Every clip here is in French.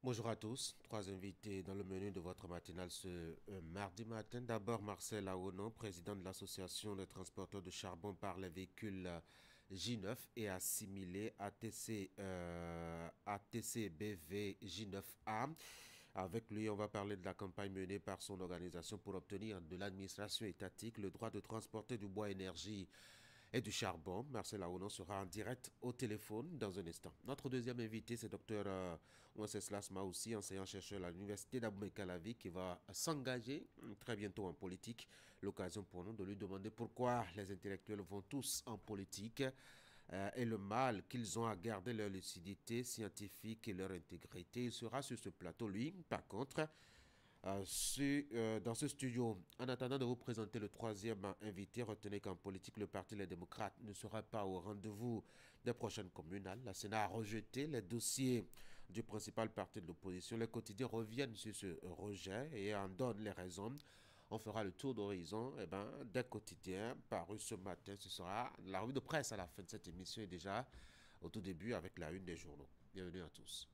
Bonjour à tous, trois invités dans le menu de votre matinale ce mardi matin. D'abord Marcel Aonon, président de l'association des transporteurs de charbon par les véhicules J9 et assimilés ATC BV J9A. Avec lui, on va parler de la campagne menée par son organisation pour obtenir de l'administration étatique le droit de transporter du bois énergie et du charbon. Marcel Aonon sera en direct au téléphone dans un instant. Notre deuxième invité, c'est Dr Wenceslas Maoussi, enseignant-chercheur à l'université d'Abomey-Calavi, qui va s'engager très bientôt en politique. L'occasion pour nous de lui demander pourquoi les intellectuels vont tous en politique et le mal qu'ils ont à garder leur lucidité scientifique et leur intégrité. Il sera sur ce plateau, lui, par contre, dans ce studio. En attendant de vous présenter le troisième invité, retenez qu'en politique, le Parti Les Démocrates ne sera pas au rendez-vous des prochaines communales. La Sénat a rejeté les dossiers du principal parti de l'opposition. Les quotidiens reviennent sur ce rejet et en donnent les raisons. On fera le tour d'horizon des quotidiens parus ce matin. Ce sera la revue de presse à la fin de cette émission et déjà au tout début avec la une des journaux. Bienvenue à tous.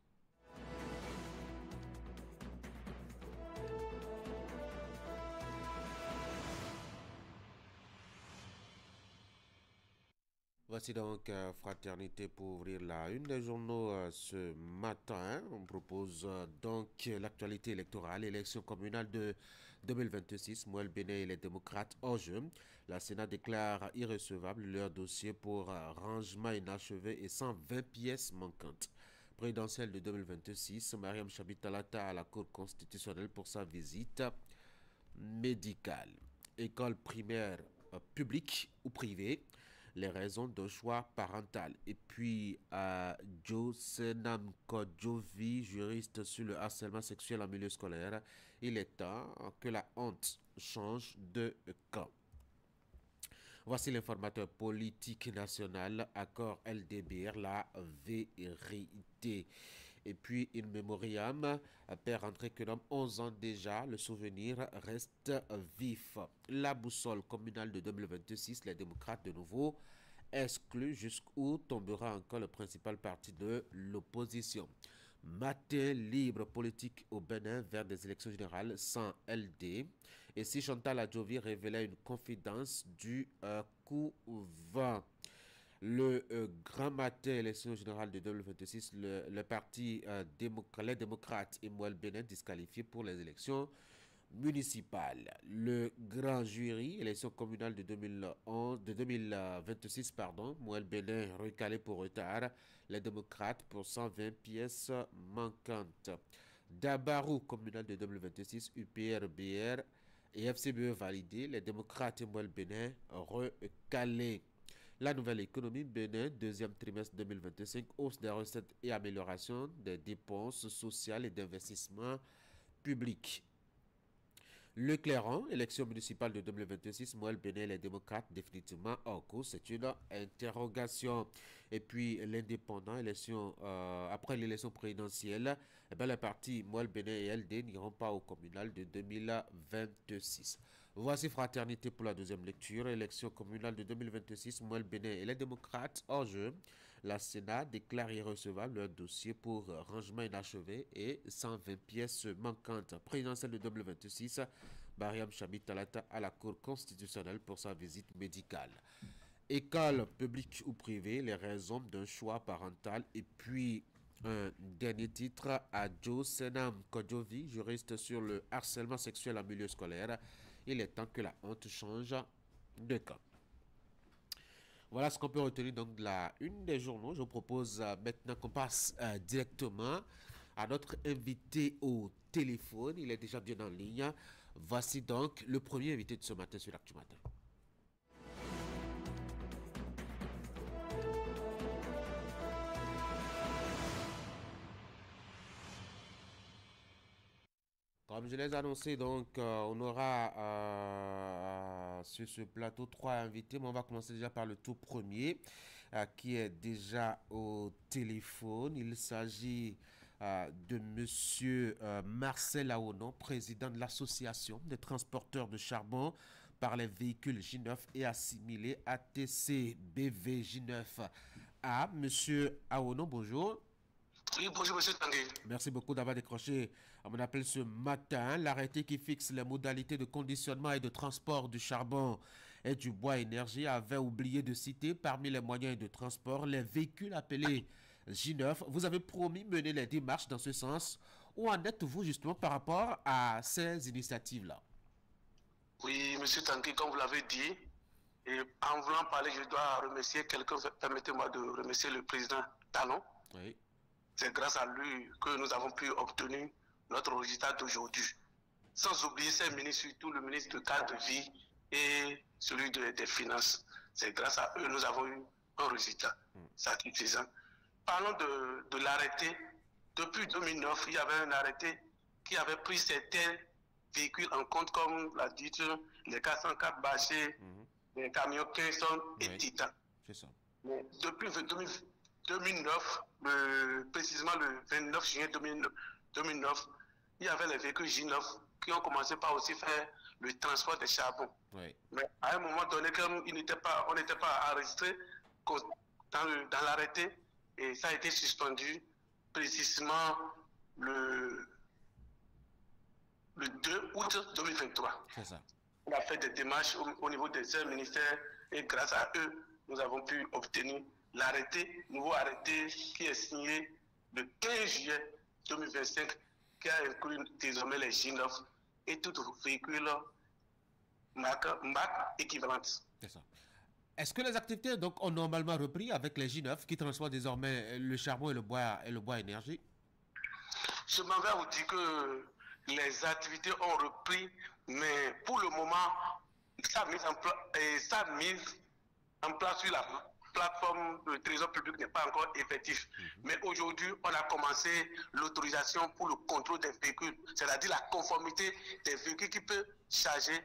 Voici donc Fraternité pour ouvrir la une des journaux ce matin. On propose donc l'actualité électorale, élection communale de 2026. Mouel Béné et les démocrates hors jeu. La Sénat déclare irrecevable leur dossier pour rangement inachevé et 120 pièces manquantes. Présidentielle de 2026, Mariam Chabitalata à la Cour constitutionnelle pour sa visite médicale. École primaire publique ou privée, les raisons de choix parental. Et puis, Josenam Kodjovi, juriste sur le harcèlement sexuel en milieu scolaire, il est temps que la honte change de camp. Voici l'informateur politique national, accord LDBR, la vérité. Et puis, in memoriam, père André Quenom, 11 ans déjà, le souvenir reste vif. La boussole communale de 2026, les démocrates de nouveau exclus, jusqu'où tombera encore le principal parti de l'opposition. Matin libre politique au Bénin vers des élections générales sans LD. Et si Chantal Adjovi révélait une confidence du couvent. Le grand matin, élection générale de 2026, le parti les démocrates et Mouel Bénin disqualifiés pour les élections municipales. Le grand jury, élection communale de 2026, pardon, Mouel Bénin recalé pour retard, les démocrates pour 120 pièces manquantes. Dabarou, communale de 2026, UPR-BR et FCBE validé, les démocrates et Mouel Bénin recalés. La nouvelle économie Bénin, deuxième trimestre 2025, hausse des recettes et amélioration des dépenses sociales et d'investissement public. Le Clairon, élection municipale de 2026, Mouel Bénin, les démocrates définitivement en cours, c'est une interrogation. Et puis l'indépendant, élection, après l'élection présidentielle, les partis Mouel Bénin et LD n'iront pas au communal de 2026. Voici Fraternité pour la deuxième lecture, élection communale de 2026, Mouel Bénin et les démocrates hors jeu. La Sénat déclare irrecevable leur dossier pour rangement inachevé et 120 pièces manquantes. Présidentielle de 2026, Mariam Chabi Talata à la Cour constitutionnelle pour sa visite médicale. École publique ou privée, les raisons d'un choix parental et puis un dernier titre à Joe Senam Kodjovi, juriste sur le harcèlement sexuel en milieu scolaire. Il est temps que la honte change de camp. Voilà ce qu'on peut retenir donc de la une des journaux. Je vous propose maintenant qu'on passe directement à notre invité au téléphone. Il est déjà bien en ligne. Voici donc le premier invité de ce matin sur l'Actu Matin. Comme je l'ai annoncé, donc, on aura sur ce plateau trois invités, mais on va commencer déjà par le tout premier, qui est déjà au téléphone. Il s'agit de Monsieur Marcel Aonon, président de l'association des transporteurs de charbon par les véhicules J9 et assimilés ATC BV J9A. Monsieur Aonon, bonjour. Oui, bonjour, monsieur Tanguy. Merci beaucoup d'avoir décroché à mon appel ce matin. L'arrêté qui fixe les modalités de conditionnement et de transport du charbon et du bois énergie avait oublié de citer parmi les moyens de transport les véhicules appelés J9. Vous avez promis mener les démarches dans ce sens. Où en êtes-vous justement par rapport à ces initiatives-là? Oui, monsieur Tanguy, comme vous l'avez dit, et en voulant parler, je dois remercier quelqu'un. Permettez-moi de remercier le président Talon. Oui, C'est grâce à lui que nous avons pu obtenir notre résultat d'aujourd'hui. Sans oublier ces ministres, surtout le ministre de cadre de vie et celui des Finances. C'est grâce à eux que nous avons eu un résultat satisfaisant. Parlons de l'arrêté. Depuis 2009, il y avait un arrêté qui avait pris certains véhicules en compte, comme l'a dit, les 404 bâchés, les camions Kingston et oui, Titan. c'est ça. Mais depuis 2009, précisément le 29 juillet 2009, il y avait les véhicules J9 qui ont commencé par aussi faire le transport des charbons. Oui, Mais à un moment donné, comme on n'était pas enregistré dans l'arrêté, et ça a été suspendu précisément le, le 2 août 2023. c'est ça. On a fait des démarches au niveau des ministères et grâce à eux, nous avons pu obtenir l'arrêté, nouveau arrêté qui est signé le 15 juillet 2025, qui a inclus désormais les J9 et tout véhicule marque équivalente. C'est ça. Est-ce que les activités donc ont normalement repris avec les J9 qui transportent désormais le charbon et le bois énergie? Je m'en vais vous dire que les activités ont repris, mais pour le moment, sa mise en place sur la plateforme de trésor public n'est pas encore effective. Mais aujourd'hui, on a commencé l'autorisation pour le contrôle des véhicules, c'est-à-dire la conformité des véhicules qui peuvent charger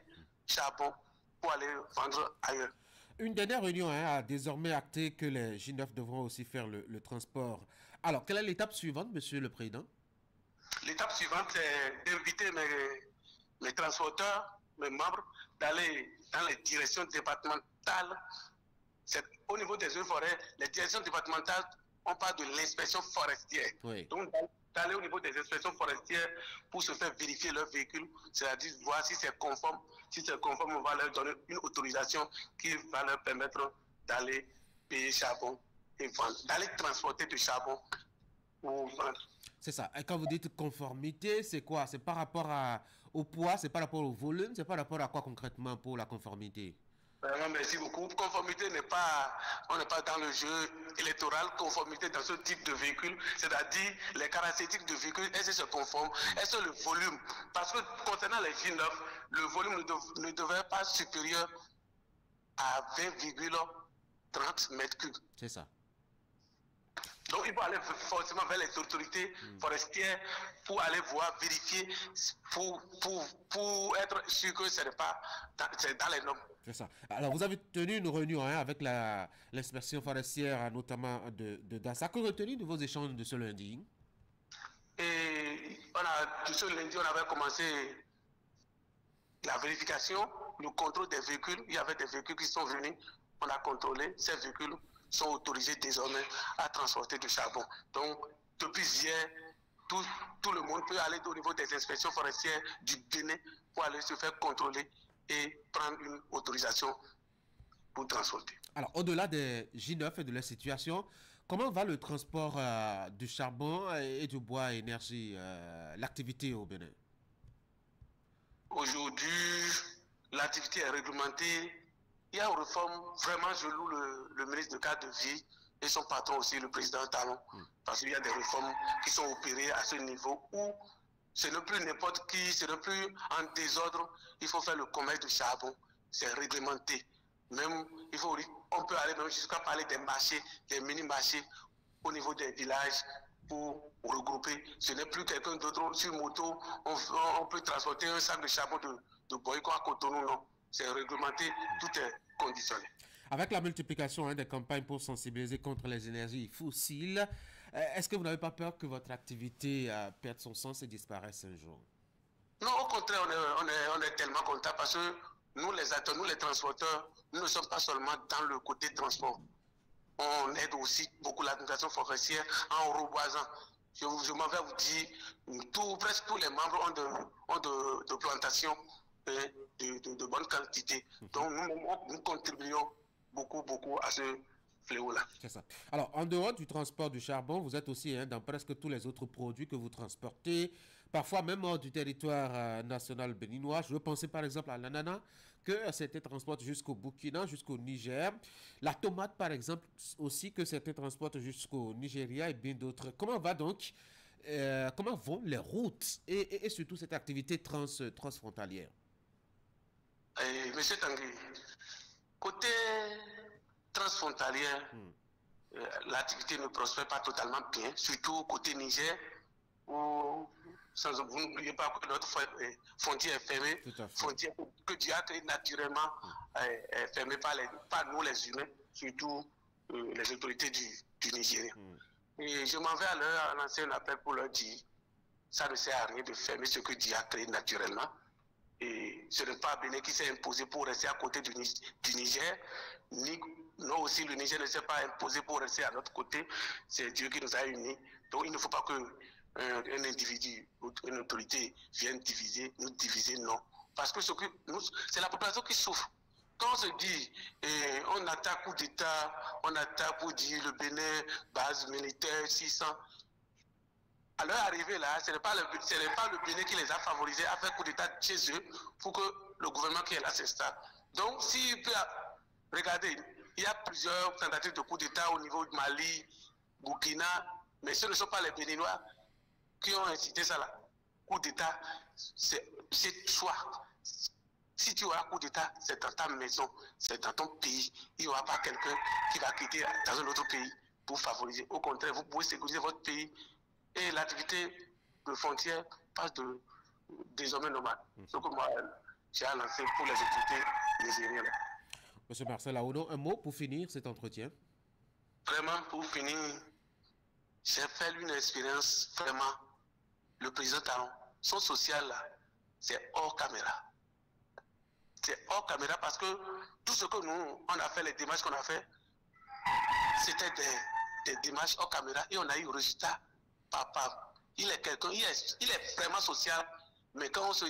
charbon pour aller vendre ailleurs. Une dernière réunion a désormais acté que les J9 devront aussi faire le transport. Alors, quelle est l'étape suivante, monsieur le président? L'étape suivante, c'est d'inviter mes transporteurs, mes membres, d'aller dans les directions départementales. Au niveau des eaux forêts, les directions départementales, on parle de l'inspection forestière. Oui. Donc, d'aller au niveau des inspections forestières pour se faire vérifier leurs véhicules, c'est-à-dire voir si c'est conforme. Si c'est conforme, on va leur donner une autorisation qui va leur permettre d'aller payer charbon et vendre, d'aller transporter du charbon ou vendre. C'est ça. Et quand vous dites conformité, c'est quoi? C'est par rapport au poids, c'est par rapport au volume, c'est par rapport à quoi concrètement pour la conformité? Vraiment, merci beaucoup. Conformité on n'est pas dans le jeu électoral. Conformité dans ce type de véhicule, c'est-à-dire les caractéristiques de véhicule, est-ce que c'est conforme? Est-ce que le volume? Parce que concernant les J9, le volume ne devrait pas supérieur à 20,30 mètres cubes. C'est ça. Donc, il faut aller forcément vers les autorités forestières pour aller voir, vérifier, pour être sûr que ce n'est pas dans les normes. C'est ça. Alors, vous avez tenu une réunion avec l'inspection forestière, notamment de Dassa. Que retenir de vos échanges de ce lundi? Et ce lundi, on avait commencé la vérification, le contrôle des véhicules. Il y avait des véhicules qui sont venus, on a contrôlé. Ces véhicules sont autorisés désormais à transporter du charbon. Donc, depuis hier, tout le monde peut aller au niveau des inspections forestières du Bénin pour aller se faire contrôler et prendre une autorisation pour transporter. Alors, au-delà des J9 et de leur situation, comment va le transport du charbon et du bois à énergie, l'activité au Bénin? Aujourd'hui, l'activité est réglementée. Il y a une réforme, vraiment, je loue le ministre de cadre de vie et son patron aussi, le président Talon, parce qu'il y a des réformes qui sont opérées à ce niveau où ce n'est plus n'importe qui, ce n'est plus en désordre, il faut faire le commerce du charbon, c'est réglementé. Même, on peut aller même jusqu'à parler des marchés, des mini-marchés au niveau des villages pour regrouper. Ce n'est plus quelqu'un d'autre sur moto, on peut transporter un sac de charbon de Boyko à Cotonou, non. C'est réglementé, tout est conditionné. Avec la multiplication des campagnes pour sensibiliser contre les énergies fossiles, est-ce que vous n'avez pas peur que votre activité perde son sens et disparaisse un jour? Non, au contraire, on est tellement contents parce que nous, les acteurs, nous, les transporteurs, nous ne sommes pas seulement dans le côté transport. On aide aussi beaucoup l'administration forestière en reboisant. je m'en vais vous dire, presque tous les membres ont de plantations de bonne quantité. Donc nous contribuons beaucoup à ce fléau-là. C'est ça. Alors, en dehors du transport du charbon, vous êtes aussi dans presque tous les autres produits que vous transportez, parfois même hors du territoire national béninois. Je veux penser par exemple à l'ananas, que certains transportent jusqu'au Burkina, jusqu'au Niger. La tomate, par exemple, aussi, que certains transportent jusqu'au Nigeria et bien d'autres. Comment vont les routes et surtout cette activité transfrontalière? Monsieur Tanguy, côté transfrontalière, l'activité ne prospère pas totalement bien, surtout côté Niger, où vous n'oubliez pas que notre frontière est fermée, frontière que Dieu a créée naturellement, est fermée par nous les humains, surtout les autorités du Nigeria. Et je m'en vais à leur lancer un appel pour leur dire, ça ne sert à rien de fermer ce que Dieu a créé naturellement. Et ce n'est pas Bénin qui s'est imposé pour rester à côté du Niger, non aussi le Niger ne s'est pas imposé pour rester à notre côté, c'est Dieu qui nous a unis. Donc il ne faut pas qu'un individu ou une autorité vienne nous diviser, non. Parce que c'est la population qui souffre. Quand on se dit, on attaque coup d'État, on attaque pour dire le Bénin, base militaire, 600, à leur arrivée là, ce n'est pas le Bénin qui les a favorisés à faire coup d'État chez eux pour que le gouvernement qui est là s'installe. Donc, regardez, il y a plusieurs tentatives de coup d'État au niveau du Mali, Burkina, mais ce ne sont pas les Béninois qui ont incité ça là. Coup d'État, c'est toi. Si tu as un coup d'État, c'est dans ta maison, c'est dans ton pays. Il n'y aura pas quelqu'un qui va quitter dans un autre pays pour favoriser. Au contraire, vous pouvez sécuriser votre pays. Et l'activité de frontière passe désormais normale. Ce que moi, j'ai lancé pour les autorités nigériennes. Monsieur Marcel Aoudon, un mot pour finir cet entretien? Vraiment, pour finir, j'ai fait une expérience, vraiment, le président Talon, son social, là, c'est hors caméra. C'est hors caméra parce que tout ce que nous, on a fait, les démarches qu'on a fait, c'était des démarches hors caméra et on a eu le résultat. Papa, il est quelqu'un, il est vraiment social, mais quand on se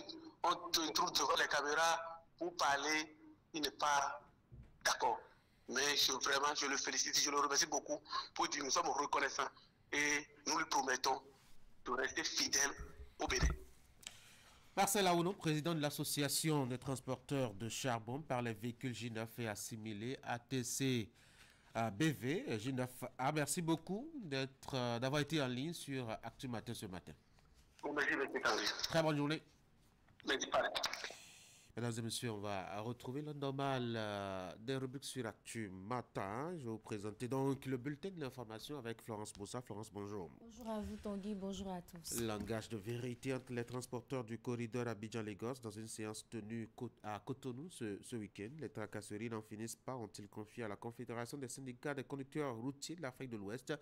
trouve devant les caméras pour parler, il n'est pas d'accord. Mais je le félicite, je le remercie beaucoup pour dire que nous sommes reconnaissants et nous lui promettons de rester fidèles au Bénin. Marcel Aoudon, président de l'association des transporteurs de charbon par les véhicules J9 et assimilés ATC. BV, J9A, merci beaucoup d'avoir été en ligne sur Actu Matin ce matin. Merci, très bonne journée. Merci. Mesdames et messieurs, on va retrouver le normal des rubriques sur Actu Matin. Je vais vous présenter donc le bulletin de l'information avec Florence Boussa. Florence, bonjour. Bonjour à vous, Tanguy. Bonjour à tous. Langage de vérité entre les transporteurs du corridor Abidjan-Lagos dans une séance tenue à Cotonou ce week-end. Les tracasseries n'en finissent pas, ont-ils confié à la Confédération des syndicats des conducteurs routiers de l'Afrique de l'Ouest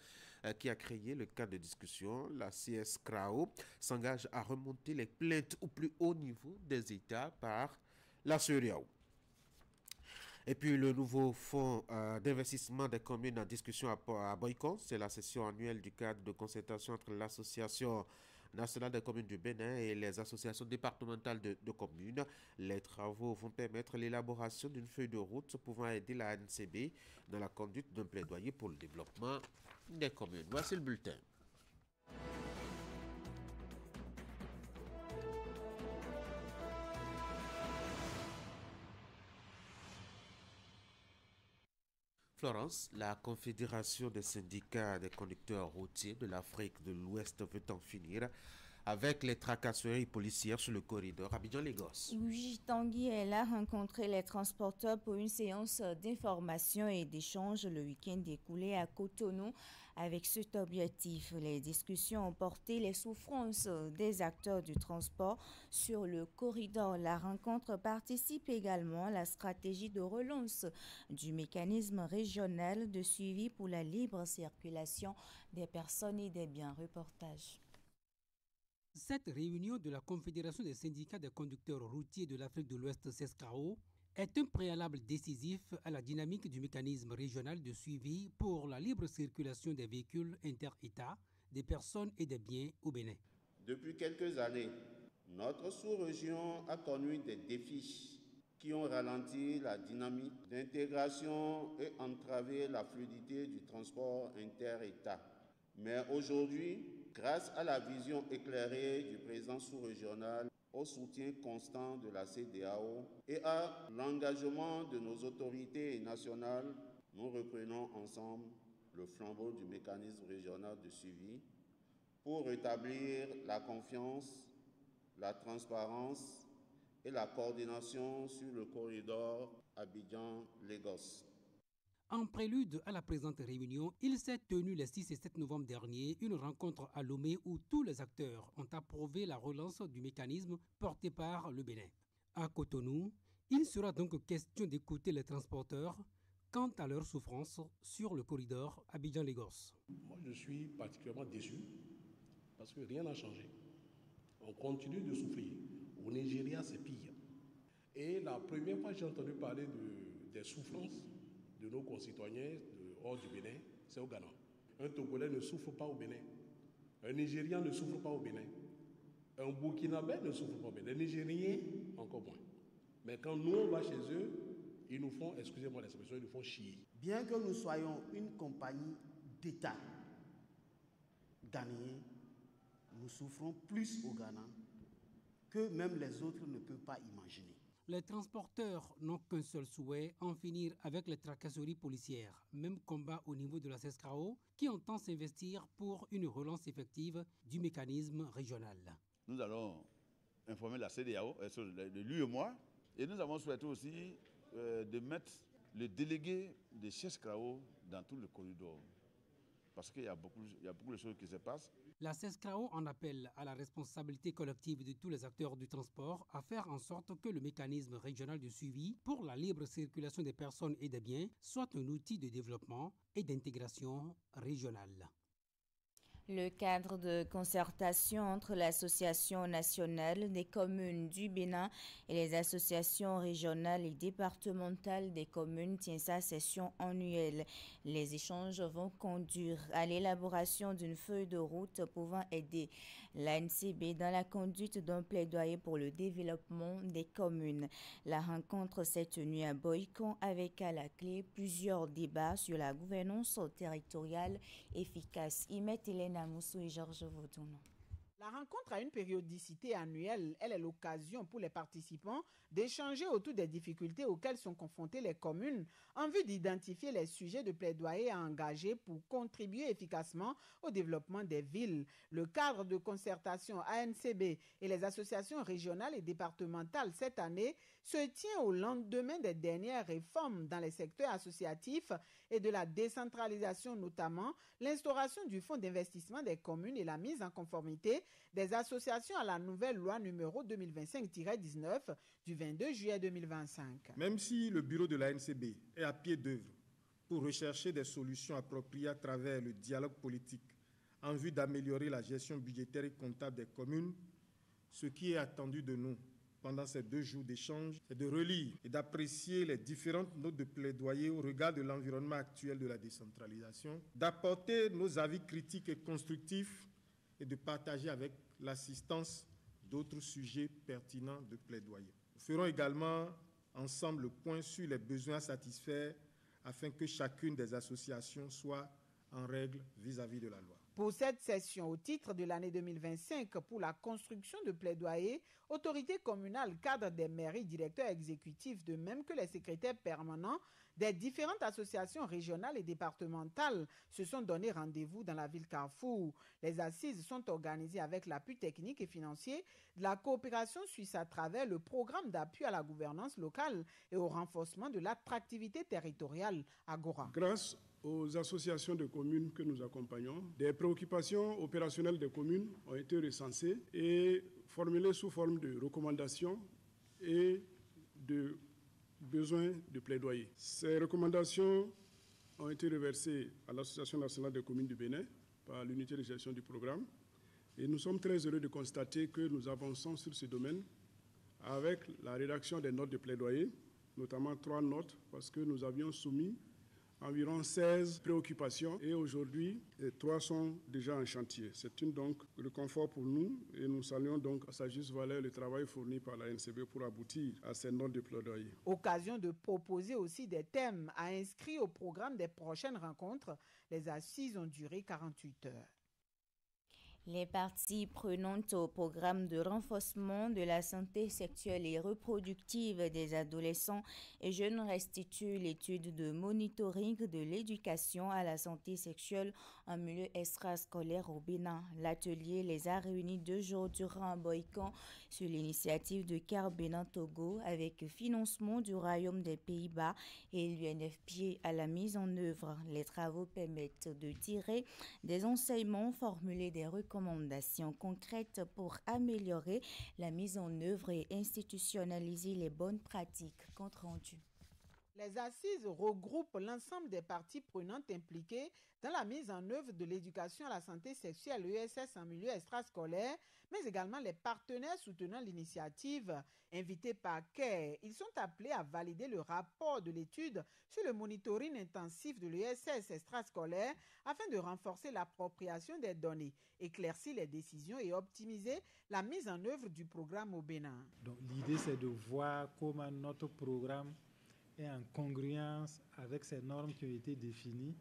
qui a créé le cadre de discussion. La CS-CRAO s'engage à remonter les plaintes au plus haut niveau des États par la CEDEAO. Et puis le nouveau fonds d'investissement des communes en discussion à Boycon, c'est la session annuelle du cadre de concertation entre l'Association nationale des communes du Bénin et les associations départementales de communes. Les travaux vont permettre l'élaboration d'une feuille de route pouvant aider la ANCB dans la conduite d'un plaidoyer pour le développement des communes. Voici le bulletin. Florence, la Confédération des syndicats des conducteurs routiers de l'Afrique de l'Ouest veut en finir avec les tracasseries policières sur le corridor Abidjan-Lagos. Oui, Tanguy, elle a rencontré les transporteurs pour une séance d'information et d'échange le week-end écoulé à Cotonou. Avec cet objectif, les discussions ont porté les souffrances des acteurs du transport sur le corridor. La rencontre participe également à la stratégie de relance du mécanisme régional de suivi pour la libre circulation des personnes et des biens. Reportage. Cette réunion de la Confédération des syndicats des conducteurs routiers de l'Afrique de l'Ouest, CESCAO, est un préalable décisif à la dynamique du mécanisme régional de suivi pour la libre circulation des véhicules inter-États des personnes et des biens au Bénin. Depuis quelques années, notre sous-région a connu des défis qui ont ralenti la dynamique d'intégration et entravé la fluidité du transport inter-État. Mais aujourd'hui, grâce à la vision éclairée du président sous-régional, au soutien constant de la CEDEAO et à l'engagement de nos autorités nationales, nous reprenons ensemble le flambeau du mécanisme régional de suivi pour rétablir la confiance, la transparence et la coordination sur le corridor Abidjan-Lagos. En prélude à la présente réunion, il s'est tenu les 6 et 7 novembre dernier une rencontre à Lomé où tous les acteurs ont approuvé la relance du mécanisme porté par le Bénin. À Cotonou, il sera donc question d'écouter les transporteurs quant à leur souffrance sur le corridor Abidjan-Lagos. Moi, je suis particulièrement déçu parce que rien n'a changé. On continue de souffrir. Au Nigeria, c'est pire. Et la première fois que j'ai entendu parler des souffrances de nos concitoyens hors du Bénin, c'est au Ghana. Un Togolais ne souffre pas au Bénin. Un Nigérian ne souffre pas au Bénin. Un Burkinabé ne souffre pas au Bénin. Les Nigériens, encore moins. Mais quand nous, on va chez eux, ils nous font, excusez-moi l'expression, ils nous font chier. Bien que nous soyons une compagnie d'État ghanéen, nous souffrons plus au Ghana que même les autres ne peuvent pas imaginer. Les transporteurs n'ont qu'un seul souhait, en finir avec les tracasseries policières. Même combat au niveau de la CESCAO, qui entend s'investir pour une relance effective du mécanisme régional. Nous allons informer la CEDEAO, de l'UEMOA, et nous avons souhaité aussi de mettre le délégué de CESCAO dans tout le corridor. Parce qu'il y a beaucoup de choses qui se passent. La CESCAO en appelle à la responsabilité collective de tous les acteurs du transport à faire en sorte que le mécanisme régional de suivi pour la libre circulation des personnes et des biens soit un outil de développement et d'intégration régionale. Le cadre de concertation entre l'Association nationale des communes du Bénin et les associations régionales et départementales des communes tient sa session annuelle. Les échanges vont conduire à l'élaboration d'une feuille de route pouvant aider l'ANCB dans la conduite d'un plaidoyer pour le développement des communes. La rencontre s'est tenue à Boïcon avec à la clé plusieurs débats sur la gouvernance territoriale efficace. Elena Moussou et Georges Vaudouno. La rencontre a une périodicité annuelle. Elle est l'occasion pour les participants d'échanger autour des difficultés auxquelles sont confrontées les communes en vue d'identifier les sujets de plaidoyer à engager pour contribuer efficacement au développement des villes. Le cadre de concertation ANCB et les associations régionales et départementales cette année se tient au lendemain des dernières réformes dans les secteurs associatifs et de la décentralisation, notamment l'instauration du fonds d'investissement des communes et la mise en conformité des associations à la nouvelle loi numéro 2025-19 du 22 juillet 2025. Même si le bureau de l'ANCB est à pied d'œuvre pour rechercher des solutions appropriées à travers le dialogue politique en vue d'améliorer la gestion budgétaire et comptable des communes, ce qui est attendu de nous pendant ces 2 jours d'échange, c'est de relire et d'apprécier les différentes notes de plaidoyer au regard de l'environnement actuel de la décentralisation, d'apporter nos avis critiques et constructifs et de partager avec l'assistance d'autres sujets pertinents de plaidoyer. Nous ferons également ensemble le point sur les besoins à satisfaire afin que chacune des associations soit en règle vis-à-vis de la loi. Pour cette session, au titre de l'année 2025, pour la construction de plaidoyer, autorités communales, cadres des mairies, directeurs exécutifs, de même que les secrétaires permanents des différentes associations régionales et départementales se sont donné rendez-vous dans la ville Carrefour. Les assises sont organisées avec l'appui technique et financier de la coopération suisse à travers le programme d'appui à la gouvernance locale et au renforcement de l'attractivité territoriale Agora. Grâce aux associations de communes que nous accompagnons, des préoccupations opérationnelles des communes ont été recensées et formulées sous forme de recommandations et de besoins de plaidoyer. Ces recommandations ont été reversées à l'Association nationale des communes du Bénin par l'unité de gestion du programme et nous sommes très heureux de constater que nous avançons sur ce domaine avec la rédaction des notes de plaidoyer, notamment 3 notes parce que nous avions soumis environ 16 préoccupations et aujourd'hui, 3 sont déjà en chantier. C'est donc le confort pour nous et nous saluons donc à sa juste valeur le travail fourni par la NCB pour aboutir à ces notes de plaidoyer. Occasion de proposer aussi des thèmes à inscrire au programme des prochaines rencontres. Les assises ont duré 48 heures. Les parties prenantes au programme de renforcement de la santé sexuelle et reproductive des adolescents et jeunes restituent l'étude de monitoring de l'éducation à la santé sexuelle en milieu extrascolaire au Bénin. L'atelier les a réunis 2 jours durant un boycott sur l'initiative de CARE Bénin Togo avec financement du Royaume des Pays-Bas et l'UNFPA à la mise en œuvre. Les travaux permettent de tirer des enseignements, formuler des recommandations concrètes pour améliorer la mise en œuvre et institutionnaliser les bonnes pratiques. Compte rendu. Les assises regroupent l'ensemble des parties prenantes impliquées dans la mise en œuvre de l'éducation à la santé sexuelle ESS en milieu extrascolaire, mais également les partenaires soutenant l'initiative. Invités par CARE, ils sont appelés à valider le rapport de l'étude sur le monitoring intensif de l'ESS extrascolaire afin de renforcer l'appropriation des données, éclaircir les décisions et optimiser la mise en œuvre du programme au Bénin. Donc, l'idée, c'est de voir comment notre programme est en congruence avec ces normes qui ont été définies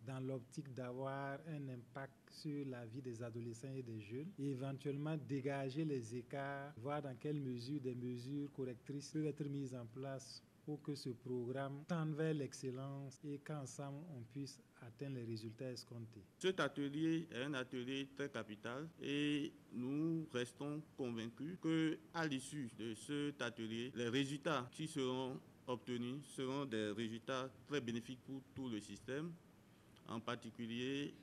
dans l'optique d'avoir un impact sur la vie des adolescents et des jeunes et éventuellement dégager les écarts, voir dans quelle mesure des mesures correctrices peuvent être mises en place pour que ce programme tende vers l'excellence et qu'ensemble on puisse atteindre les résultats escomptés. Cet atelier est un atelier très capital et nous restons convaincus qu'à l'issue de cet atelier, les résultats qui seront obtenus seront des résultats très bénéfiques pour tout le système, en particulier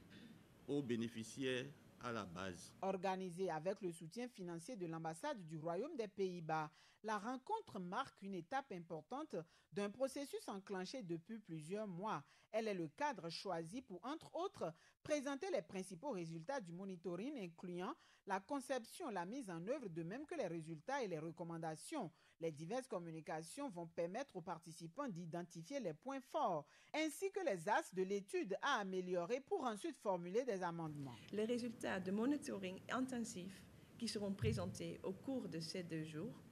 aux bénéficiaires à la base. Organisée avec le soutien financier de l'ambassade du Royaume des Pays-Bas, la rencontre marque une étape importante d'un processus enclenché depuis plusieurs mois. Elle est le cadre choisi pour, entre autres, présenter les principaux résultats du monitoring, incluant la conception, la mise en œuvre, de même que les résultats et les recommandations. Les diverses communications vont permettre aux participants d'identifier les points forts, ainsi que les axes de l'étude à améliorer pour ensuite formuler des amendements. Les résultats de monitoring intensif qui seront présentés au cours de ces 2 jours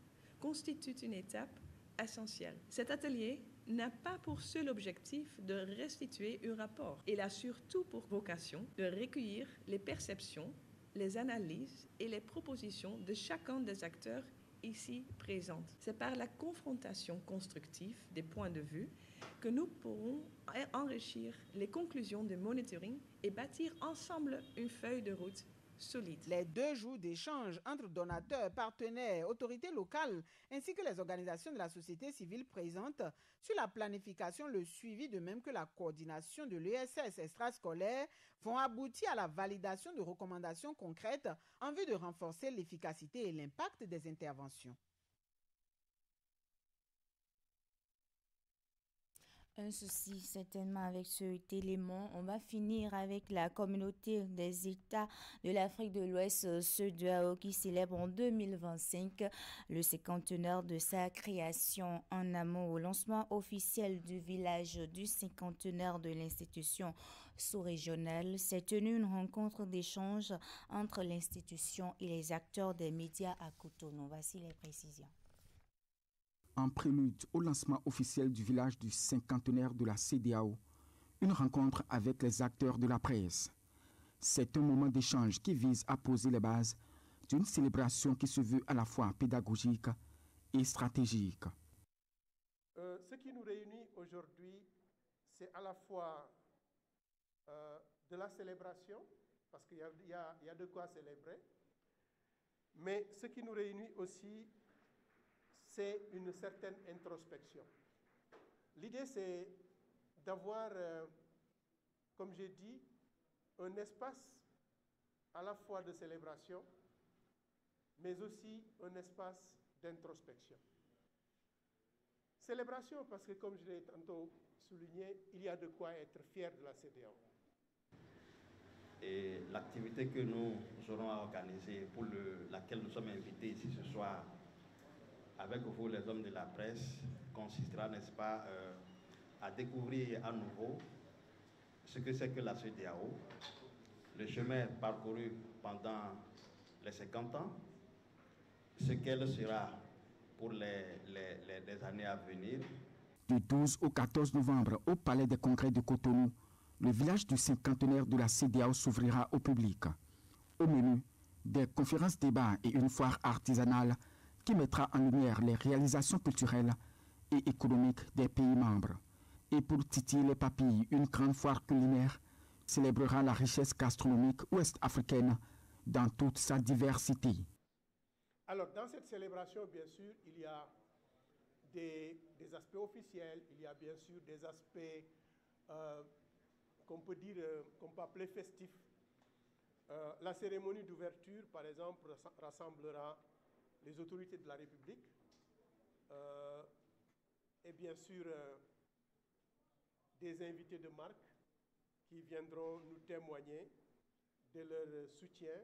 constituent une étape essentielle. Cet atelier n'a pas pour seul objectif de restituer un rapport. Il a surtout pour vocation de recueillir les perceptions, les analyses et les propositions de chacun des acteurs ici présents. C'est par la confrontation constructive des points de vue que nous pourrons enrichir les conclusions de monitoring et bâtir ensemble une feuille de route solide. Les 2 jours d'échange entre donateurs, partenaires, autorités locales ainsi que les organisations de la société civile présentes sur la planification, le suivi de même que la coordination de l'ESS extrascolaire vont aboutir à la validation de recommandations concrètes en vue de renforcer l'efficacité et l'impact des interventions. Un souci certainement avec cet élément. On va finir avec la communauté des États de l'Afrique de l'Ouest, CEDEAO, qui célèbre en 2025 le 50e de sa création. En amont au lancement officiel du village du 50e de l'institution sous-régionale, s'est tenue une rencontre d'échange entre l'institution et les acteurs des médias à Cotonou. Voici les précisions. En prélude au lancement officiel du village du 50e de la CEDEAO, une rencontre avec les acteurs de la presse. C'est un moment d'échange qui vise à poser les bases d'une célébration qui se veut à la fois pédagogique et stratégique. Ce qui nous réunit aujourd'hui, c'est à la fois de la célébration, parce qu'il y a de quoi célébrer, mais ce qui nous réunit aussi, c'est une certaine introspection. L'idée, c'est d'avoir, comme j'ai dit, un espace à la fois de célébration, mais aussi un espace d'introspection. Célébration parce que, comme je l'ai tantôt souligné, il y a de quoi être fier de la CEDEAO. Et l'activité que nous aurons à organiser, pour laquelle nous sommes invités ici ce soir, avec vous les hommes de la presse, consistera, n'est-ce pas, à découvrir à nouveau ce que c'est que la CEDEAO, le chemin parcouru pendant les 50 ans, ce qu'elle sera pour les années à venir. Du 12 au 14 novembre, au Palais des Congrès de Cotonou, le village du cinquantenaire de la CEDEAO s'ouvrira au public. Au menu, des conférences débats et une foire artisanale qui mettra en lumière les réalisations culturelles et économiques des pays membres. Et pour titiller les papilles, une grande foire culinaire célébrera la richesse gastronomique ouest-africaine dans toute sa diversité. Alors, dans cette célébration, bien sûr, il y a des aspects officiels, il y a bien sûr des aspects qu'on peut appeler festifs. La cérémonie d'ouverture, par exemple, rassemblera les autorités de la République et bien sûr des invités de marque qui viendront nous témoigner de leur soutien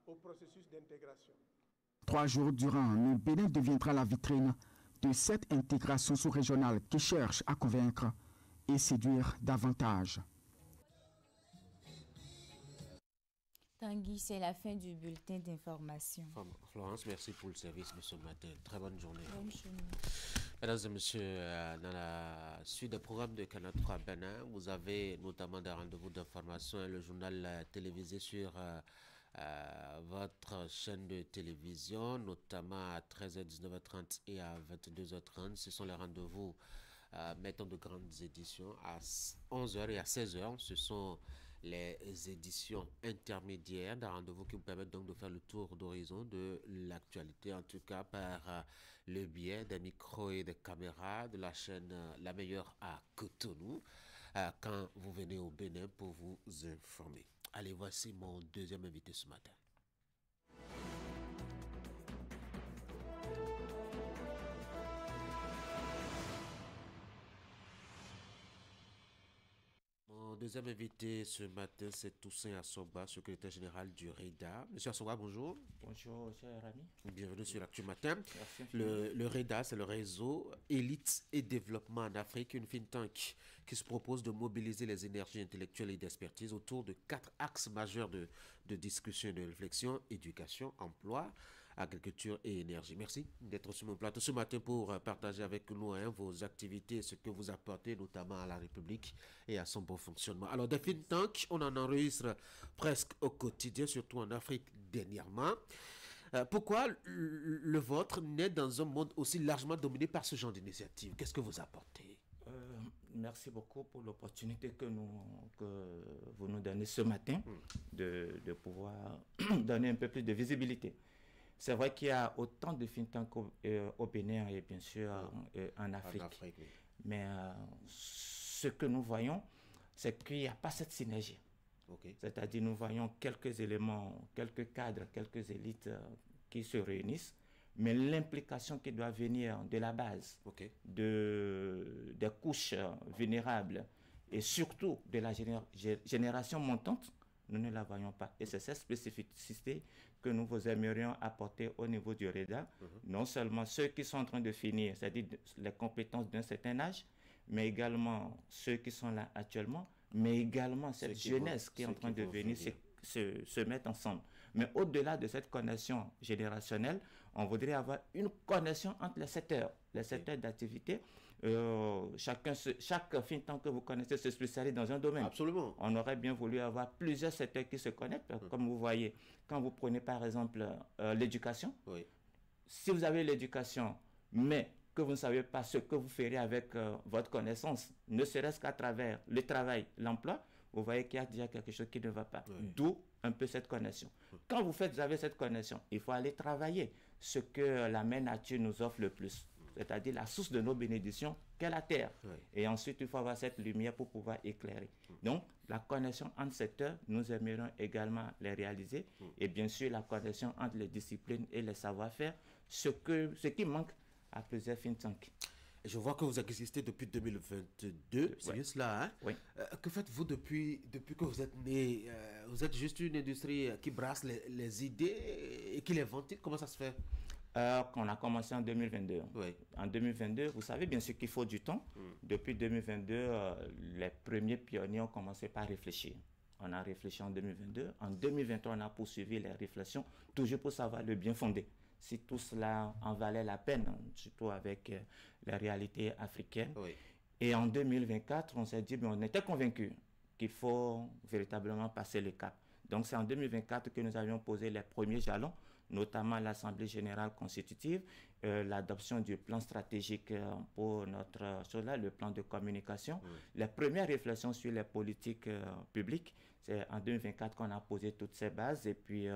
au processus d'intégration. 3 jours durant, le Bénin deviendra la vitrine de cette intégration sous-régionale qui cherche à convaincre et séduire davantage. Tanguy, c'est la fin du bulletin d'information. Florence, merci pour le service de ce matin. Très bonne journée. Bonne journée. Mesdames et messieurs, dans la suite des programmes de Canal 3 Bénin, vous avez notamment des rendez-vous d'information et le journal télévisé sur votre chaîne de télévision, notamment à 13h, 19h30 et à 22h30. Ce sont les rendez-vous mettons de grandes éditions. À 11h et à 16h, ce sont les éditions intermédiaires, des rendez-vous qui vous permettent donc de faire le tour d'horizon de l'actualité, en tout cas par le biais des micros et des caméras de la chaîne La Meilleure à Cotonou, quand vous venez au Bénin pour vous informer. Allez, voici mon deuxième invité ce matin. Mon deuxième invité ce matin, c'est Toussaint Assoba, secrétaire général du REDA. Monsieur Assoba, bonjour. Bonjour, cher ami. Bienvenue sur l'Actu Matin. Merci. Le REDA, c'est le réseau Élite et Développement en Afrique, une think tank qui se propose de mobiliser les énergies intellectuelles et d'expertise autour de 4 axes majeurs de discussion et de réflexion: éducation, emploi, agriculture et énergie. Merci d'être sur mon plateau ce matin pour partager avec nous vos activités, ce que vous apportez notamment à la République et à son bon fonctionnement. Alors, des think tanks, on en enregistre presque au quotidien, surtout en Afrique dernièrement. Pourquoi le vôtre naît dans un monde aussi largement dominé par ce genre d'initiative? Qu'est-ce que vous apportez? Merci beaucoup pour l'opportunité que vous nous donnez ce matin de pouvoir donner un peu plus de visibilité. C'est vrai qu'il y a autant de think tanks au Bénin et bien sûr en Afrique. Oui. Mais ce que nous voyons, c'est qu'il n'y a pas cette synergie. Okay. C'est-à-dire nous voyons quelques éléments, quelques cadres, quelques élites qui se réunissent, mais l'implication qui doit venir de la base, des couches vulnérables et surtout de la génération montante, nous ne la voyons pas. Et c'est cette spécificité que nous vous aimerions apporter au niveau du REDA. Non seulement ceux qui sont en train de finir, c'est-à-dire les compétences d'un certain âge, mais également ceux qui sont là actuellement, mais également cette jeunesse qui est en train de venir se mettre ensemble. Mais au-delà de cette connexion générationnelle, on voudrait avoir une connexion entre les secteurs d'activité. Chaque think tank que vous connaissez se spécialise dans un domaine. Absolument. On aurait bien voulu avoir plusieurs secteurs qui se connectent. Comme vous voyez, quand vous prenez par exemple l'éducation, si vous avez l'éducation, mais que vous ne savez pas ce que vous ferez avec votre connaissance, ne serait-ce qu'à travers le travail, l'emploi, vous voyez qu'il y a déjà quelque chose qui ne va pas. D'où un peu cette connexion. Quand vous avez cette connexion, il faut aller travailler ce que la mère nature nous offre le plus, c'est-à-dire la source de nos bénédictions qu'est la terre. Et ensuite, il faut avoir cette lumière pour pouvoir éclairer. Donc, la connexion entre secteurs, nous aimerions également les réaliser. Et bien sûr, la connexion entre les disciplines et les savoir-faire, ce qui manque à plusieurs think tanks. Je vois que vous existez depuis 2022, c'est bien cela, hein? Oui. Que faites-vous depuis que vous êtes né? Vous êtes juste une industrie qui brasse les idées et qui les ventile? Comment ça se fait? qu'on a commencé en 2022. Oui. En 2022, vous savez bien sûr qu'il faut du temps. Depuis 2022, les premiers pionniers ont commencé par réfléchir. On a réfléchi en 2022. En 2023, on a poursuivi les réflexions, toujours pour savoir le bien fondé. Si tout cela en valait la peine, surtout avec la réalité africaine. Oui. Et en 2024, on s'est dit, mais on était convaincus qu'il faut véritablement passer le cap. Donc c'est en 2024 que nous avions posé les premiers jalons, notamment l'Assemblée générale constitutive, l'adoption du plan stratégique pour le plan de communication. Les premières réflexions sur les politiques publiques, c'est en 2024 qu'on a posé toutes ces bases. Et puis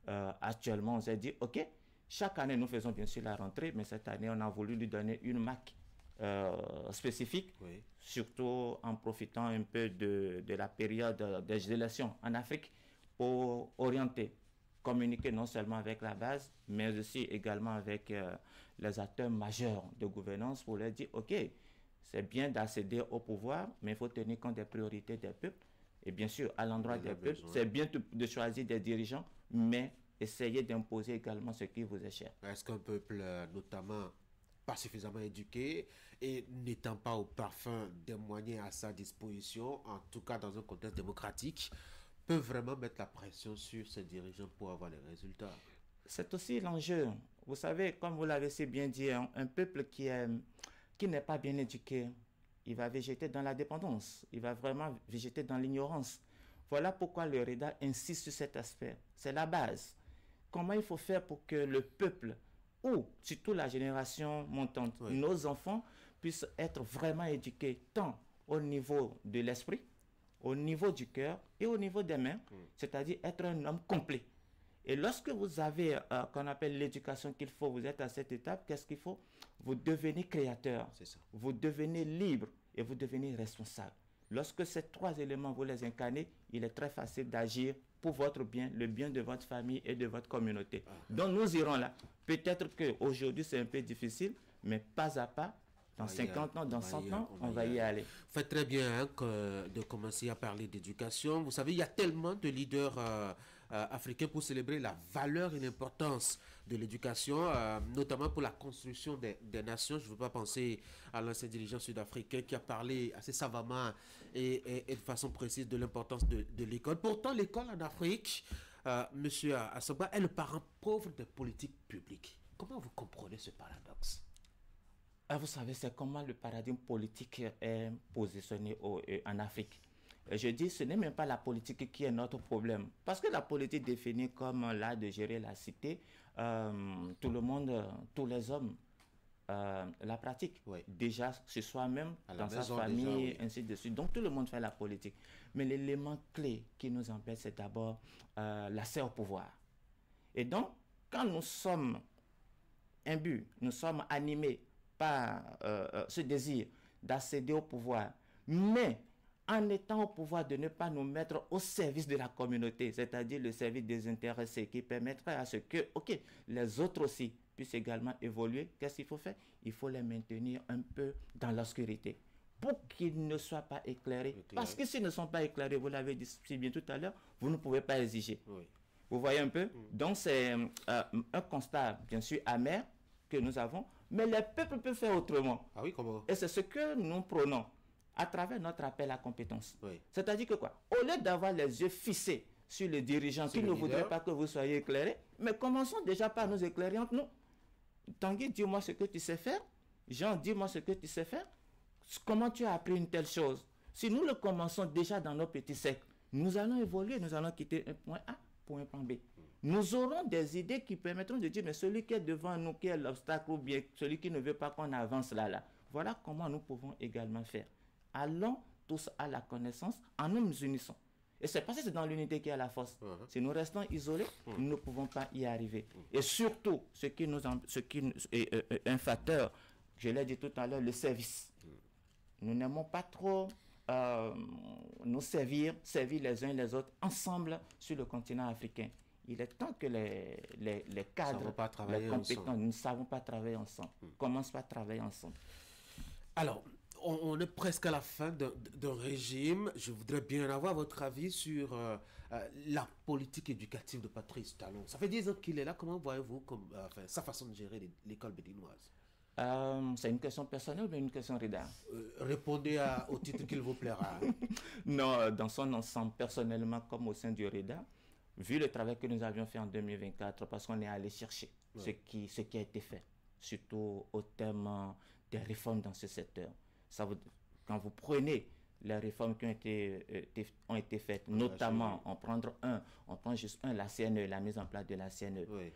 actuellement, on s'est dit, OK, chaque année, nous faisons bien sûr la rentrée, mais cette année, on a voulu lui donner une marque spécifique, surtout en profitant un peu de la période des élections en Afrique pour orienter, communiquer non seulement avec la base, mais aussi également avec les acteurs majeurs de gouvernance pour leur dire, OK, c'est bien d'accéder au pouvoir, mais il faut tenir compte des priorités des peuples. Et bien sûr, à l'endroit des peuples, c'est bien de choisir des dirigeants, mais essayer d'imposer également ce qui vous est cher. Est-ce qu'un peuple, notamment pas suffisamment éduqué et n'étant pas au parfum des moyens à sa disposition, en tout cas dans un contexte démocratique, peut vraiment mettre la pression sur ses dirigeants pour avoir les résultats? C'est aussi l'enjeu. Vous savez, comme vous l'avez si bien dit, un peuple qui n'est pas bien éduqué, il va végéter dans la dépendance, il va vraiment végéter dans l'ignorance. Voilà pourquoi le REDA insiste sur cet aspect. C'est la base. Comment il faut faire pour que le peuple, ou surtout la génération montante, nos enfants, puissent être vraiment éduqués tant au niveau de l'esprit, au niveau du cœur et au niveau des mains, c'est-à-dire être un homme complet. Et lorsque vous avez qu'on appelle l'éducation qu'il faut, vous êtes à cette étape, qu'est-ce qu'il faut? Vous devenez créateur, vous devenez libre et vous devenez responsable. Lorsque ces trois éléments, vous les incarnez, il est très facile d'agir pour votre bien, le bien de votre famille et de votre communauté. Donc nous irons là. Peut-être qu'aujourd'hui c'est un peu difficile, mais pas à pas, dans 50 ans, dans 100 ans, on va y aller. Vous faites très bien de commencer à parler d'éducation. Vous savez, il y a tellement de leaders africains pour célébrer la valeur et l'importance de l'éducation, notamment pour la construction des nations. Je ne veux pas penser à l'ancien dirigeant sud-africain qui a parlé assez savamment et de façon précise de l'importance de l'école. Pourtant, l'école en Afrique, Monsieur Assamba, est le parent pauvre des politiques publiques. Comment vous comprenez ce paradoxe? Vous savez, c'est comment le paradigme politique est positionné en Afrique. Je dis, ce n'est même pas la politique qui est notre problème. Parce que la politique définie comme l'art de gérer la cité, tout le monde, tous les hommes la pratiquent. Déjà chez soi-même, dans sa famille, déjà, ainsi de suite. Donc tout le monde fait la politique. Mais l'élément clé qui nous empêche, c'est d'abord l'accès au pouvoir. Et donc, quand nous sommes imbus, nous sommes animés par ce désir d'accéder au pouvoir, mais en étant au pouvoir de ne pas nous mettre au service de la communauté, c'est-à-dire le service des intéressés qui permettrait à ce que, OK, les autres aussi puissent également évoluer. Qu'est-ce qu'il faut faire? Il faut les maintenir un peu dans l'obscurité pour qu'ils ne soient pas éclairés. Parce que s'ils ne sont pas éclairés, vous l'avez dit si bien tout à l'heure, vous ne pouvez pas exiger. Vous voyez un peu? Donc c'est un constat bien sûr amer que nous avons, mais les peuples peuvent faire autrement. Ah oui, comment? Et c'est ce que nous prenons à travers notre appel à compétence. C'est-à-dire que quoi? Au lieu d'avoir les yeux fixés sur les dirigeants qui ne voudraient pas que vous soyez éclairés, mais commençons déjà par nous éclairer entre nous. Tanguy, dis-moi ce que tu sais faire. Jean, dis-moi ce que tu sais faire. Comment tu as appris une telle chose? Si nous le commençons déjà dans nos petits cercles, nous allons évoluer, nous allons quitter un point A pour un point B. Nous aurons des idées qui permettront de dire, mais celui qui est devant nous, qui est l'obstacle, ou bien celui qui ne veut pas qu'on avance là. Voilà comment nous pouvons également faire. Allons tous à la connaissance en nous unissant. Et c'est parce que c'est dans l'unité qu'il y a la force. Si nous restons isolés, nous ne pouvons pas y arriver. Et surtout, ce qui est un facteur, je l'ai dit tout à l'heure, le service. Nous n'aimons pas trop nous servir les uns les autres ensemble sur le continent africain. Il est temps que les cadres, les compétents, nous ne savons pas travailler ensemble. Commence par travailler ensemble. Alors, on est presque à la fin d'un régime. Je voudrais bien avoir votre avis sur la politique éducative de Patrice Talon. Ça fait 10 ans qu'il est là. Comment voyez-vous sa façon de gérer l'école béninoise? C'est une question personnelle ou bien une question Reda? Répondez au titre qu'il vous plaira. Non, dans son ensemble, personnellement comme au sein du Reda, vu le travail que nous avions fait en 2024, parce qu'on est allé chercher ce qui a été fait, surtout au thème des réformes dans ce secteur. Quand vous prenez les réformes qui ont été faites, notamment, on prend juste la CNE, la mise en place de la CNE. Oui.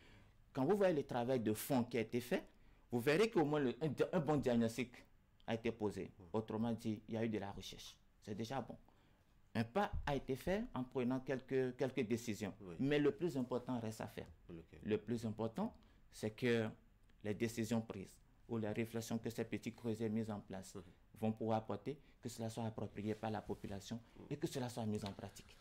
Quand vous voyez le travail de fond qui a été fait, vous verrez qu'au moins un bon diagnostic a été posé. Autrement dit, il y a eu de la recherche. C'est déjà bon. Un pas a été fait en prenant quelques décisions. Oui. Mais le plus important reste à faire. Okay. Le plus important, c'est que les décisions prises ou les réflexions que ces petits creusets mis en place vont pouvoir apporter, que cela soit approprié par la population et que cela soit mis en pratique.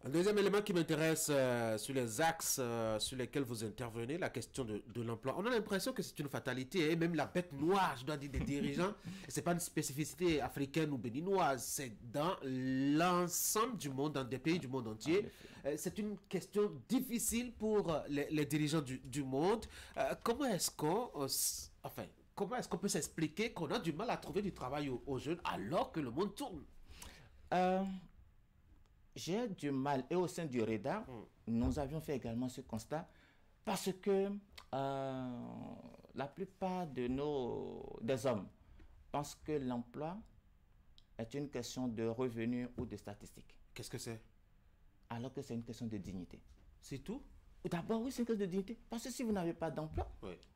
Un deuxième élément qui m'intéresse sur les axes sur lesquels vous intervenez, la question de l'emploi. On a l'impression que c'est une fatalité, et même la bête noire, je dois dire, des dirigeants. Ce n'est pas une spécificité africaine ou béninoise, c'est dans l'ensemble du monde, dans des pays du monde entier. C'est une question difficile pour les dirigeants du monde. Comment est-ce qu'on peut s'expliquer qu'on a du mal à trouver du travail aux jeunes alors que le monde tourne? J'ai du mal, et au sein du REDA, nous avions fait également ce constat, parce que la plupart des hommes pensent que l'emploi est une question de revenus ou de statistiques. Qu'est-ce que c'est? Alors que c'est une question de dignité. C'est tout? D'abord, oui, c'est une question de dignité. Parce que si vous n'avez pas d'emploi,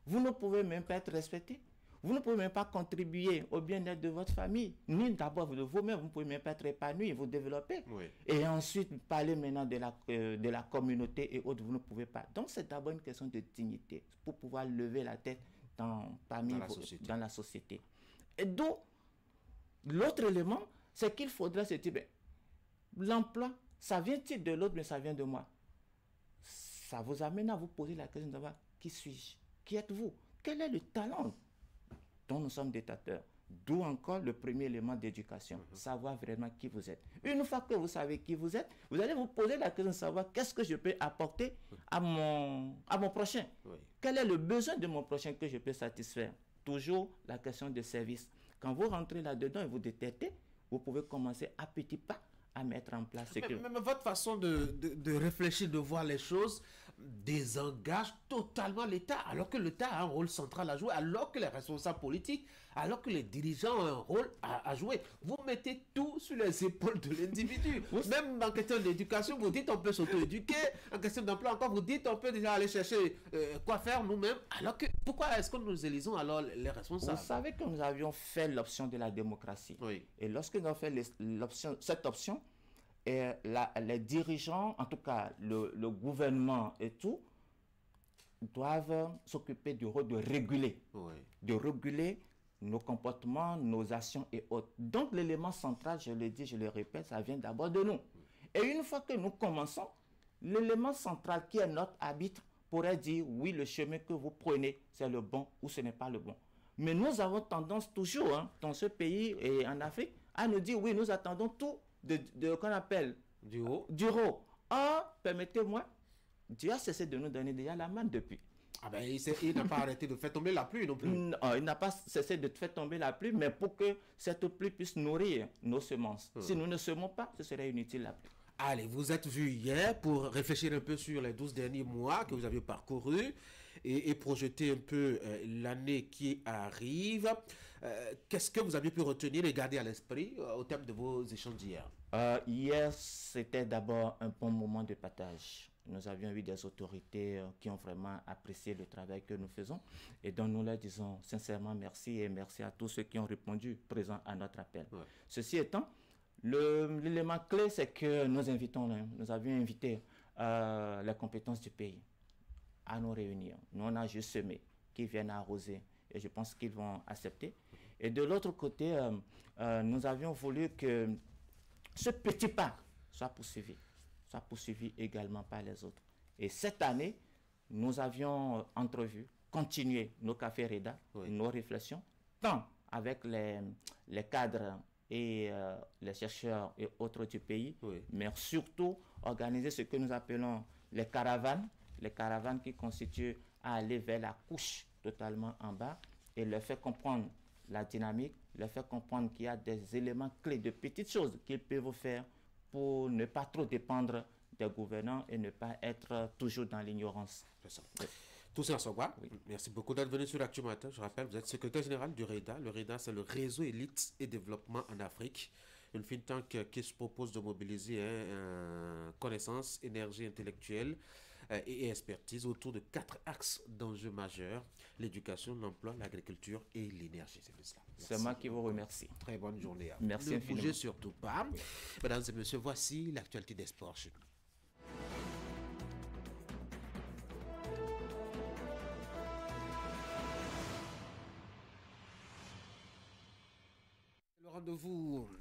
vous ne pouvez même pas être respecté. Vous ne pouvez même pas contribuer au bien-être de votre famille, ni d'abord de vous-même, vous ne pouvez même pas être épanoui, vous développer. Oui. Et ensuite, parler maintenant de la communauté et autres, vous ne pouvez pas. Donc, c'est d'abord une question de dignité pour pouvoir lever la tête dans la société. Et donc, l'autre élément, c'est qu'il faudra se dire, l'emploi, ça vient-il de l'autre, mais ça vient de moi. Ça vous amène à vous poser la question de savoir qui suis-je? Qui êtes-vous? Quel est le talent dont nous sommes détenteurs? D'où encore le premier élément d'éducation, savoir vraiment qui vous êtes. Une fois que vous savez qui vous êtes, vous allez vous poser la question de savoir qu'est-ce que je peux apporter à mon prochain. Oui. Quel est le besoin de mon prochain que je peux satisfaire? Toujours la question de service. Quand vous rentrez là-dedans et vous détectez, vous pouvez commencer à petits pas à mettre en place. Mais votre façon de réfléchir, de voir les choses, désengage totalement l'État, alors que l'État a un rôle central à jouer, alors que les responsables politiques, alors que les dirigeants ont un rôle à jouer. Vous mettez tout sur les épaules de l'individu. Même en question d'éducation, vous dites on peut s'auto-éduquer. En question d'emploi encore, vous dites on peut déjà aller chercher quoi faire nous-mêmes. Alors que pourquoi est-ce que nous élisons alors les responsables? Vous savez que nous avions fait l'option de la démocratie. Oui. Et lorsque nous avons fait cette option, et les dirigeants, en tout cas le gouvernement et tout, doivent s'occuper du rôle de réguler. Oui. De réguler nos comportements, nos actions et autres. Donc l'élément central, je le dis, je le répète, ça vient d'abord de nous. Et une fois que nous commençons, l'élément central qui est notre arbitre pourrait dire oui, le chemin que vous prenez, c'est le bon ou ce n'est pas le bon. Mais nous avons tendance toujours, dans ce pays et en Afrique, à nous dire oui, nous attendons tout qu'on appelle du haut. Permettez-moi, Dieu a cessé de nous donner déjà la manne depuis. Ah ben, il n'a pas arrêté de faire tomber la pluie non plus. Non, il n'a pas cessé de faire tomber la pluie, mais pour que cette pluie puisse nourrir nos semences. Si nous ne semons pas, ce serait inutile la pluie. Allez, vous êtes vus hier pour réfléchir un peu sur les 12 derniers mois que vous avez parcourus et projeter un peu l'année qui arrive. Qu'est-ce que vous avez pu retenir et garder à l'esprit au terme de vos échanges d'hier? Hier, c'était d'abord un bon moment de partage. Nous avions eu des autorités qui ont vraiment apprécié le travail que nous faisons et dont nous leur disons sincèrement merci et merci à tous ceux qui ont répondu présents à notre appel. Ouais. Ceci étant, l'élément clé, c'est que nous avions invité les compétences du pays à nous réunir. Nous, on a juste semé, qui viennent arroser et je pense qu'ils vont accepter. Et de l'autre côté, nous avions voulu que ce petit pas soit poursuivi également par les autres. Et cette année, nous avions entrevu, continué nos cafés REDA, nos réflexions, tant avec les cadres et les chercheurs et autres du pays, mais surtout organiser ce que nous appelons les caravanes qui constituent à aller vers la couche totalement en bas et leur faire comprendre la dynamique, leur faire comprendre qu'il y a des éléments clés, de petites choses qu'ils peuvent faire pour ne pas trop dépendre des gouvernants et ne pas être toujours dans l'ignorance. Tout ça, oui. Merci beaucoup d'être venu sur Actu Matin. Je rappelle, vous êtes secrétaire général du REDA. Le REDA, c'est le Réseau Élite et Développement en Afrique. Une think tank qui se propose de mobiliser connaissances, énergie intellectuelle et expertise autour de 4 axes d'enjeux majeurs: l'éducation, l'emploi, l'agriculture et l'énergie. C'est moi qui vous remercie. Très bonne journée. Merci infiniment. Ne bougez surtout pas. Mesdames et messieurs, voici l'actualité des sports chez nous.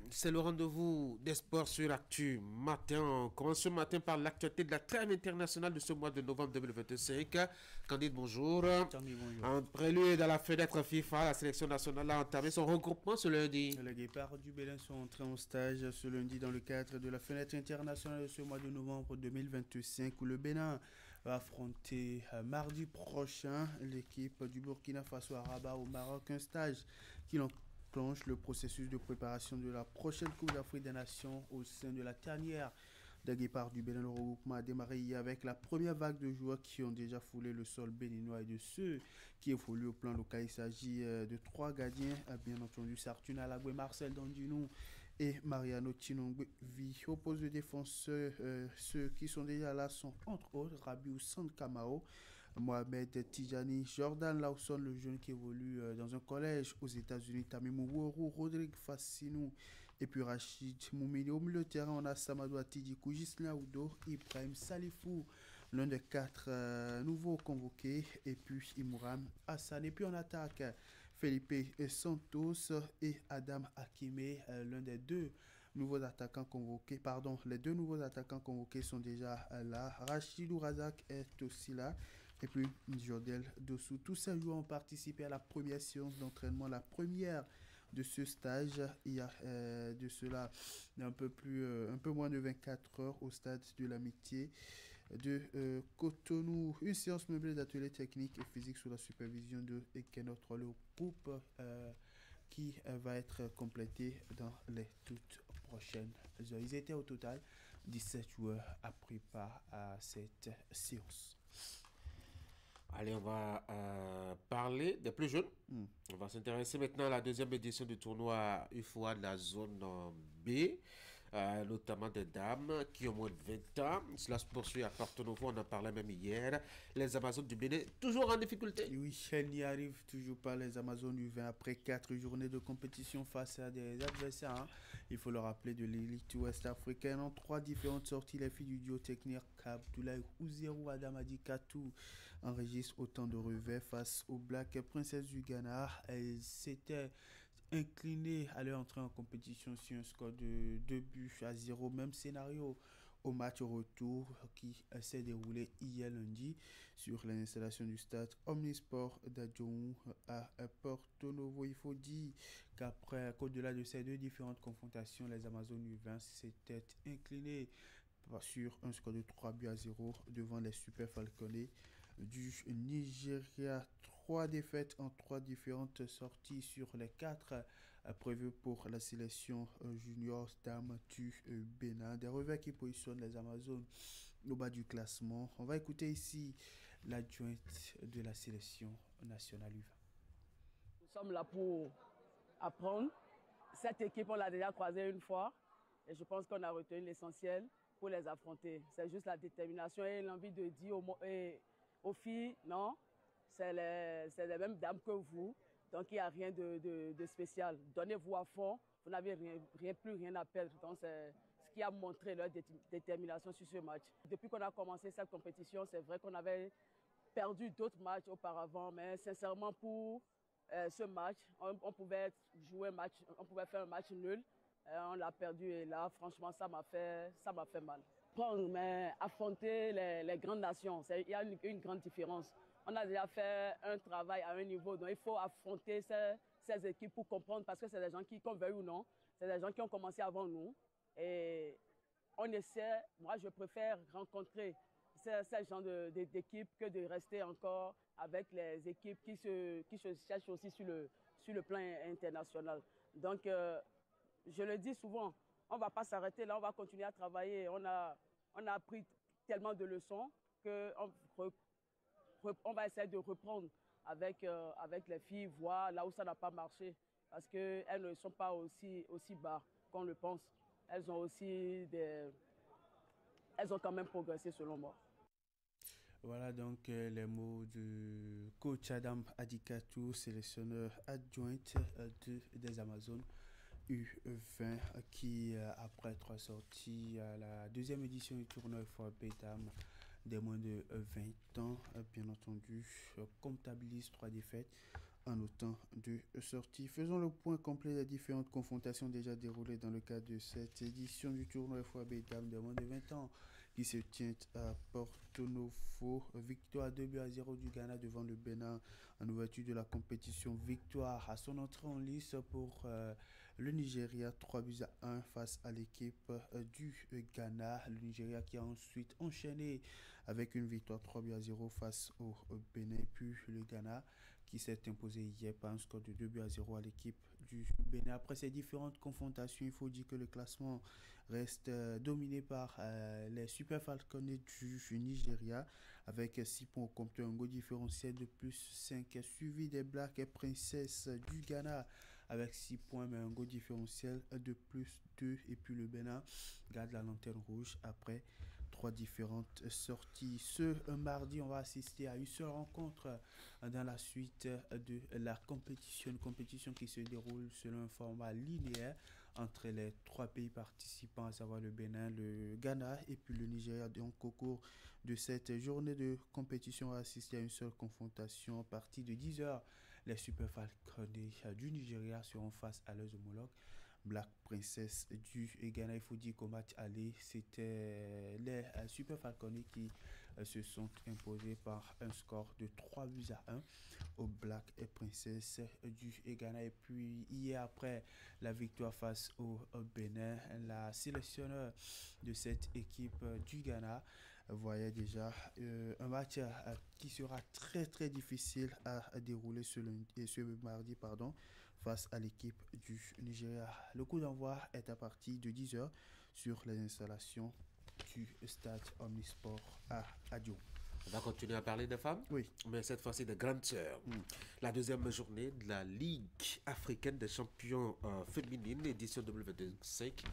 C'est le rendez-vous des sports sur Actu Matin. On commence ce matin par l'actualité de la trêve internationale de ce mois de novembre 2025. Candide, bonjour. En prélude à la fenêtre FIFA, la sélection nationale a entamé son regroupement ce lundi. Les Guépards du Bénin sont entrés en stage ce lundi dans le cadre de la fenêtre internationale de ce mois de novembre 2025 où le Bénin va affronter mardi prochain l'équipe du Burkina Faso à Rabat au Maroc. Un stage qui plonge le processus de préparation de la prochaine Coupe d'Afrique des Nations au sein de la tanière des Guépards du Bénin. Le regroupement a démarré hier avec la première vague de joueurs qui ont déjà foulé le sol béninois et de ceux qui évoluent au plan local. Il s'agit de 3 gardiens, bien entendu Sartune Alagwe, Marcel Dandinou et Mariano Chinongwe-Vi. Au poste de défenseurs, ceux qui sont déjà là sont entre autres Rabiou Sandkamao, Mohamed Tijani, Jordan Lawson, le jeune qui évolue dans un collège aux États-Unis, Tamimou Woro, Rodrigue Fassinou et puis Rachid Moumini. Au milieu de terrain, on a Samadou Atidjikou, Gislain Oudo, Ibrahim Salifou, l'un des 4 nouveaux convoqués, et puis Imouram Hassan. Et puis on attaque Felipe Santos et Adam Akime, l'un des 2 nouveaux attaquants convoqués. Les 2 nouveaux attaquants convoqués sont déjà là. Rachidou Razak est aussi là. Et puis Jordel Dossou. Tous ces joueurs ont participé à la première séance d'entraînement, la première de ce stage, il y a de cela un peu moins de 24 heures au stade de l'Amitié de Cotonou. Une séance meublée d'ateliers techniques et physiques sous la supervision de Ekeno Trolley au groupe qui va être complété dans les toutes prochaines heures. Ils étaient au total 17 joueurs à pris part à cette séance. Allez, on va parler des plus jeunes. On va s'intéresser maintenant à la 2e édition du tournoi UFOA de la zone B, notamment des dames qui ont moins de 20 ans. Cela se poursuit à Porto Novo, on en parlait même hier. Les Amazones du Bénin, toujours en difficulté. Oui, elles n'y arrivent toujours pas, les Amazones du 20, après 4 journées de compétition face à des adversaires. Il faut le rappeler, de l'élite ouest africaine. En 3 différentes sorties, les filles du duo technique Abdoulaye Ouzerou, Adamadi Katou enregistrent autant de revers face aux Black Princess du Ghana. Elles s'étaient inclinées à leur entrée en compétition sur un score de 2-0. Même scénario au match retour qui s'est déroulé hier lundi sur l'installation du stade Omnisport d'Adjoum à Porto Novo. Il faut dire qu'au-delà de ces 2 différentes confrontations, les Amazones du 20 s'étaient inclinées sur un score de 3-0 devant les Super Falconets du Nigeria. 3 défaites en 3 différentes sorties sur les 4 prévues pour la sélection junior dames du Bénin. Des revers qui positionnent les Amazones au bas du classement. On va écouter ici l'adjointe de la sélection nationale U20. Nous sommes là pour apprendre. Cette équipe, on l'a déjà croisée une fois et je pense qu'on a retenu l'essentiel pour les affronter. C'est juste la détermination et l'envie de dire aux filles, non, c'est les mêmes dames que vous, donc il n'y a rien de spécial. Donnez-vous à fond, vous n'avez plus rien à perdre. Donc c'est ce qui a montré leur détermination sur ce match. Depuis qu'on a commencé cette compétition, c'est vrai qu'on avait perdu d'autres matchs auparavant, mais sincèrement pour ce match, on pouvait jouer un match, on pouvait faire un match nul. On l'a perdu et là, franchement, ça m'a fait mal. Mais affronter les grandes nations, il y a une grande différence. On a déjà fait un travail à un niveau, donc il faut affronter ces équipes pour comprendre, parce que c'est des gens qui, qu'on veuille ou non, c'est des gens qui ont commencé avant nous. Et on essaie, moi je préfère rencontrer ces gens d'équipes que de rester encore avec les équipes qui se cherchent aussi sur le plan international. Donc, je le dis souvent, on ne va pas s'arrêter là, on va continuer à travailler. On a appris tellement de leçons qu'on va essayer de reprendre avec les filles, voir là où ça n'a pas marché. Parce qu'elles ne sont pas aussi bas qu'on le pense. Elles ont quand même progressé selon moi. Voilà donc les mots du coach Adam Adikatou, sélectionneur adjointe des Amazones U20, qui après 3 sorties à la deuxième édition du tournoi FOAB Dames des moins de 20 ans, bien entendu, comptabilise 3 défaites en autant de sorties. Faisons le point complet des différentes confrontations déjà déroulées dans le cadre de cette édition du tournoi FOAB Dames des moins de 20 ans qui se tient à Porto Novo. Victoire 2-0 du Ghana devant le Bénin en ouverture de la compétition. Victoire à son entrée en lice pour le Nigeria, 3-1 face à l'équipe du Ghana. Le Nigeria qui a ensuite enchaîné avec une victoire 3-0 face au Bénin. Puis le Ghana qui s'est imposé hier par un score de 2-0 à l'équipe du Bénin. Après ces différentes confrontations, il faut dire que le classement reste dominé par les Super Falcons du Nigeria avec 6 points au compteur, un goal différentiel de plus 5, suivi des Black Princess du Ghana avec 6 points mais un goal différentiel de plus 2, et puis le Bénin garde la lanterne rouge après 3 différentes sorties. Ce mardi, on va assister à une seule rencontre dans la suite de la compétition, une compétition qui se déroule selon un format linéaire entre les 3 pays participants, à savoir le Bénin, le Ghana et puis le Nigeria. Donc au cours de cette journée de compétition, on va assister à une seule confrontation à partir de 10h. Les Super Falcons du Nigeria seront face à leurs homologues Black Princess du Ghana. Il faut dire qu'au match aller, c'était les Super Falcons qui se sont imposés par un score de 3-1 au Black Princess du Ghana. Et puis hier, après la victoire face au Bénin, la sélectionneur de cette équipe du Ghana voyait déjà un match qui sera très très difficile à dérouler ce mardi face à l'équipe du Nigeria. Le coup d'envoi est à partir de 10h sur les installations du stade Omnisport à Adio. On va continuer à parler des femmes, oui, mais cette fois-ci des grandes sœurs. La deuxième journée de la Ligue africaine des champions féminines, édition 2025,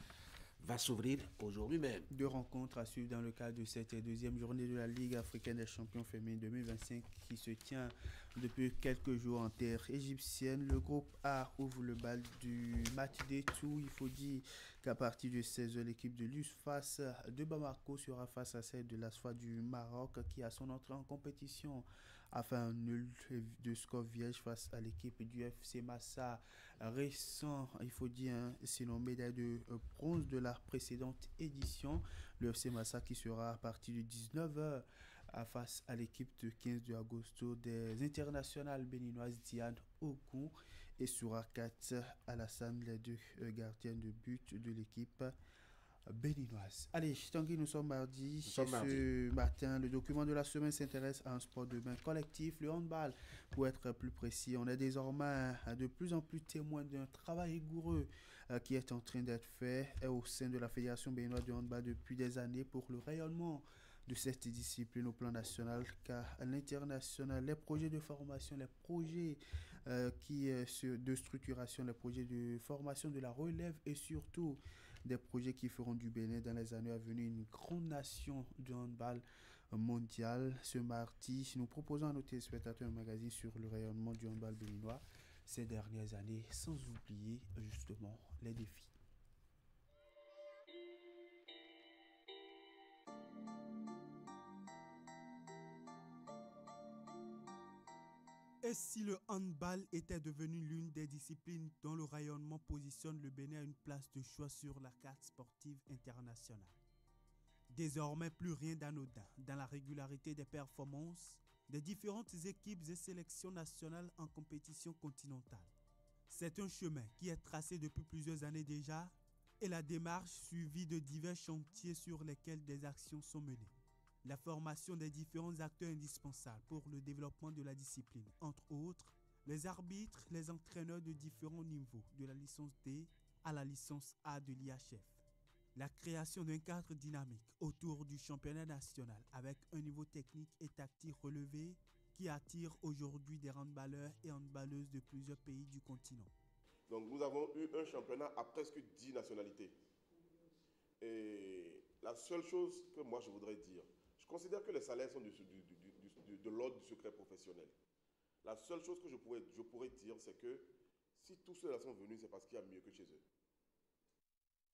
va s'ouvrir aujourd'hui même. 2 rencontres à suivre dans le cadre de cette deuxième journée de la Ligue africaine des champions féminines 2025 qui se tient depuis quelques jours en terre égyptienne. Le groupe A ouvre le bal du match des tours. Il faut dire qu'à partir de 16h, l'équipe de l'USFAS de Bamako sera face à celle de l'ASFA du Maroc qui a son entrée en compétition a fait un nul de score vierge face à l'équipe du FC Massa récent, il faut dire, sinon médaille de bronze de la précédente édition. Le FC Massa qui sera à partir de 19h face à l'équipe de 15 de Agosto des internationales béninoises Diane Ogun et Sourakat Alassane, les 2 gardiens de but de l'équipe béninoise. Allez, Tanguy, nous sommes mardi. Ce matin, le document de la semaine s'intéresse à un sport de main collectif, le handball. Pour être plus précis, on est désormais de plus en plus témoin d'un travail rigoureux qui est en train d'être fait au sein de la Fédération béninoise de handball depuis des années pour le rayonnement de cette discipline au plan national, car à l'international, les projets de formation, les projets de structuration, les projets de formation de la relève et surtout des projets qui feront du Bénin dans les années à venir une grande nation de handball mondial. Ce mardi, nous proposons à nos téléspectateurs un magazine sur le rayonnement du handball béninois ces dernières années, sans oublier justement les défis. Et si le handball était devenu l'une des disciplines dont le rayonnement positionne le Bénin à une place de choix sur la carte sportive internationale? Désormais, plus rien d'anodin dans la régularité des performances des différentes équipes et sélections nationales en compétition continentale. C'est un chemin qui est tracé depuis plusieurs années déjà et la démarche suivie de divers chantiers sur lesquels des actions sont menées. La formation des différents acteurs indispensables pour le développement de la discipline, entre autres, les arbitres, les entraîneurs de différents niveaux, de la licence D à la licence A de l'IHF. La création d'un cadre dynamique autour du championnat national avec un niveau technique et tactique relevé qui attire aujourd'hui des handballeurs et handballeuses de plusieurs pays du continent. Donc nous avons eu un championnat à presque 10 nationalités. Et la seule chose que moi je voudrais dire, je considère que les salaires sont de l'ordre du secret professionnel. La seule chose que je pourrais dire, c'est que si tous ceux-là sont venus, c'est parce qu'il y a mieux que chez eux.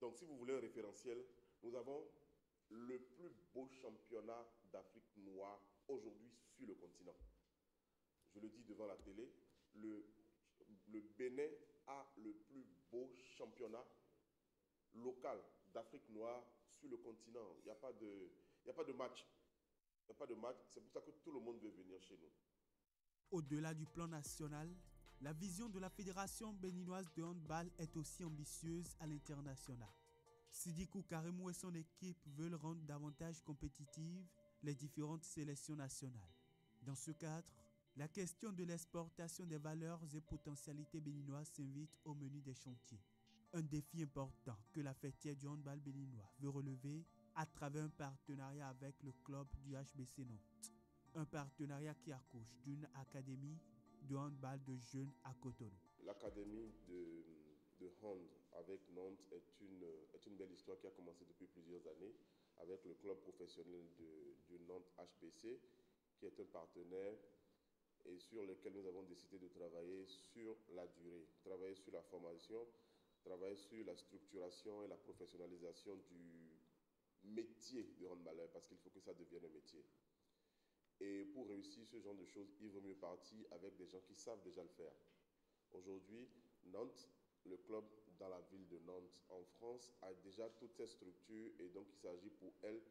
Donc si vous voulez un référentiel, nous avons le plus beau championnat d'Afrique noire aujourd'hui sur le continent. Je le dis devant la télé, le Bénin a le plus beau championnat local d'Afrique noire sur le continent. Il n'y a pas de match. Il n'y a pas de match. C'est pour ça que tout le monde veut venir chez nous. Au-delà du plan national, la vision de la Fédération béninoise de handball est aussi ambitieuse à l'international. Sidikou Karimou et son équipe veulent rendre davantage compétitives les différentes sélections nationales. Dans ce cadre, la question de l'exportation des valeurs et potentialités béninoises s'invite au menu des chantiers. Un défi important que la fêtière du handball béninois veut relever à travers un partenariat avec le club du HBC Nantes. Un partenariat qui accouche d'une académie de handball de jeunes à Cotonou. L'académie de hand avec Nantes est une belle histoire qui a commencé depuis plusieurs années avec le club professionnel du Nantes HBC qui est un partenaire et sur lequel nous avons décidé de travailler sur la durée, travailler sur la formation, travailler sur la structuration et la professionnalisation du métier de handballeur parce qu'il faut que ça devienne un métier. Et pour réussir ce genre de choses, il vaut mieux partir avec des gens qui savent déjà le faire. Aujourd'hui, Nantes, le club dans la ville de Nantes en France, a déjà toutes ces structures et donc il s'agit pour elle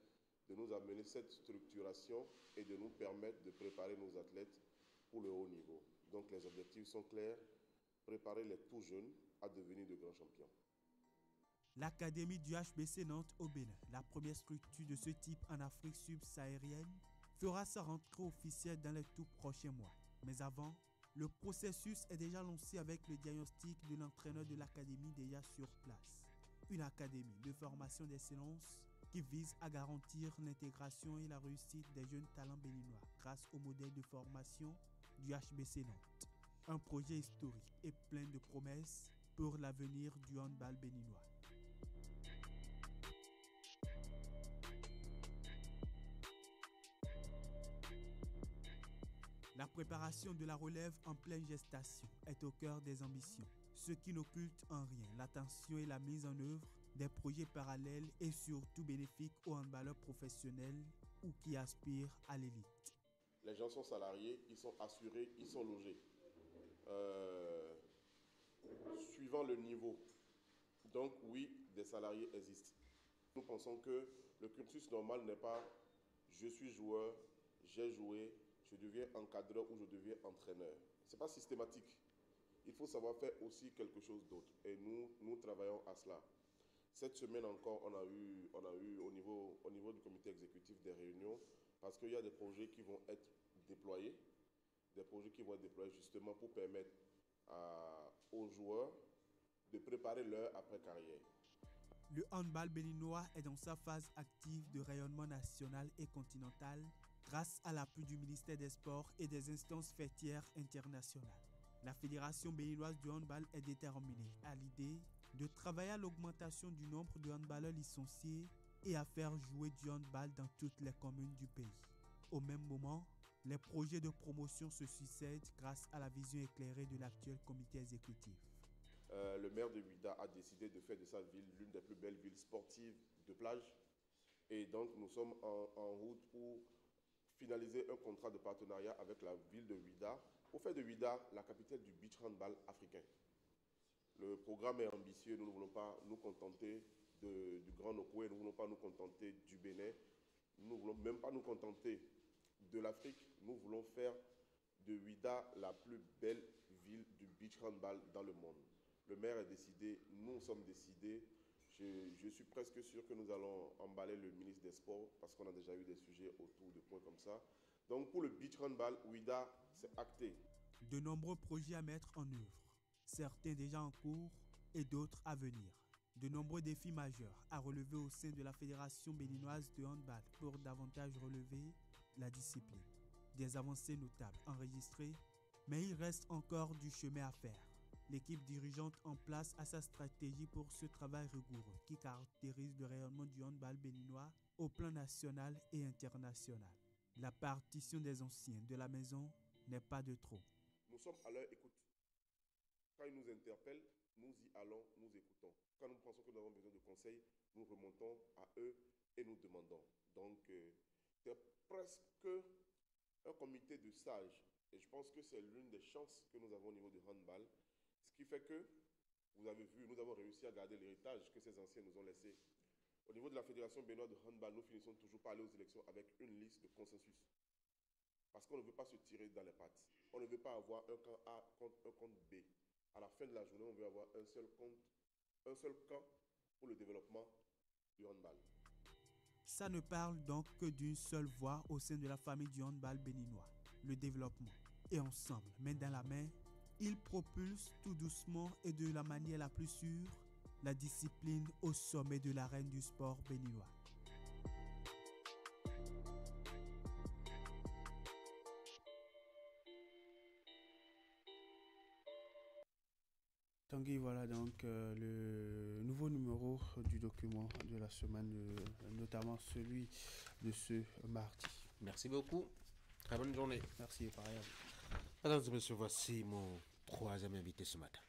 de nous amener cette structuration et de nous permettre de préparer nos athlètes pour le haut niveau. Donc les objectifs sont clairs, préparer les tout jeunes à devenir de grands champions. L'Académie du HBC Nantes au Bénin, la première structure de ce type en Afrique subsaharienne, fera sa rentrée officielle dans les tout prochains mois. Mais avant, le processus est déjà lancé avec le diagnostic de l'entraîneur de l'académie déjà sur place. Une académie de formation d'excellence qui vise à garantir l'intégration et la réussite des jeunes talents béninois grâce au modèle de formation du HBC Nantes. Un projet historique et plein de promesses pour l'avenir du handball béninois. La préparation de la relève en pleine gestation est au cœur des ambitions, ce qui n'occulte en rien l'attention et la mise en œuvre des projets parallèles et surtout bénéfiques aux handballeurs professionnels ou qui aspirent à l'élite. Les gens sont salariés, ils sont assurés, ils sont logés. Suivant le niveau. Donc oui, des salariés existent. Nous pensons que le cursus normal n'est pas « je suis joueur, j'ai joué, je deviens encadreur ou je deviens entraîneur ». Ce n'est pas systématique. Il faut savoir faire aussi quelque chose d'autre. Et nous travaillons à cela. Cette semaine encore, on a eu au niveau du comité exécutif des réunions parce qu'il y a des projets qui vont être déployés, justement pour permettre aux joueurs de préparer leur après-carrière. Le handball béninois est dans sa phase active de rayonnement national et continental grâce à l'appui du ministère des Sports et des instances fêtières internationales. La Fédération béninoise du handball est déterminée à l'idée de travailler à l'augmentation du nombre de handballeurs licenciés et à faire jouer du handball dans toutes les communes du pays. Au même moment, les projets de promotion se succèdent grâce à la vision éclairée de l'actuel comité exécutif. Le maire de Ouidah a décidé de faire de sa ville l'une des plus belles villes sportives de plage. Et donc, nous sommes en route pour finaliser un contrat de partenariat avec la ville de Ouidah pour faire de Ouidah la capitale du beach handball africain. Le programme est ambitieux, nous ne voulons pas nous contenter du Grand Nokoué, nous ne voulons pas nous contenter du Bénin, nous ne voulons même pas nous contenter de l'Afrique, nous voulons faire de Ouidah la plus belle du beach handball dans le monde. Le maire est décidé, nous sommes décidés. Je suis presque sûr que nous allons emballer le ministre des Sports parce qu'on a déjà eu des sujets autour de points comme ça. Donc pour le beach handball, WIDA, c'est acté. De nombreux projets à mettre en œuvre, certains déjà en cours et d'autres à venir. De nombreux défis majeurs à relever au sein de la Fédération béninoise de handball pour davantage relever la discipline. Des avancées notables enregistrées, mais il reste encore du chemin à faire. L'équipe dirigeante en place a sa stratégie pour ce travail rigoureux qui caractérise le rayonnement du handball béninois au plan national et international. La partition des anciens de la maison n'est pas de trop. Nous sommes à leur écoute. Quand ils nous interpellent, nous y allons, nous écoutons. Quand nous pensons que nous avons besoin de conseils, nous remontons à eux et nous demandons. Donc, c'est presque un comité de sages. Et je pense que c'est l'une des chances que nous avons au niveau du handball. Ce qui fait que, vous avez vu, nous avons réussi à garder l'héritage que ces anciens nous ont laissé. Au niveau de la Fédération béninoise de handball, nous finissons toujours par aller aux élections avec une liste de consensus. Parce qu'on ne veut pas se tirer dans les pattes. On ne veut pas avoir un camp A contre un camp B. À la fin de la journée, on veut avoir un seul camp pour le développement du handball. Ça ne parle donc que d'une seule voix au sein de la famille du handball béninois, le développement. Et ensemble, main dans la main, ils propulsent tout doucement et de la manière la plus sûre la discipline au sommet de l'arène du sport béninois. Tanguy, voilà donc le nouveau numéro du document de la semaine, notamment celui de ce mardi. Merci beaucoup. Très bonne journée. Merci, pareil. Mesdames et messieurs, voici mon troisième invité ce matin.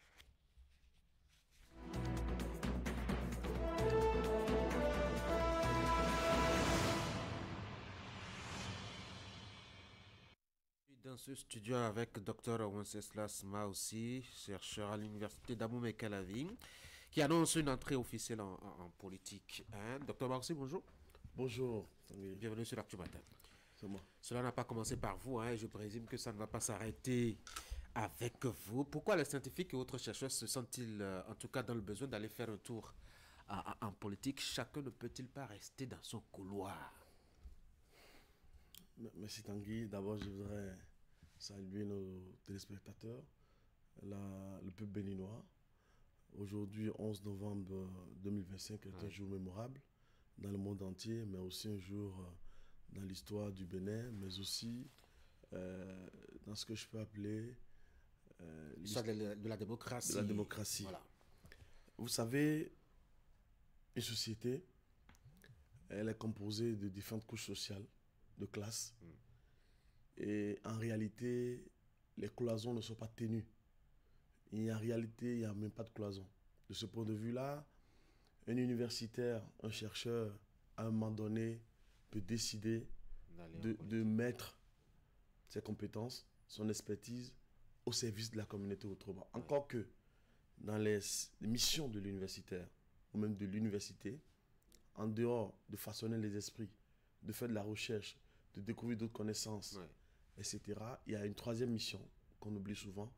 Dans ce studio avec Dr Wenceslas Maussi, chercheur à l'université d'Abomey-Calavi, qui annonce une entrée officielle en politique. Dr Maussi, bonjour. Bonjour. Bienvenue sur l'Actu Matin. C'est moi. Cela n'a pas commencé par vous, et je présume que ça ne va pas s'arrêter avec vous. Pourquoi les scientifiques et autres chercheurs se sentent-ils, en tout cas, dans le besoin d'aller faire un tour en politique? Chacun ne peut-il pas rester dans son couloir? Merci Tanguy. D'abord, je voudrais saluer nos téléspectateurs, le peuple béninois. Aujourd'hui, 11 novembre 2025, est un jour mémorable dans le monde entier, mais aussi un jour dans l'histoire du Bénin, mais aussi dans ce que je peux appeler l'histoire de la démocratie. De la démocratie. Voilà. Vous savez, une société, elle est composée de différentes couches sociales, de classes. Et en réalité, les cloisons ne sont pas tenues. Et en réalité, il n'y a même pas de cloison. De ce point de vue-là, un universitaire, un chercheur, à un moment donné, peut décider de mettre ses compétences, son expertise au service de la communauté autrement. Ouais. Encore que dans les missions de l'universitaire, ou même de l'université, en dehors de façonner les esprits, de faire de la recherche, de découvrir d'autres connaissances, etc., il y a une troisième mission qu'on oublie souvent,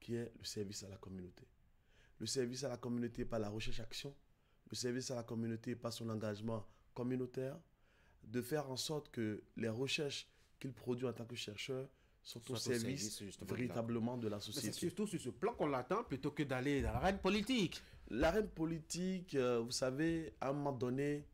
qui est le service à la communauté. Le service à la communauté par la recherche-action, le service à la communauté par son engagement communautaire, de faire en sorte que les recherches qu'il produit en tant que chercheur sont au service véritablement de la société. Mais c'est surtout sur ce plan qu'on l'attend plutôt que d'aller dans l'arène politique. L'arène politique, vous savez, à un moment donné,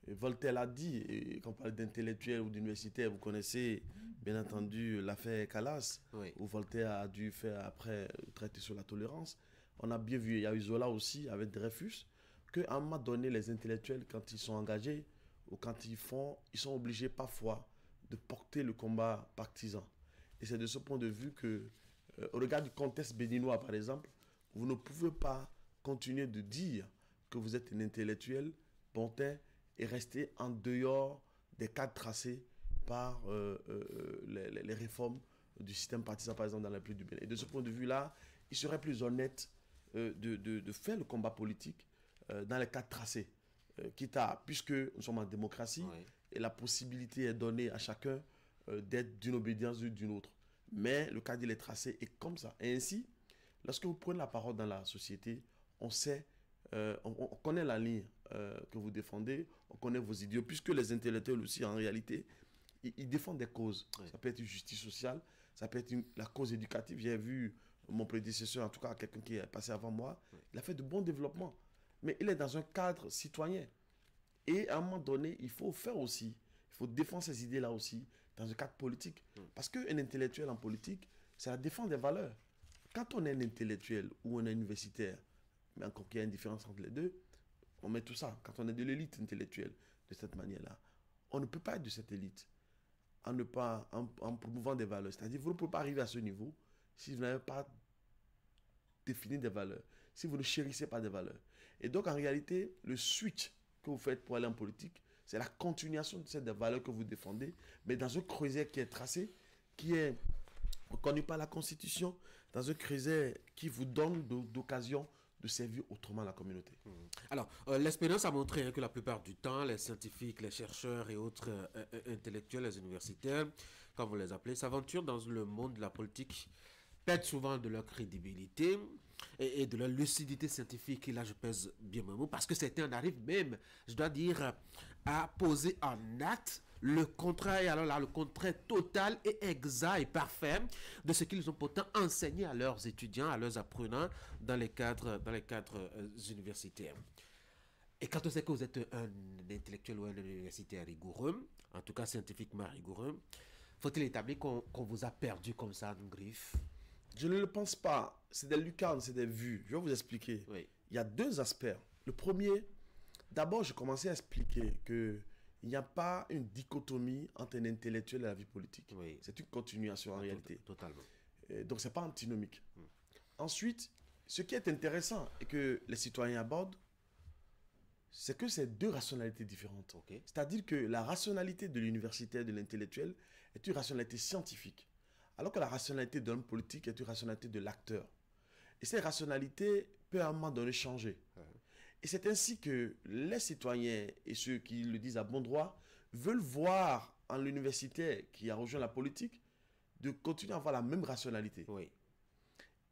Voltaire l'a dit, et quand on parle d'intellectuel ou d'universitaire, vous connaissez bien entendu l'affaire Calas, où Voltaire a dû faire après traiter sur la tolérance. On a bien vu, il y a eu Zola aussi avec Dreyfus, qu'à un moment donné, les intellectuels, quand ils sont engagés ou quand ils sont obligés parfois de porter le combat partisan. Et c'est de ce point de vue que, au regard du contexte béninois par exemple, vous ne pouvez pas continuer de dire que vous êtes un intellectuel pontin et rester en dehors des cadres tracés par les réformes du système partisan, par exemple, dans la République du Bénin. Et de ce point de vue-là, il serait plus honnête de faire le combat politique dans les cadres tracés, quitte à, puisque nous sommes en démocratie, et la possibilité est donnée à chacun d'être d'une obédience ou d'une autre. Mais le cadre, il est tracé et comme ça. Et ainsi, Lorsque vous prenez la parole dans la société, on sait, on connaît la ligne que vous défendez, on connaît vos idéaux, puisque les intellectuels aussi, en réalité, ils défendent des causes. Oui. Ça peut être une justice sociale, ça peut être la cause éducative. J'ai vu mon prédécesseur, en tout cas quelqu'un qui est passé avant moi, oui. Il a fait de bons développements. Mais il est dans un cadre citoyen. Et à un moment donné, il faut faire aussi, il faut défendre ces idées-là aussi, dans un cadre politique. Parce qu'un intellectuel en politique, c'est la défense des valeurs. Quand on est un intellectuel ou on est universitaire, mais encore qu'il y a une différence entre les deux, on met tout ça. Quand on est de l'élite intellectuelle, de cette manière-là, on ne peut pas être de cette élite en promouvant des valeurs. C'est-à-dire, vous ne pouvez pas arriver à ce niveau si vous n'avez pas défini des valeurs, si vous ne chérissez pas des valeurs. Et donc, en réalité, le switch que vous faites pour aller en politique, c'est la continuation de ces valeurs que vous défendez, mais dans un creuset qui est tracé, qui est reconnu par la Constitution, dans un creuset qui vous donne d'occasion de servir autrement la communauté. Alors, l'expérience a montré que la plupart du temps, les scientifiques, les chercheurs et autres intellectuels, les universitaires, comme vous les appelez, s'aventurent dans le monde de la politique, perdent souvent de leur crédibilité et de leur lucidité scientifique. Et là, je pèse bien mes mots, parce que certains en arrivent même, je dois dire, à poser en acte le contraire, et alors là, le contraire total et exact et parfait de ce qu'ils ont pourtant enseigné à leurs étudiants, à leurs apprenants dans les cadres universitaires. Et quand on sait que vous êtes un intellectuel ou un universitaire rigoureux, en tout cas scientifiquement rigoureux, faut-il établir qu'on vous a perdu comme ça en griffe? Je ne le pense pas. C'est des lucarnes, c'est des vues. Je vais vous expliquer. Oui. Il y a deux aspects. Le premier, d'abord, je commençais à expliquer que il n'y a pas une dichotomie entre un intellectuel et la vie politique. Oui. C'est une continuation en réalité. Totalement. Donc, ce n'est pas antinomique. Ensuite, ce qui est intéressant et que les citoyens abordent, c'est que c'est deux rationalités différentes. Okay. C'est-à-dire que la rationalité de l'universitaire, de l'intellectuel, est une rationalité scientifique, alors que la rationalité de l'homme politique est une rationalité de l'acteur. Et cette rationalité peut à un moment donné changer. Et c'est ainsi que les citoyens et ceux qui le disent à bon droit veulent voir en l'universitaire qui a rejoint la politique de continuer à avoir la même rationalité. Oui.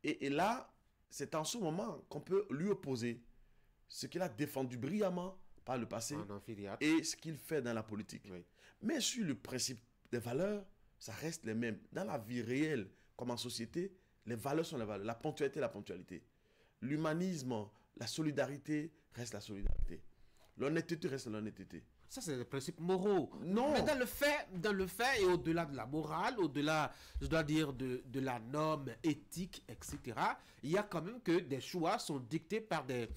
Et là, c'est en ce moment qu'on peut lui opposer ce qu'il a défendu brillamment par le passé et ce qu'il fait dans la politique. Oui. Mais sur le principe des valeurs, ça reste les mêmes. Dans la vie réelle, comme en société, les valeurs sont les valeurs. La ponctualité, la ponctualité. L'humanisme, la solidarité reste la solidarité. L'honnêteté reste l'honnêteté. Ça, c'est des principes moraux. Non. Mais dans le fait et au-delà de la morale, au-delà, je dois dire, de la norme éthique, etc., il y a quand même que des choix sont dictés par des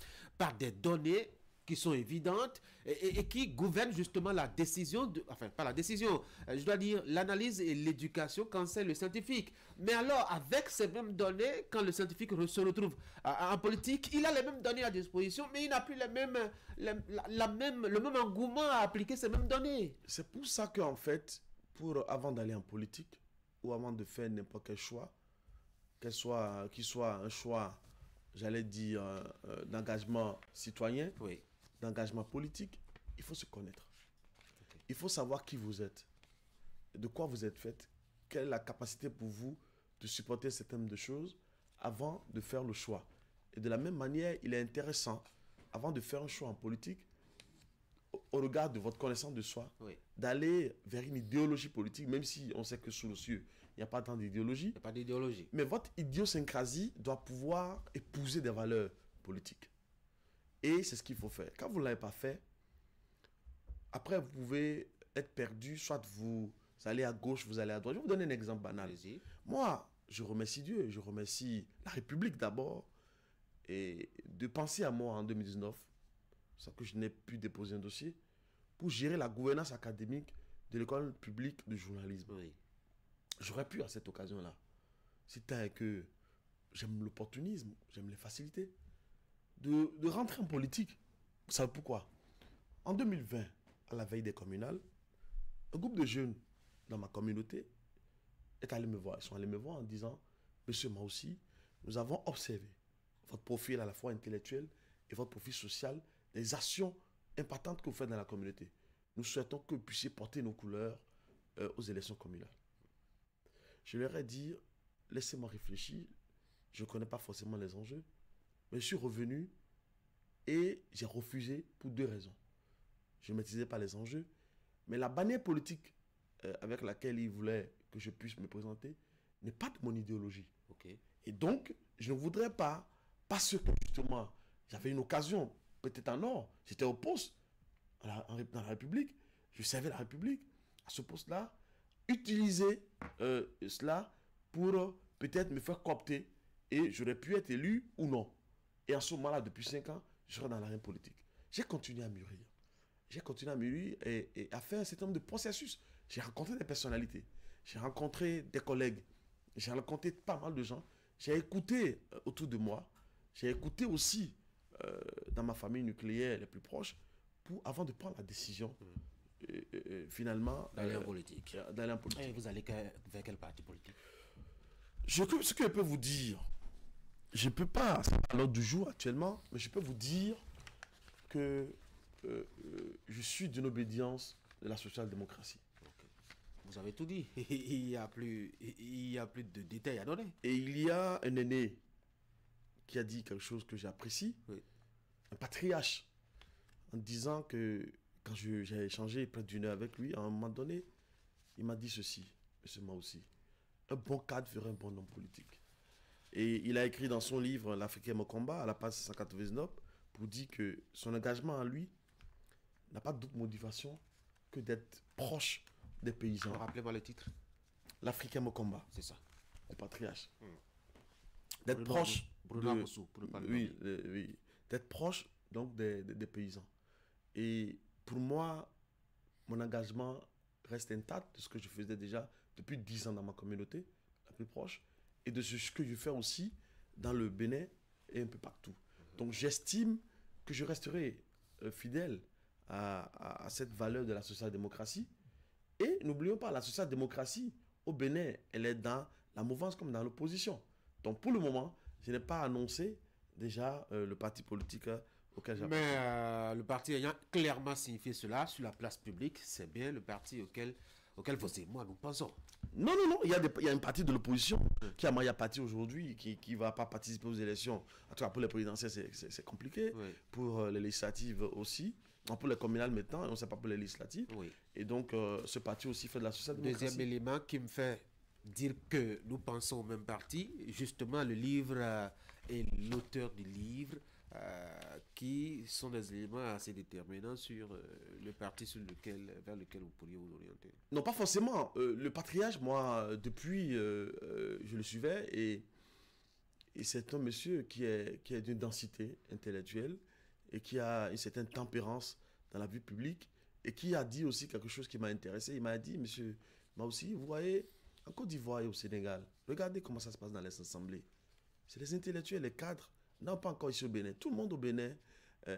données qui sont évidentes et qui gouvernent justement la décision, enfin pas la décision, je dois dire l'analyse et l'éducation quand c'est le scientifique. Mais alors, avec ces mêmes données, quand le scientifique se retrouve en politique, il a les mêmes données à disposition, mais il n'a plus le même engouement à appliquer ces mêmes données. C'est pour ça qu'en fait, avant d'aller en politique, ou avant de faire n'importe quel choix, qu'il soit un choix, j'allais dire, d'engagement citoyen, oui, d'engagement politique, il faut se connaître. Okay. Il faut savoir qui vous êtes, de quoi vous êtes fait, quelle est la capacité pour vous de supporter un certain nombre de choses avant de faire le choix. Et de la même manière, il est intéressant, avant de faire un choix en politique, au regard de votre connaissance de soi, oui, d'aller vers une idéologie politique, même si on sait que sous le ciel, il n'y a pas tant d'idéologie. Il n'y a pas d'idéologie. Mais votre idiosyncrasie doit pouvoir épouser des valeurs politiques. Et c'est ce qu'il faut faire. Quand vous ne l'avez pas fait, après vous pouvez être perdu, soit vous allez à gauche, vous allez à droite. Je vais vous donner un exemple banal. Allez-y. Moi, je remercie Dieu, je remercie la République d'abord, et de penser à moi en 2019, c'est que je n'ai pu déposer un dossier pour gérer la gouvernance académique de l'école publique de journalisme. Oui. J'aurais pu à cette occasion-là. C'est que j'aime l'opportunisme, j'aime les facilités, de rentrer en politique. Vous savez pourquoi? En 2020, à la veille des communales, un groupe de jeunes dans ma communauté est allé me voir. Ils sont allés me voir en disant: Monsieur Maoussi, nous avons observé votre profil à la fois intellectuel et votre profil social, des actions impactantes que vous faites dans la communauté. Nous souhaitons que vous puissiez porter nos couleurs aux élections communales. Je leur ai dit: laissez-moi réfléchir. je ne connais pas forcément les enjeux. Mais je suis revenu et j'ai refusé pour 2 raisons. Je ne maîtrisais pas les enjeux, mais la bannière politique avec laquelle il voulait que je puisse me présenter n'est pas de mon idéologie. Et donc, je ne voudrais pas, parce que justement, j'avais une occasion, peut-être en or, j'étais au poste dans la République, je servais la République, à ce poste-là, utiliser cela pour peut-être me faire coopter et j'aurais pu être élu ou non. Et en ce moment-là, depuis 5 ans, je serai dans l'arène politique. J'ai continué à mûrir. J'ai continué à mûrir et à faire un certain nombre de processus. J'ai rencontré des personnalités, j'ai rencontré des collègues, j'ai rencontré pas mal de gens. J'ai écouté autour de moi, j'ai écouté aussi dans ma famille nucléaire les plus proches avant de prendre la décision finalement d'aller en politique. Et vous allez vers quel parti politique? Ce que je peux vous dire, je ne peux pas, c'est pas l'ordre du jour actuellement, mais je peux vous dire que je suis d'une obédience de la social-démocratie. Vous avez tout dit. Il n'y a plus de détails à donner. Et il y a un aîné qui a dit quelque chose que j'apprécie, un patriarche, en disant que quand j'ai échangé près d'une heure avec lui, à un moment donné, il m'a dit ceci, M. Maoussi, un bon cadre ferait un bon homme politique. Et il a écrit dans son livre « L'Africain au combat » à la page 199 pour dire que son engagement à lui n'a pas d'autre motivation que d'être proche des paysans. Rappelez-moi le titre. L'Africain au combat. C'est ça. Le patriarche. D'être proche. Oui. D'être proche donc des paysans. Et pour moi, mon engagement reste intact de ce que je faisais déjà depuis 10 ans dans ma communauté, la plus proche, et de ce que je fais aussi dans le Bénin et un peu partout. Donc j'estime que je resterai fidèle à cette valeur de la social-démocratie. Et n'oublions pas, la social-démocratie au Bénin, elle est dans la mouvance comme dans l'opposition. Donc pour le moment, je n'ai pas annoncé déjà le parti politique auquel j'appartiens. Mais le parti ayant clairement signifié cela sur la place publique, c'est bien le parti auquel vous et moi nous pensons. Non, il y a une partie de l'opposition qui a Maya Parti aujourd'hui, qui ne va pas participer aux élections. En tout cas, pour les présidentielles, c'est compliqué. Oui. Pour les législatives aussi. Pour les communales maintenant, on ne sait pas pour les législatives. Oui. Et donc, ce parti aussi fait de la social-démocratie. Deuxième élément qui me fait dire que nous pensons au même parti, justement le livre et l'auteur du livre, qui sont des éléments assez déterminants sur le parti vers lequel vous pourriez vous orienter. Non, pas forcément. Le patriarche, moi, depuis, je le suivais et c'est un monsieur qui est d'une densité intellectuelle et qui a une certaine tempérance dans la vie publique et qui a dit aussi quelque chose qui m'a intéressé. Il m'a dit, monsieur Maoussi, vous voyez, en Côte d'Ivoire et au Sénégal, regardez comment ça se passe dans les assemblées. C'est les intellectuels, les cadres, non pas encore ici au Bénin. Tout le monde au Bénin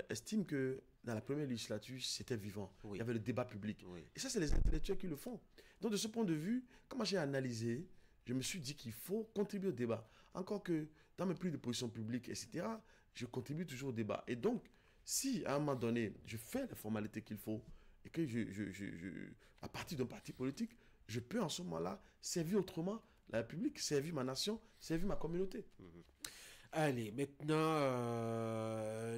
estime que dans la première législature, c'était vivant. Oui. Il y avait le débat public. Oui. Et ça, c'est les intellectuels qui le font. Donc, de ce point de vue, comment j'ai analysé, je me suis dit qu'il faut contribuer au débat. Encore que dans mes prises de position publique, etc., je contribue toujours au débat. Et donc, si à un moment donné, je fais les formalités qu'il faut et que à partir d'un parti politique, je peux en ce moment-là servir autrement la République, servir ma nation, servir ma communauté. Allez, maintenant,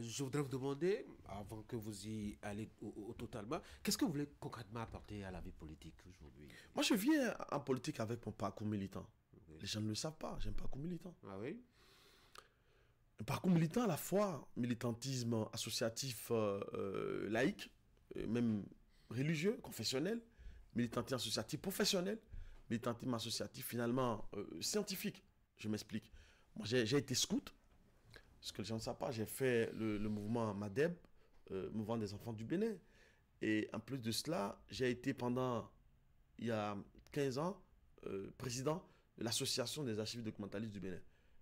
je voudrais vous demander, avant que vous y allez totalement, qu'est-ce que vous voulez concrètement apporter à la vie politique aujourd'hui? Moi, je viens en politique avec mon parcours militant. Oui. Les gens ne le savent pas, j'ai un parcours militant. Ah oui? Un parcours militant à la fois, militantisme associatif laïque, même religieux, confessionnel, militantisme associatif professionnel, militantisme associatif finalement scientifique. Je m'explique. Moi, j'ai été scout, ce que les gens ne savent pas. J'ai fait le mouvement MADEB, mouvement des enfants du Bénin. Et en plus de cela, j'ai été il y a 15 ans, président de l'association des archives documentalistes du Bénin,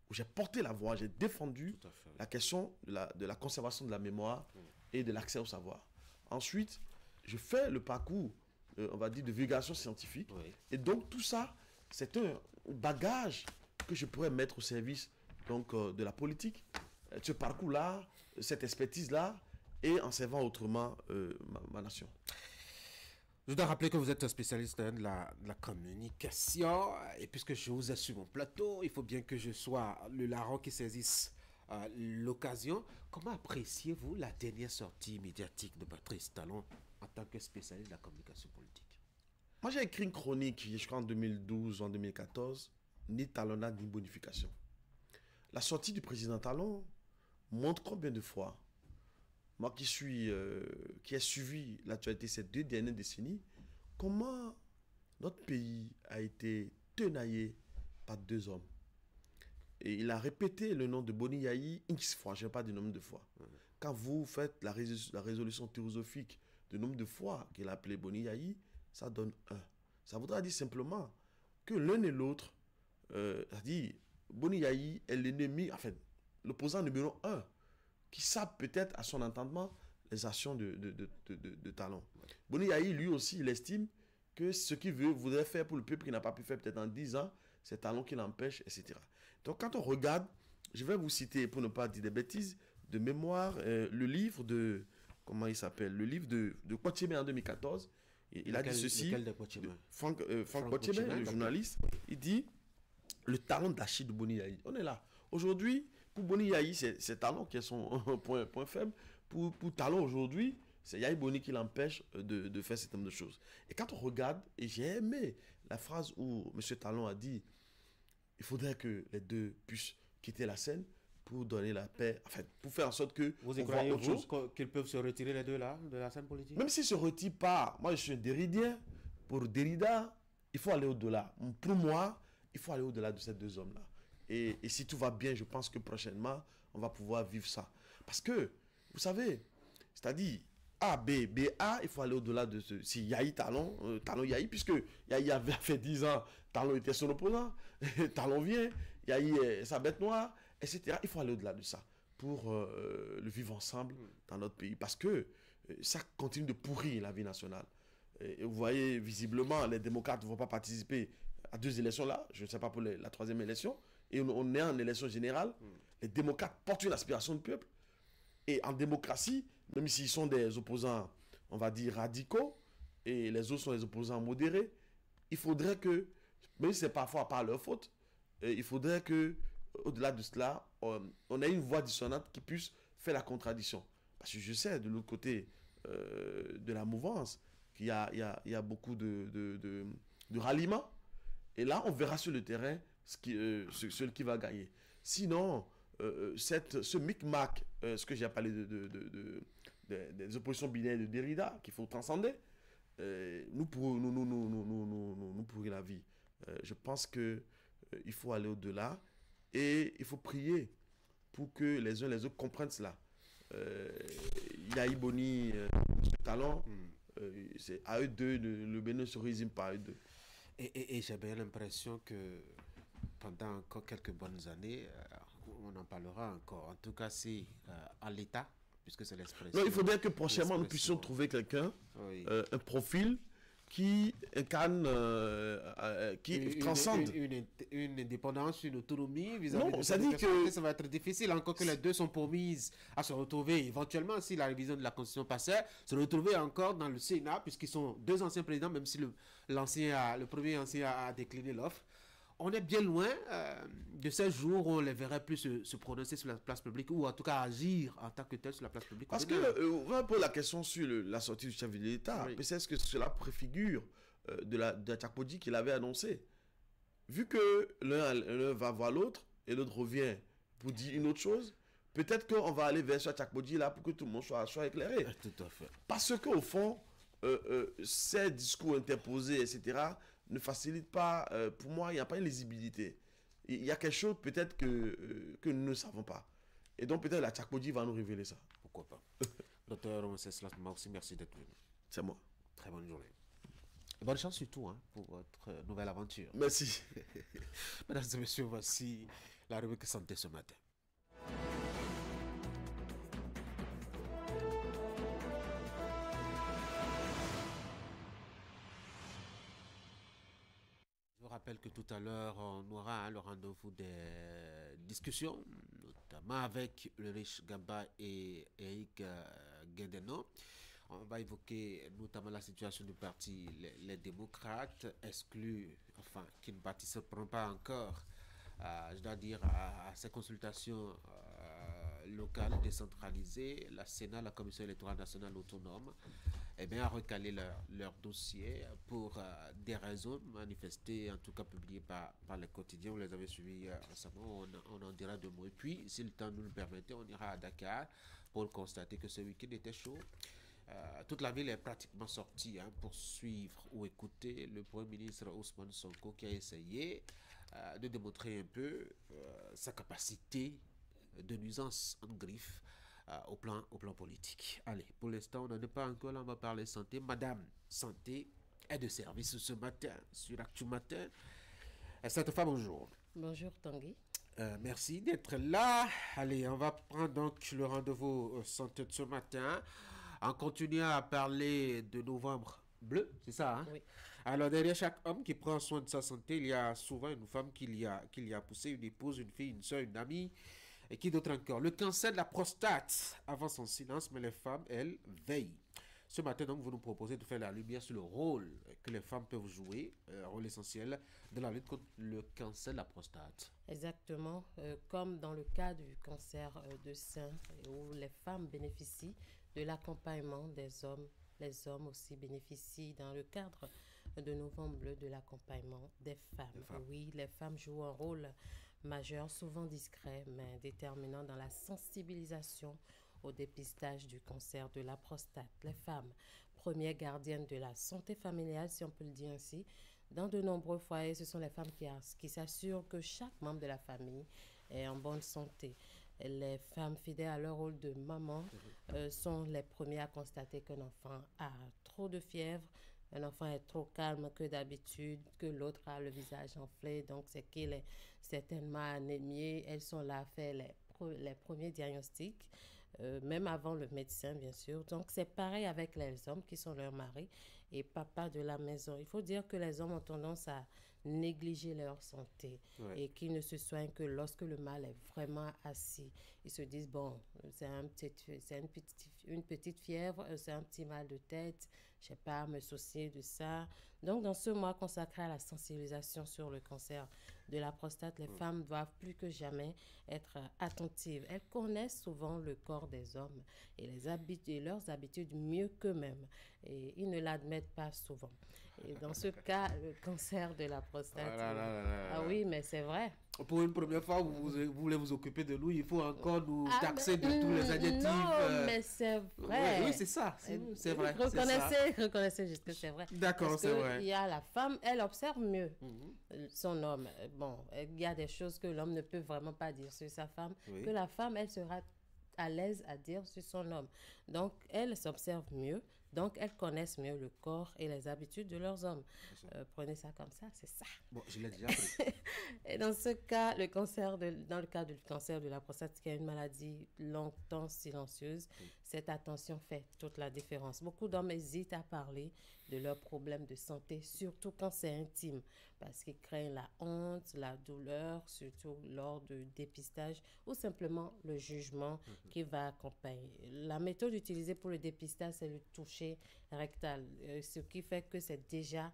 où j'ai porté la voix, j'ai défendu la question de la conservation de la mémoire et de l'accès au savoir. Ensuite, je fais le parcours, on va dire, de vulgarisation scientifique. Oui. Et donc, tout ça, c'est un bagage que je pourrais mettre au service donc, de la politique. Ce parcours-là, cette expertise-là, et en servant autrement ma nation. Je dois rappeler que vous êtes un spécialiste de la communication. Et puisque je vous ai sur mon plateau, il faut bien que je sois le larron qui saisisse l'occasion. Comment appréciez-vous la dernière sortie médiatique de Patrice Talon en tant que spécialiste de la communication politique? Moi, j'ai écrit une chronique, je crois en 2012 ou en 2014, ni talonnade ni bonification. La sortie du président Talon montre combien de fois, moi qui ai suivi l'actualité ces 2 dernières décennies, comment notre pays a été tenaillé par 2 hommes. Et il a répété le nom de Boni Yayi X fois, je ne vais pas dire nombre de fois. Quand vous faites la résolution théosophique du nombre de fois qu'il a appelé Boni Yayi, ça donne 1. Ça voudra dire simplement que l'un et l'autre, c'est-à-dire Boni Yayi est l'ennemi, enfin, l'opposant numéro 1, qui sape peut-être à son entendement les actions de Talon. Boni Yayi, lui aussi, il estime que ce qu'il voudrait faire pour le peuple qu'il n'a pas pu faire peut-être en 10 ans, c'est Talon qui l'empêche, etc. Donc quand on regarde, je vais vous citer, pour ne pas dire des bêtises, de mémoire, le livre de, comment il s'appelle, le livre de Kwatcheme en 2014. Il a dit ceci, Franck Kwatcheme, le journaliste, il dit le talent d'Achille de Boni Yayi. On est là. Aujourd'hui, pour Boni Yayi, c'est Talon qui est son point faible. Pour Talon aujourd'hui, c'est Yayi Boni qui l'empêche de faire ce type de choses. Et quand on regarde, et j'ai aimé la phrase où M. Talon a dit il faudrait que les deux puissent quitter la scène pour donner la paix, enfin, pour faire en sorte que... Vous y croyez-vous qu'ils peuvent se retirer les deux là, de la scène politique? Même s'ils ne se retirent pas, moi je suis un Derridien, pour Derrida, il faut aller au-delà. Pour moi, il faut aller au-delà de ces 2 hommes-là. Et si tout va bien, je pense que prochainement, on va pouvoir vivre ça. Parce que, vous savez, c'est-à-dire, A, B, B, A, il faut aller au-delà de ce... Si Yayi Talon, Talon Yayi, puisque Yayi avait fait 10 ans, Talon était son opposant, Talon vient, Yayi est sa bête noire, etc. Il faut aller au-delà de ça pour le vivre ensemble dans notre pays. Parce que ça continue de pourrir la vie nationale. Et vous voyez, visiblement, les démocrates ne vont pas participer à 2 élections là. Je ne sais pas pour la 3e élection. Et on est en élection générale. Les démocrates portent une aspiration du peuple. Et en démocratie, même s'ils sont des opposants, on va dire, radicaux, et les autres sont des opposants modérés, il faudrait que, même si c'est parfois pas leur faute, il faudrait que, au-delà de cela, on ait une voix dissonante qui puisse faire la contradiction. Parce que je sais, de l'autre côté de la mouvance, qu'il y a beaucoup de ralliement. Et là, on verra sur le terrain celui qui va gagner. Sinon, ce micmac, ce que j'ai appelé des oppositions binaires de Derrida, qu'il faut transcender, nous pourrions la vie. Je pense qu'il faut aller au-delà et il faut prier pour que les uns les autres comprennent cela. Yayi Boni, Talon, c'est à eux deux, le Bénin se résume pas à eux deux. Et j'ai bien l'impression que pendant encore quelques bonnes années, on en parlera encore. En tout cas, c'est à l'État, puisque c'est l'expression. Non, il faudrait que prochainement nous puissions trouver quelqu'un, un profil qui incarne, qui transcende. Une indépendance, une autonomie vis-à-vis non, de ça dit que ça va être difficile, encore que les deux sont promises à se retrouver éventuellement, si la révision de la Constitution passait, se retrouver encore dans le Sénat, puisqu'ils sont 2 anciens présidents, même si le premier ancien a décliné l'offre. On est bien loin de ces jours où on les verrait plus se prononcer sur la place publique, ou en tout cas agir en tant que tel sur la place publique. Parce que, on va poser la question sur la sortie du chef de l'État. Oui. Peut-être que cela préfigure de Tchakpodji qu'il avait annoncé. Vu que l'un va voir l'autre, et l'autre revient pour dire une autre chose, peut-être qu'on va aller vers ce Tchakpodji là pour que tout le monde soit éclairé. Tout à fait. Parce qu'au fond, ces discours interposés, etc., ne facilite pas, pour moi, il n'y a pas une lisibilité. Il y a quelque chose peut-être que nous ne savons pas. Et donc peut-être la Tchakpodji va nous révéler ça. Pourquoi pas. Docteur Romanceslas aussi, merci d'être venu. C'est moi. Très bonne journée. Et bonne chance surtout pour votre nouvelle aventure. Merci. Mesdames et messieurs, voici la rubrique santé ce matin. Je vous rappelle que tout à l'heure, on aura le rendez-vous des discussions, notamment avec le riche Gamba et Eric Guédeno. On va évoquer notamment la situation du parti les démocrates, exclus, enfin, qui ne participeront pas encore, je dois dire, à ces consultations locales décentralisées. La Sénat, la Commission électorale nationale autonome, eh bien, a recalé leur dossier pour des raisons manifestées, en tout cas publiées par les quotidiens. Vous les avez suivis récemment, on en dira deux mots. Et puis, si le temps nous le permettait, on ira à Dakar pour constater que ce week-end était chaud. Toute la ville est pratiquement sortie pour suivre ou écouter le Premier ministre Ousmane Sonko qui a essayé de démontrer un peu sa capacité de nuisance en griffe au plan politique. Allez, pour l'instant, on n'en est pas encore là, on va parler santé. Madame Santé est de service ce matin sur Actu Matin. Cette fois, bonjour. Bonjour Tanguy. Merci d'être là. Allez, on va prendre donc le rendez-vous santé de ce matin en continuant à parler de novembre bleu, c'est ça, hein? Oui. Alors, derrière chaque homme qui prend soin de sa santé, il y a souvent une femme qui l'y a poussé, une épouse, une fille, une soeur, une amie, et qui d'autre encore. Le cancer de la prostate avance en silence, mais les femmes, elles, veillent. Ce matin, donc, vous nous proposez de faire la lumière sur le rôle que les femmes peuvent jouer, rôle essentiel dans la lutte contre le cancer de la prostate. Exactement, comme dans le cas du cancer de sein, où les femmes bénéficient de l'accompagnement des hommes. Les hommes aussi bénéficient dans le cadre de Novembre Bleu de l'accompagnement des femmes. Oui, les femmes jouent un rôle majeur, souvent discret, mais déterminant dans la sensibilisation au dépistage du cancer de la prostate. Les femmes, premières gardiennes de la santé familiale, si on peut le dire ainsi, dans de nombreux foyers, ce sont les femmes qui s'assurent que chaque membre de la famille est en bonne santé. Les femmes fidèles à leur rôle de maman sont les premières à constater qu'un enfant a trop de fièvre, un enfant est trop calme que d'habitude, que l'autre a le visage enflé, donc c'est qu'il est certainement anémié. Elles sont là à faire les premiers diagnostics, même avant le médecin, bien sûr. Donc c'est pareil avec les hommes qui sont leurs maris et papa de la maison. Il faut dire que les hommes ont tendance à négliger leur santé et qu'ils ne se soignent que lorsque le mal est vraiment assis. Ils se disent, bon, c'est une petite fièvre, c'est un petit mal de tête, je n'ai pas à me soucier de ça. Donc, dans ce mois consacré à la sensibilisation sur le cancer de la prostate, les femmes doivent plus que jamais être attentives. Elles connaissent souvent le corps des hommes et leurs habitudes mieux qu'eux-mêmes. Et ils ne l'admettent pas souvent. Et dans ce cas, le cancer de la prostate... Ah oui, mais c'est vrai. Pour une première fois, vous voulez vous occuper de nous, il faut encore nous taxer de tous les adjectifs. Non, mais c'est vrai. Oui, c'est ça, c'est vrai. Reconnaissez juste que c'est vrai. D'accord, c'est vrai. Il y a la femme, elle observe mieux son homme. Bon, il y a des choses que l'homme ne peut vraiment pas dire sur sa femme, que la femme, elle sera à l'aise à dire sur son homme. Donc, elles s'observent mieux. Donc, elles connaissent mieux le corps et les habitudes de leurs hommes. Prenez ça comme ça, c'est ça. Bon, je l'ai déjà pris. Et dans ce cas, dans le cas du cancer de la prostate, qui est une maladie longtemps silencieuse, cette attention fait toute la différence. Beaucoup d'hommes hésitent à parler de leurs problèmes de santé, surtout quand c'est intime, parce qu'ils craignent la honte, la douleur, surtout lors du dépistage ou simplement le jugement qui va accompagner. La méthode utilisée pour le dépistage, c'est le toucher rectal, ce qui fait que c'est déjà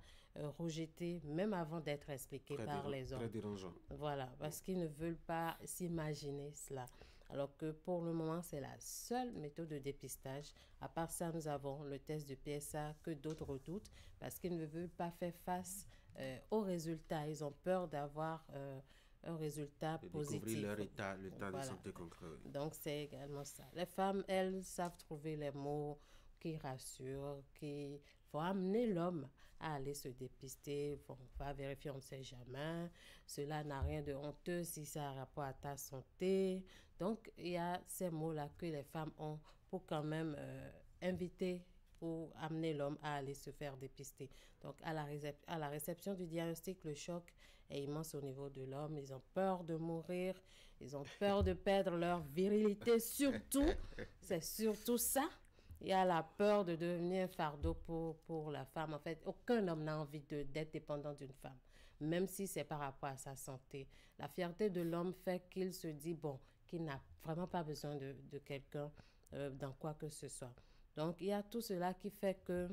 rejeté même avant d'être expliqué par les hommes. Très dérangeant. Voilà, parce qu'ils ne veulent pas s'imaginer cela. Alors que pour le moment, c'est la seule méthode de dépistage. À part ça, nous avons le test de PSA que d'autres redoutent parce qu'ils ne veulent pas faire face aux résultats. Ils ont peur d'avoir un résultat positif. Découvrir leur état de santé concret. Donc, c'est également ça. Les femmes, elles savent trouver les mots qui rassurent, qui vont amener l'homme à aller se dépister. On va vérifier, on ne sait jamais. Cela n'a rien de honteux si ça a rapport à ta santé. Donc, il y a ces mots-là que les femmes ont pour quand même inviter ou amener l'homme à aller se faire dépister. Donc, à la réception du diagnostic, le choc est immense au niveau de l'homme. Ils ont peur de mourir. Ils ont peur de perdre leur virilité. Surtout, c'est surtout ça. Il y a la peur de devenir un fardeau pour la femme. En fait, aucun homme n'a envie d'être dépendant d'une femme, même si c'est par rapport à sa santé. La fierté de l'homme fait qu'il se dit, bon, qu'il n'a vraiment pas besoin de quelqu'un dans quoi que ce soit. Donc, il y a tout cela qui fait que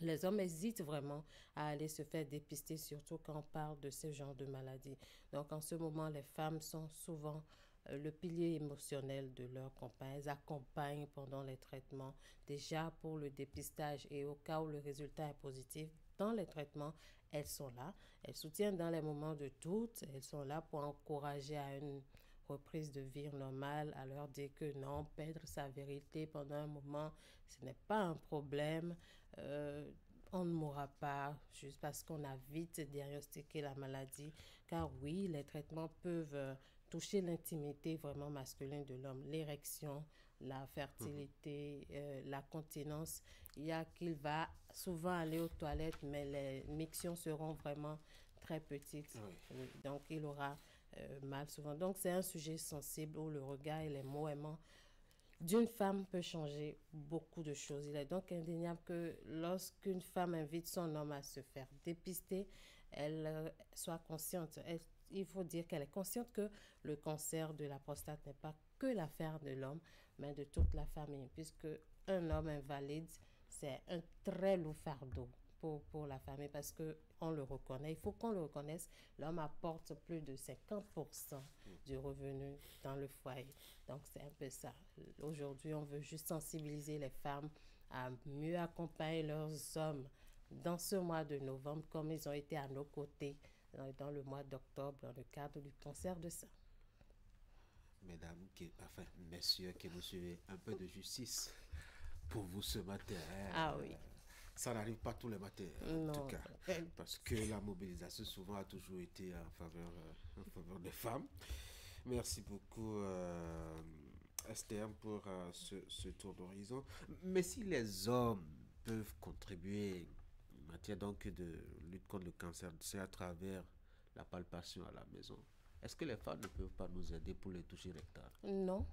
les hommes hésitent vraiment à aller se faire dépister, surtout quand on parle de ce genre de maladie. Donc, en ce moment, les femmes sont souvent le pilier émotionnel de leur compagne. Elles accompagnent pendant les traitements, déjà pour le dépistage et au cas où le résultat est positif. Dans les traitements, elles sont là. Elles soutiennent dans les moments de doute. Elles sont là pour encourager à une reprise de vie normale, à leur dire que non, perdre sa vérité pendant un moment, ce n'est pas un problème. On ne mourra pas juste parce qu'on a vite diagnostiqué la maladie. Car oui, les traitements peuvent toucher l'intimité vraiment masculine de l'homme, l'érection, la fertilité, la continence. Il y a qu'il va souvent aller aux toilettes, mais les mictions seront vraiment très petites. Oui. Donc, il aura mal souvent. Donc, c'est un sujet sensible où le regard et les mots aimants d'une femme peut changer beaucoup de choses. Il est donc indéniable que lorsqu'une femme invite son homme à se faire dépister, elle soit consciente. Il faut dire qu'elle est consciente que le cancer de la prostate n'est pas que l'affaire de l'homme, mais de toute la famille, puisque un homme invalide, c'est un très lourd fardeau pour la famille, parce qu'on le reconnaît. Il faut qu'on le reconnaisse. L'homme apporte plus de 50% du revenu dans le foyer. Donc, c'est un peu ça. Aujourd'hui, on veut juste sensibiliser les femmes à mieux accompagner leurs hommes dans ce mois de novembre, comme ils ont été à nos côtés dans le mois d'octobre, dans le cadre du cancer de sein. Mesdames, messieurs qui nous suivez, un peu de justice pour vous ce matin. Ah oui. Ça n'arrive pas tous les matins, en tout cas, parce que la mobilisation souvent a toujours été en faveur des femmes. Merci beaucoup, Esther, pour ce tour d'horizon. Mais si les hommes peuvent contribuer en matière donc de lutte contre le cancer, c'est à travers la palpation à la maison. Est-ce que les femmes ne peuvent pas nous aider pour les toucher rectales? Non,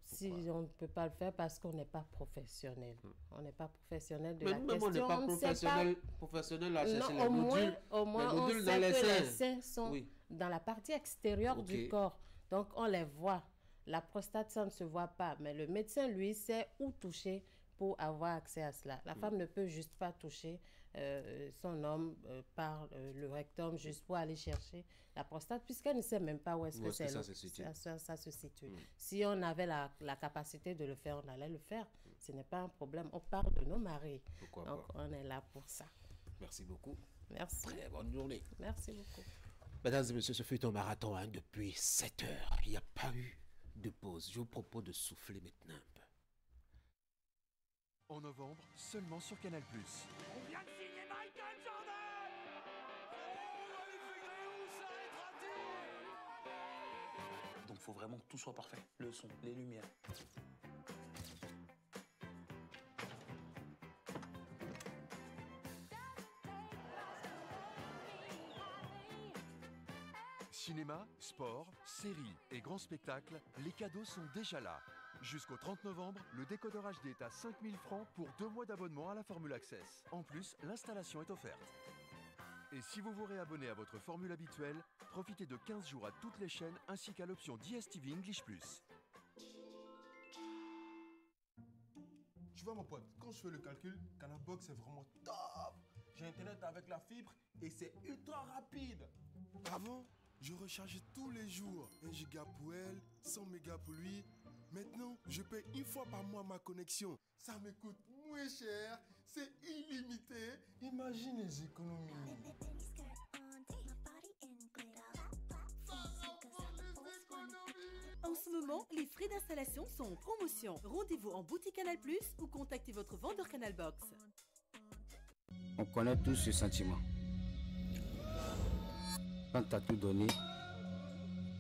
si on ne peut pas le faire parce qu'on n'est pas professionnel. On n'est pas professionnel de la question. On n'est pas professionnel à chercher les nodules. Au moins, on sait que les seins sont dans la partie extérieure du corps. Donc, on les voit. La prostate, ça ne se voit pas. Mais le médecin, lui, sait où toucher pour avoir accès à cela. La femme ne peut juste pas toucher son homme par le rectum juste pour aller chercher la prostate, puisqu'elle ne sait même pas où est-ce que ça se situe. Si on avait la capacité de le faire, on allait le faire. Ce n'est pas un problème. On parle de nos maris. Donc, on est là pour ça. Merci beaucoup. Merci. Très bonne journée. Merci beaucoup. Mesdames et messieurs, ce fut un marathon depuis 7 heures. Il n'y a pas eu de pause. Je vous propose de souffler maintenant un peu. En novembre, seulement sur Canal+. On vient de signer Michael Jordan. Donc faut vraiment que tout soit parfait. Le son, les lumières. Cinéma, sport, séries et grands spectacles, les cadeaux sont déjà là. Jusqu'au 30 novembre, le décodeur HD est à 5 000 francs pour 2 mois d'abonnement à la formule Access. En plus, l'installation est offerte. Et si vous vous réabonnez à votre formule habituelle, profitez de 15 jours à toutes les chaînes ainsi qu'à l'option DSTV English+. Tu vois mon pote, quand je fais le calcul, Canal Box c'est vraiment top. J'ai internet avec la fibre et c'est ultra rapide. Avant, je rechargeais tous les jours. 1 giga pour elle, 100 mégas pour lui. Maintenant, je paye une fois par mois ma connexion. Ça me coûte moins cher, c'est illimité. Imagine les économies. En ce moment, les frais d'installation sont en promotion. Rendez-vous en boutique Canal+, ou contactez votre vendeur Canal Box. On connaît tous ce sentiment. Quand tu as tout donné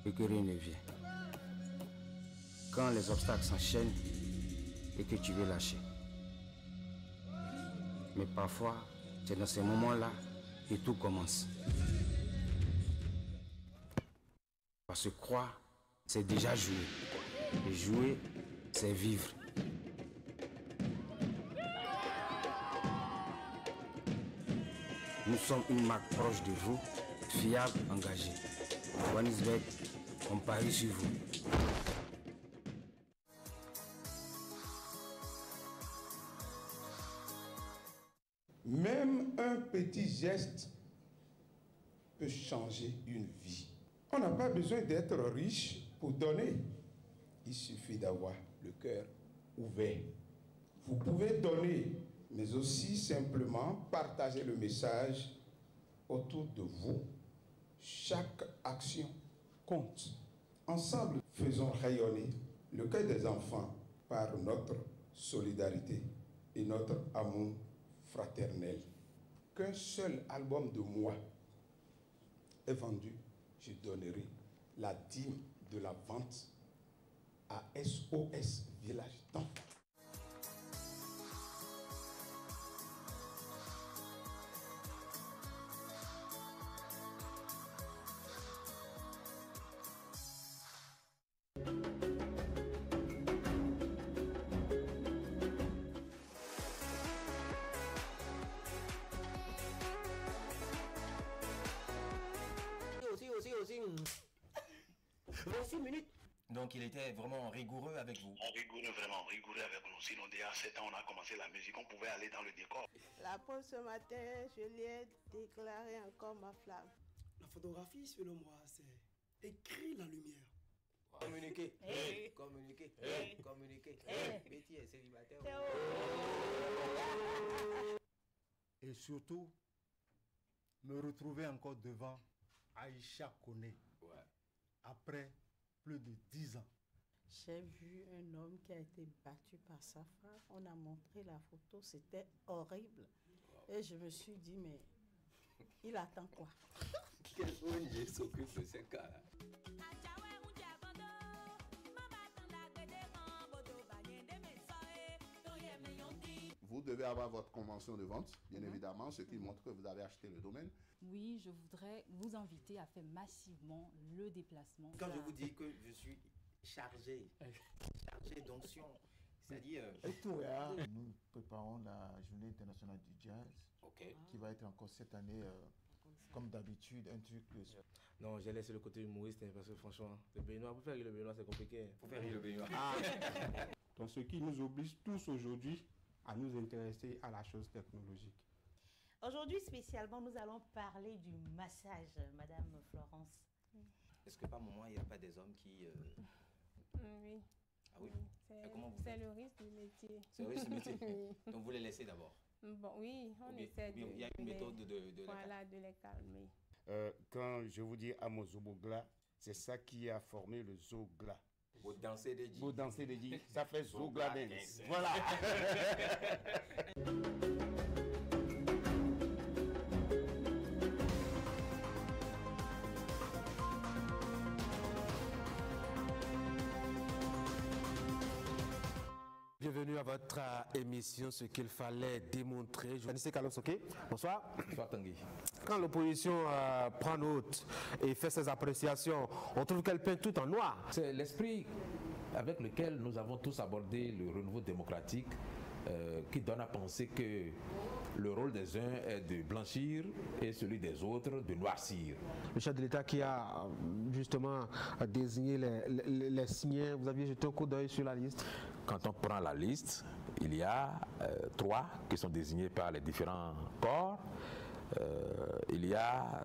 et que rien ne vient. Quand les obstacles s'enchaînent et que tu veux lâcher. Mais parfois, c'est dans ces moments-là que tout commence. Parce que croire, c'est déjà jouer. Et jouer, c'est vivre. Nous sommes une marque proche de vous, fiable, engagée. Johannesburg, on parie sur vous. Même un petit geste peut changer une vie. On n'a pas besoin d'être riche pour donner. Il suffit d'avoir le cœur ouvert. Vous pouvez donner, mais aussi simplement partager le message autour de vous. Chaque action compte. Ensemble, faisons rayonner le cœur des enfants par notre solidarité et notre amour fraternel. Qu'un seul album de moi est vendu, je donnerai la dîme de la vente à SOS Village d'Enfants. Donc il était vraiment rigoureux avec vous. Vraiment rigoureux avec nous. Sinon déjà à 7 ans on a commencé la musique, on pouvait aller dans le décor. La pause ce matin, je lui ai déclaré encore ma flamme. La photographie, selon moi, c'est écrire la lumière. Communiquer, communiquer, communiquer. Betty est célibataire. Et surtout, me retrouver encore devant Aïcha Koné. Ouais. Après plus de 10 ans. J'ai vu un homme qui a été battu par sa femme. On a montré la photo, c'était horrible. Wow. Et je me suis dit, mais il attend quoi? Quel ONG s'occupe de ces cas-là? Vous devez avoir votre convention de vente, bien évidemment, ce qui montre que vous avez acheté le domaine. Oui, je voudrais vous inviter à faire massivement le déplacement. Quand je vous dis que je suis chargé d'onction, c'est-à-dire... Nous préparons la journée internationale du jazz, qui va être encore cette année, comme d'habitude, un truc... Non, j'ai laissé le côté humoriste, parce que franchement, le Béninois, pour faire rire le Béninois, c'est compliqué. Pour faire rire le Béninois. Donc ce qui nous oblige tous aujourd'hui à nous intéresser à la chose technologique. Aujourd'hui, spécialement, nous allons parler du massage, Madame Florence. Est-ce que par moment, il n'y a pas des hommes qui... Oui. Ah oui, c'est le risque du métier. C'est le risque du métier. Donc vous les laissez d'abord. Bon, oui, on essaie de... Il y a une méthode de voilà, de les calmer. Quand je vous dis Amozobogla, c'est ça qui a formé le Zogla. Vous dansez des djis. Vous dansez des djis. Ça fait Zogla dance. Voilà. Bienvenue à votre émission, ce qu'il fallait démontrer. Anissé Kalopsoké, bonsoir. Bonsoir Tanguy. Quand l'opposition prend note et fait ses appréciations, on trouve qu'elle peint tout en noir. C'est l'esprit avec lequel nous avons tous abordé le renouveau démocratique qui donne à penser que le rôle des uns est de blanchir et celui des autres de noircir. Le chef de l'État qui a justement désigné les signés, vous aviez jeté un coup d'œil sur la liste? Quand on prend la liste, il y a 3 qui sont désignés par les différents corps. Il y a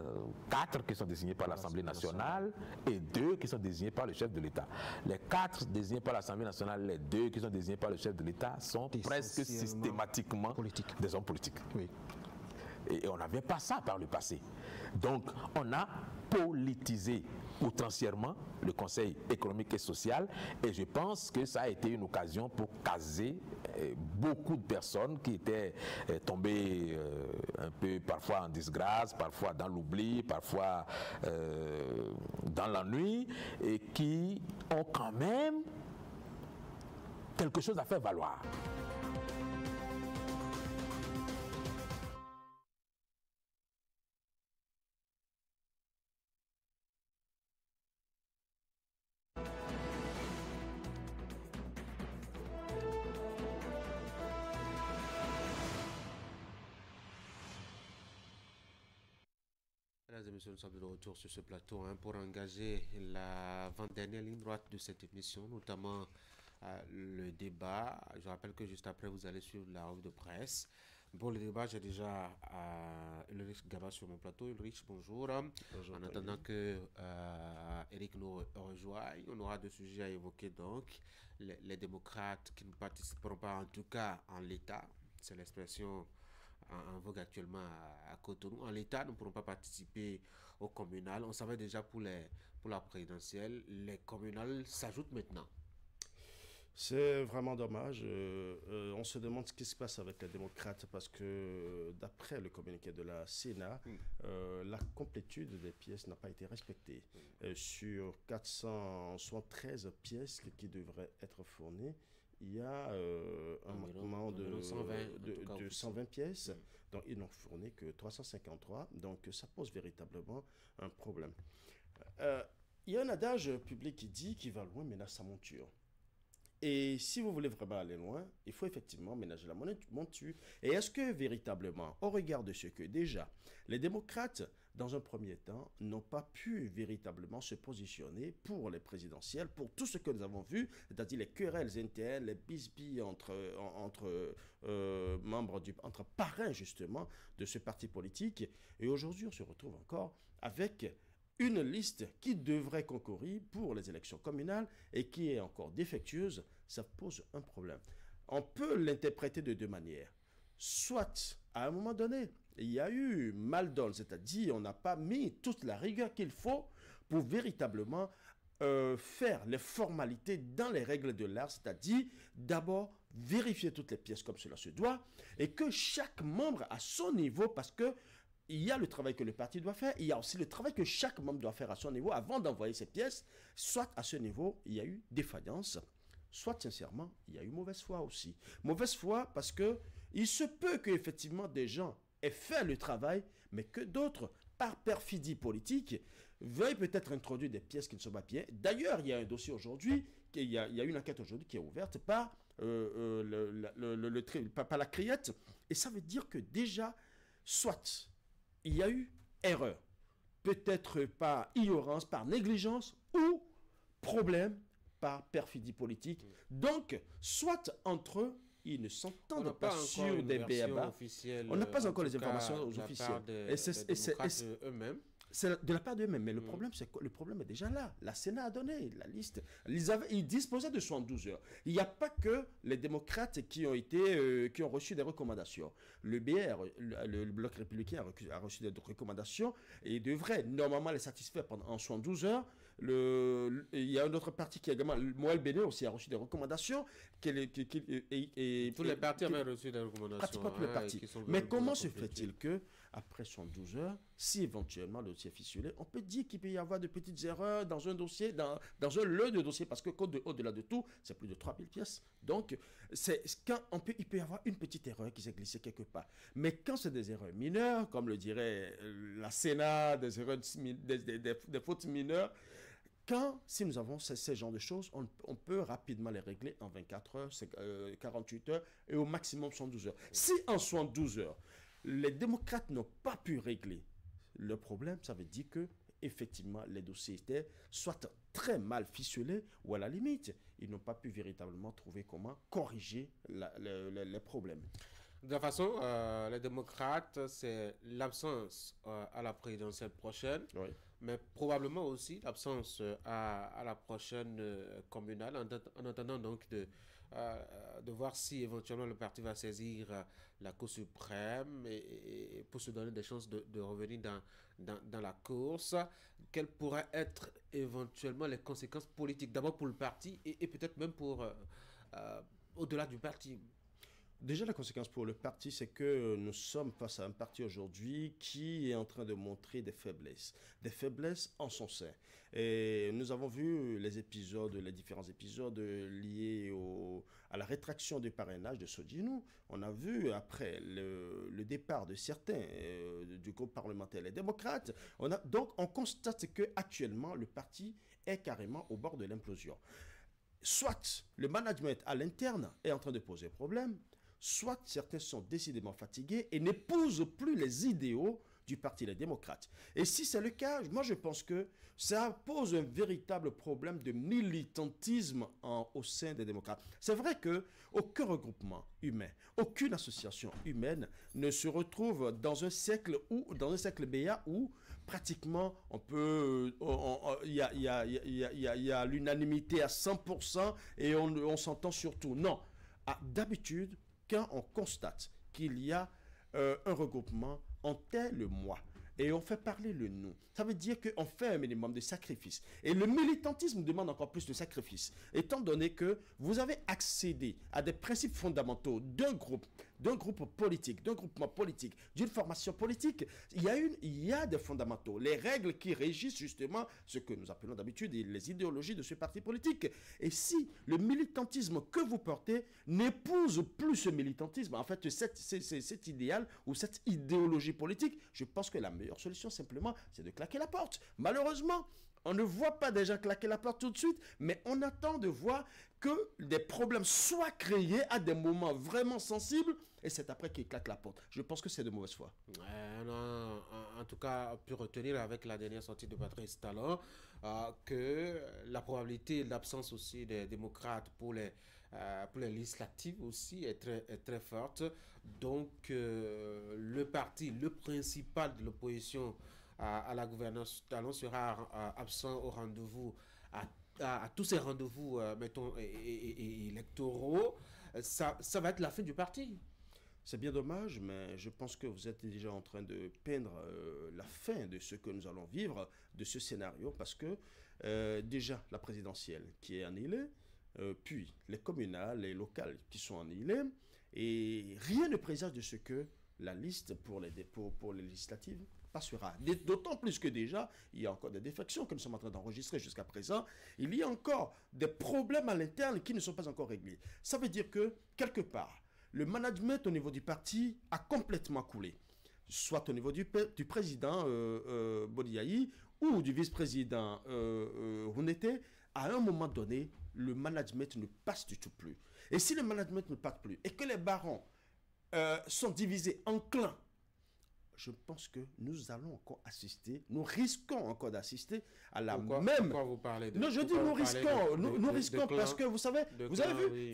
4 qui sont désignés par l'Assemblée nationale et 2 qui sont désignés par le chef de l'État. Les 4 désignés par l'Assemblée nationale, les 2 qui sont désignés par le chef de l'État sont presque systématiquement des hommes politiques. Oui. Et on n'avait pas ça par le passé. Donc on a politisé outrancièrement le Conseil économique et social et je pense que ça a été une occasion pour caser beaucoup de personnes qui étaient tombées un peu parfois en disgrâce, parfois dans l'oubli, parfois dans l'ennui et qui ont quand même quelque chose à faire valoir. Mesdames et messieurs, nous sommes de retour sur ce plateau pour engager la 20e ligne droite de cette émission, notamment le débat. Je rappelle que juste après, vous allez suivre la revue de presse. Pour le débat, j'ai déjà Ulrich Gaba sur mon plateau. Ulrich, bonjour. Bonjour. En attendant que Eric nous rejoigne, on aura deux sujets à évoquer. Donc, les démocrates qui ne participeront pas, en tout cas en l'état, c'est l'expression en vogue actuellement à Cotonou. En l'état, ne pourront pas participer au communal. On savait déjà pour la présidentielle, les communales s'ajoutent maintenant. C'est vraiment dommage. On se demande ce qui se passe avec les démocrates parce que d'après le communiqué de la Sénat, la complétude des pièces n'a pas été respectée. Sur 473 pièces qui devraient être fournies, il y a un manquement de 120 pièces. Donc ils n'ont fourni que 353. Donc ça pose véritablement un problème. Il y a un adage public qui dit qui va loin ménage sa monture. Et si vous voulez vraiment aller loin, il faut effectivement ménager la monture. Et est-ce que véritablement, au regard de ce que déjà les démocrates, dans un premier temps, n'ont pas pu véritablement se positionner pour les présidentielles, pour tout ce que nous avons vu, c'est-à-dire les querelles internes, les bisbilles entre membres entre parrains justement de ce parti politique. Et aujourd'hui, on se retrouve encore avec une liste qui devrait concourir pour les élections communales et qui est encore défectueuse. Ça pose un problème. On peut l'interpréter de deux manières. Soit, à un moment donné, il y a eu mal donne, c'est-à-dire on n'a pas mis toute la rigueur qu'il faut pour véritablement faire les formalités dans les règles de l'art, c'est-à-dire d'abord vérifier toutes les pièces comme cela se doit et que chaque membre à son niveau, parce que il y a le travail que le parti doit faire, il y a aussi le travail que chaque membre doit faire à son niveau avant d'envoyer ses pièces. Soit à ce niveau, il y a eu défaillance, soit sincèrement, il y a eu mauvaise foi aussi. Mauvaise foi parce que il se peut qu'effectivement des gens aient fait le travail, mais que d'autres, par perfidie politique, veuillent peut-être introduire des pièces qui ne sont pas bien. D'ailleurs, il y a un dossier aujourd'hui, il y a une enquête aujourd'hui qui est ouverte par la criette. Et ça veut dire que déjà, soit il y a eu erreur, peut-être par ignorance, par négligence ou problème par perfidie politique. Donc, soit entre eux, ils ne s'entendent pas sur des BABA. On n'a pas encore les informations officielles. Et c'est eux-mêmes. C'est de la part d'eux-mêmes. Mais le problème, c'est quoi? Le problème est déjà là. La Sénat a donné la liste. Ils disposaient de 72 heures. Il n'y a pas que les démocrates qui ont reçu des recommandations. Le BR, le Bloc républicain a reçu des recommandations et devrait normalement les satisfaire en 72 heures. Il y a un autre parti qui a également, Moël Béné aussi a reçu des recommandations. Tous les partis avaient reçu des recommandations. Pratiquement tous les partis. Mais comment se fait-il que après 72 heures, si éventuellement le dossier est ficelé, on peut dire qu'il peut y avoir de petites erreurs dans un dossier, dans un lot de dossiers, parce que au-delà de tout, c'est plus de 3000 pièces. Donc, il peut y avoir une petite erreur qui s'est glissée quelque part. Mais quand c'est des erreurs mineures, comme le dirait la Sénat, des fautes mineures, si nous avons ces genres de choses, on peut rapidement les régler en 24 heures, 48 heures et au maximum 72 heures. Si en 72 heures, les démocrates n'ont pas pu régler le problème, ça veut dire que effectivement les dossiers étaient soit très mal ficelés ou à la limite, ils n'ont pas pu véritablement trouver comment corriger les problèmes. De toute façon, les démocrates, c'est l'absence à la présidentielle prochaine, oui, mais probablement aussi l'absence à la prochaine communale, en attendant donc de voir si éventuellement le parti va saisir la Cour suprême et pour se donner des chances de revenir dans la course. Quelles pourraient être éventuellement les conséquences politiques, d'abord pour le parti et peut-être même pour au-delà du parti? Déjà, la conséquence pour le parti, c'est que nous sommes face à un parti aujourd'hui qui est en train de montrer des faiblesses en son sein. Et nous avons vu les différents épisodes liés à la rétraction du parrainage de Sodinou. On a vu après le départ de certains du groupe parlementaire, les démocrates. Donc, on constate qu'actuellement, le parti est carrément au bord de l'implosion. Soit le management à l'interne est en train de poser problème, soit certains sont décidément fatigués et n'épousent plus les idéaux du Parti Les Démocrates. Et si c'est le cas, moi je pense que ça pose un véritable problème de militantisme au sein des démocrates. C'est vrai qu'aucun regroupement humain, aucune association humaine ne se retrouve dans un cercle BA où pratiquement on peut, il y a l'unanimité à 100% et on s'entend sur tout. Non, d'habitude, quand on constate qu'il y a un regroupement, on tait le moi et on fait parler le nous. Ça veut dire qu'on fait un minimum de sacrifice. Et le militantisme demande encore plus de sacrifice, étant donné que vous avez accédé à des principes fondamentaux d'un groupe politique, d'un groupement politique, d'une formation politique. Il y a des fondamentaux, les règles qui régissent justement ce que nous appelons d'habitude les idéologies de ce parti politique. Et si le militantisme que vous portez n'épouse plus ce militantisme, en fait cet idéal ou cette idéologie politique, je pense que la meilleure solution simplement, c'est de claquer la porte. Malheureusement, on ne voit pas déjà claquer la porte tout de suite, mais on attend de voir que des problèmes soient créés à des moments vraiment sensibles, et c'est après qu'ils claquent la porte. Je pense que c'est de mauvaise foi. On a en tout cas pu retenir avec la dernière sortie de Patrice Talon que la probabilité d'absence aussi des démocrates pour les législatives aussi est très forte. Donc le principal de l'opposition à la gouvernance Talon sera absent au rendez-vous, à tous ces rendez-vous mettons électoraux. Ça va être la fin du parti. C'est bien dommage, mais je pense que vous êtes déjà en train de peindre la fin de ce que nous allons vivre, de ce scénario, parce que déjà la présidentielle qui est annihilée, puis les communales, les locales qui sont annihilées, et rien ne présage de ce que la liste pour les législatives passera. D'autant plus que déjà, il y a encore des défections que nous sommes en train d'enregistrer jusqu'à présent. Il y a encore des problèmes à l'interne qui ne sont pas encore réglés. Ça veut dire que, quelque part, le management au niveau du parti a complètement coulé. Soit au niveau du président Bodiaï ou du vice-président Rounete, à un moment donné, le management ne passe du tout plus. Et si le management ne passe plus et que les barons sont divisés en clans, je pense que nous allons encore assister, nous risquons encore d'assister à la même... Pourquoi vous parlez de... Non, je dis nous risquons parce que vous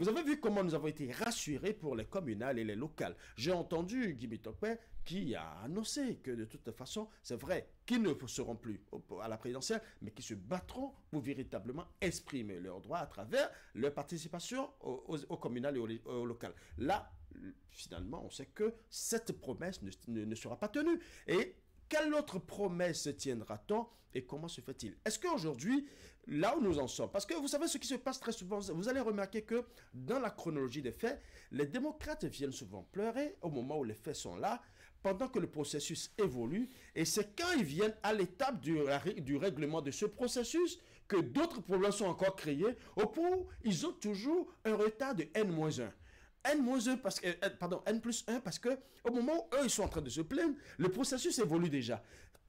avez vu comment nous avons été rassurés pour les communales et les locales. J'ai entendu Guy Mitokpe qui a annoncé que de toute façon, c'est vrai qu'ils ne seront plus à la présidentielle, mais qu'ils se battront pour véritablement exprimer leurs droits à travers leur participation au communal et au local. Là, finalement, on sait que cette promesse ne sera pas tenue. Et quelle autre promesse tiendra-t-on et comment se fait-il? Est-ce qu'aujourd'hui, là où nous en sommes, parce que vous savez ce qui se passe très souvent, vous allez remarquer que dans la chronologie des faits, les démocrates viennent souvent pleurer au moment où les faits sont là, pendant que le processus évolue, et c'est quand ils viennent à l'étape du règlement de ce processus que d'autres problèmes sont encore créés, au point où ils ont toujours un retard de N-1. N plus 1 parce que au moment où eux ils sont en train de se plaindre, le processus évolue déjà.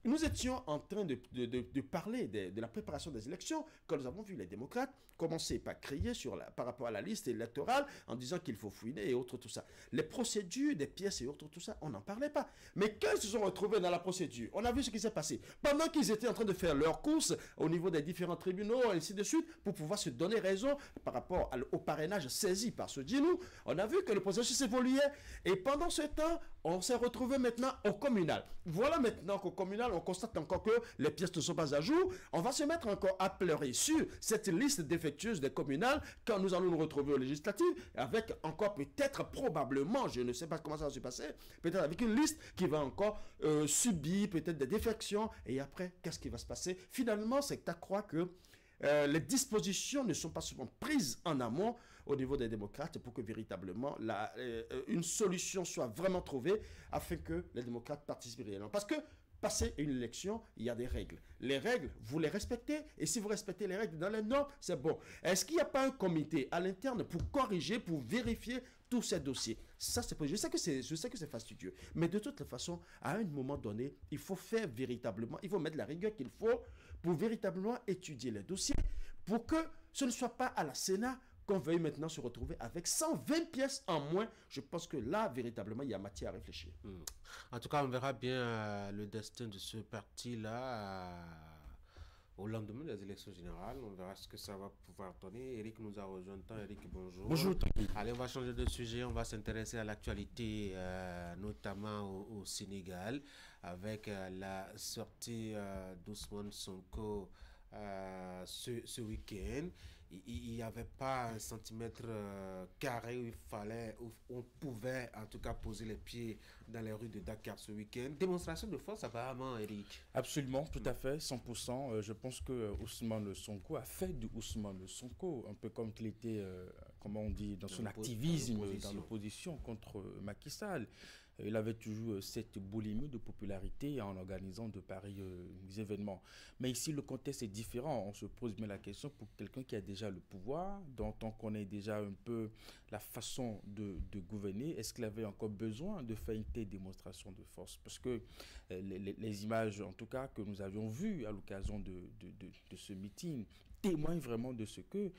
Nous étions en train de parler de la préparation des élections quand nous avons vu les démocrates commencer par crier par rapport à la liste électorale en disant qu'il faut fouiner et autres tout ça. Les procédures des pièces et autres tout ça, on n'en parlait pas. Mais quand ils se sont retrouvés dans la procédure, on a vu ce qui s'est passé. Pendant qu'ils étaient en train de faire leurs courses au niveau des différents tribunaux et ainsi de suite pour pouvoir se donner raison par rapport au parrainage saisi par ce Djinou, on a vu que le processus évoluait et pendant ce temps, on s'est retrouvé maintenant au communal. Voilà maintenant qu'au communal, on constate encore que les pièces ne sont pas à jour. On va se mettre encore à pleurer sur cette liste défectueuse des communales quand nous allons nous retrouver aux législatives avec encore peut-être, probablement, je ne sais pas comment ça va se passer, peut-être avec une liste qui va encore subir peut-être des défections. Et après, qu'est-ce qui va se passer? Finalement, c'est à croire que les dispositions ne sont pas souvent prises en amont au niveau des démocrates pour que véritablement une solution soit vraiment trouvée afin que les démocrates participent réellement. Parce que passer une élection, il y a des règles. Les règles, vous les respectez et si vous respectez les règles dans les normes, c'est bon. Est-ce qu'il n'y a pas un comité à l'interne pour corriger, pour vérifier tous ces dossiers? Ça, c'est possible. Je sais que c'est fastidieux. Mais de toute façon, à un moment donné, il faut faire véritablement, il faut mettre la rigueur qu'il faut pour véritablement étudier les dossiers pour que ce ne soit pas à la Sénat qu'on veuille maintenant se retrouver avec 120 pièces en moins. Je pense que là, véritablement, il y a matière à réfléchir. En tout cas, on verra bien le destin de ce parti-là au lendemain des élections générales. On verra ce que ça va pouvoir donner. Eric nous a rejoint. Eric, bonjour. Bonjour. Allez, on va changer de sujet. On va s'intéresser à l'actualité, notamment au Sénégal, avec la sortie d'Ousmane Sonko ce week-end. Il n'y avait pas un centimètre carré où on pouvait en tout cas poser les pieds dans les rues de Dakar ce week-end. Démonstration de force apparemment, Eric. Absolument, tout à fait, 100%. Je pense que Ousmane Sonko a fait de Ousmane Sonko, un peu comme qu'il était, comment on dit, dans son activisme, dans l'opposition contre Macky Sall. Il avait toujours cette boulimie de popularité en organisant de pareils événements. Mais ici, le contexte est différent. On se pose bien la question pour quelqu'un qui a déjà le pouvoir, dont on connaît déjà un peu la façon de gouverner. Est-ce qu'il avait encore besoin de faire une telle démonstration de force? Parce que les images, en tout cas, que nous avions vues à l'occasion de ce meeting, témoignent vraiment de ce que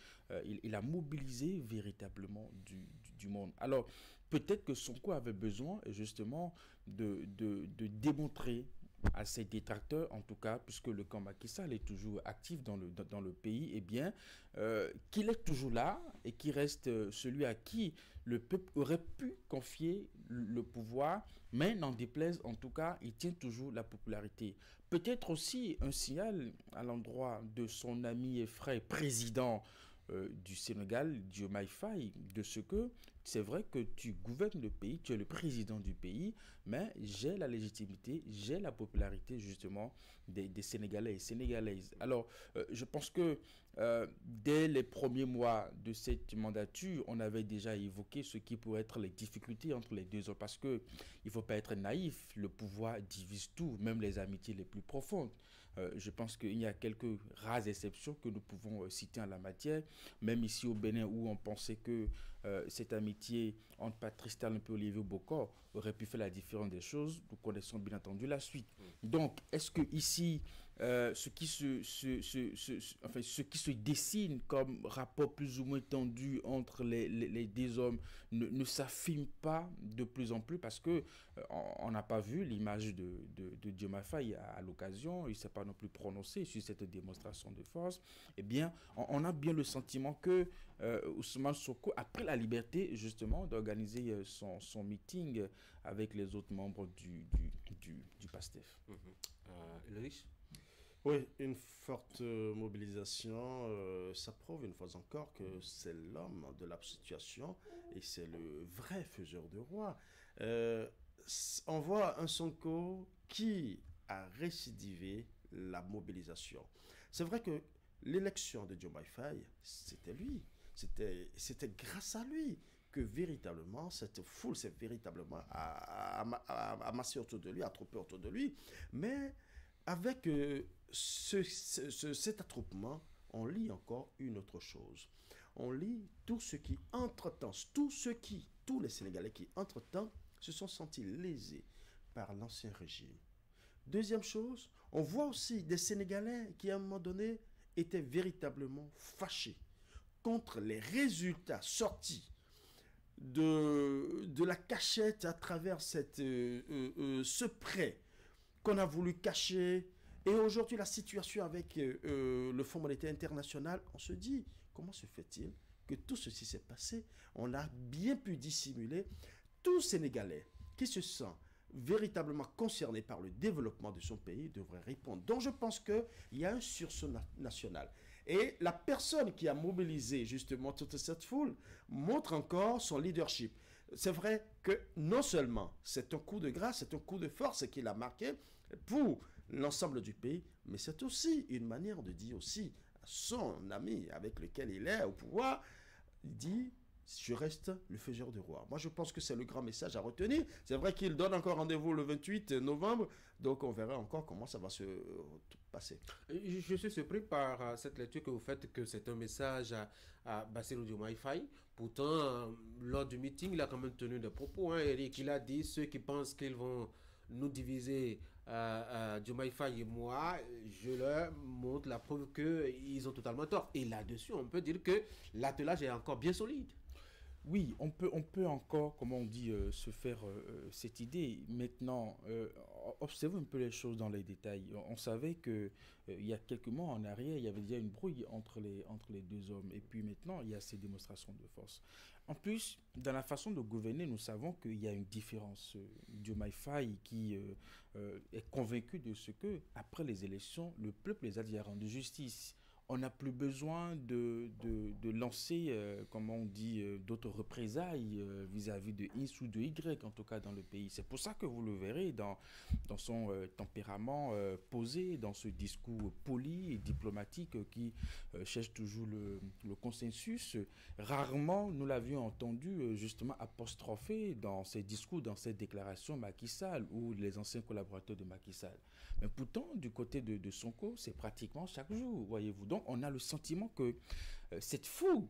il a mobilisé véritablement du monde. Alors, peut-être que Sonko avait besoin justement de démontrer à ses détracteurs, en tout cas, puisque le camp Macky Sall est toujours actif dans le pays, eh bien, qu'il est toujours là et qu'il reste celui à qui le peuple aurait pu confier le pouvoir, mais n'en déplaise, en tout cas, il tient toujours la popularité. Peut-être aussi un signal à l'endroit de son ami et frère président du Sénégal, Diomaye Faye, de ce que c'est vrai que tu gouvernes le pays, tu es le président du pays, mais j'ai la légitimité, j'ai la popularité justement des Sénégalais et Sénégalaises. Alors, je pense que dès les premiers mois de cette mandature, on avait déjà évoqué ce qui pourrait être les difficultés entre les deux hommes, parce qu'il ne faut pas être naïf, le pouvoir divise tout, même les amitiés les plus profondes. Je pense qu'il y a quelques rares exceptions que nous pouvons citer en la matière, même ici au Bénin où on pensait que cette amitié entre Patrice Talon et Olivier Bokor aurait pu faire la différence des choses. Nous connaissons bien entendu la suite. Donc, est-ce que ici, ce qui se dessine comme rapport plus ou moins tendu entre les deux hommes ne s'affirme pas de plus en plus, parce que on n'a pas vu l'image de Diomaye Faye à l'occasion, il ne s'est pas non plus prononcé sur cette démonstration de force. Eh bien, on a bien le sentiment que Ousmane Sonko a pris la liberté justement d'organiser son meeting avec les autres membres du PASTEF. Ulrich? Oui, une forte mobilisation, ça prouve une fois encore que c'est l'homme de la situation et c'est le vrai faiseur de roi. On voit un Sonko qui a récidivé la mobilisation. C'est vrai que l'élection de Diomaye Faye, c'était lui. C'était grâce à lui que véritablement cette foule s'est véritablement amassée autour de lui, attroupée autour de lui. Mais avec cet attroupement, on lit encore une autre chose. On lit tous ceux qui, entre-temps, tous les Sénégalais qui, entre-temps, se sont sentis lésés par l'ancien régime. Deuxième chose, on voit aussi des Sénégalais qui, à un moment donné, étaient véritablement fâchés contre les résultats sortis de la cachette à travers ce prêt qu'on a voulu cacher. Et aujourd'hui, la situation avec le Fonds monétaire international, on se dit, comment se fait-il que tout ceci s'est passé? On a bien pu dissimuler. Tout Sénégalais qui se sent véritablement concerné par le développement de son pays devrait répondre. Donc je pense qu'il y a un sursaut national. Et la personne qui a mobilisé justement toute cette foule montre encore son leadership. C'est vrai que non seulement c'est un coup de grâce, c'est un coup de force qu'il a marqué pour l'ensemble du pays, mais c'est aussi une manière de dire aussi à son ami avec lequel il est au pouvoir, il dit: je reste le faiseur de roi. Moi, je pense que c'est le grand message à retenir. C'est vrai qu'il donne encore rendez-vous le 28 novembre, donc on verra encore comment ça va se passer. Je suis surpris par cette lecture que vous faites, que c'est un message à Bassirou Diomaye Faye. Pourtant, lors du meeting, il a quand même tenu des propos. Eric, il a dit: ceux qui pensent qu'ils vont nous diviser, Diomaye Faye et moi, je leur montre la preuve qu'ils ont totalement tort. Et là-dessus, on peut dire que l'attelage est encore bien solide. Oui, on peut encore, comme on dit, se faire cette idée. Maintenant, observons un peu les choses dans les détails. On savait que il y a quelques mois en arrière, il y avait déjà une brouille entre les deux hommes. Et puis maintenant, il y a ces démonstrations de force. En plus, dans la façon de gouverner, nous savons qu'il y a une différence. Diomaye Faye qui est convaincu de ce que, après les élections, le peuple les a déjà rendus justice. On n'a plus besoin de lancer, comment on dit, d'autres représailles vis-à-vis de X ou de Y, en tout cas dans le pays. C'est pour ça que vous le verrez dans son tempérament posé, dans ce discours poli et diplomatique qui cherche toujours le consensus. Rarement, nous l'avions entendu justement apostrophé dans ses discours, dans ses déclarations Macky Sall ou les anciens collaborateurs de Macky Sall. Mais pourtant, du côté de Sonko, c'est pratiquement chaque jour, voyez-vous. Donc, on a le sentiment que cette fougue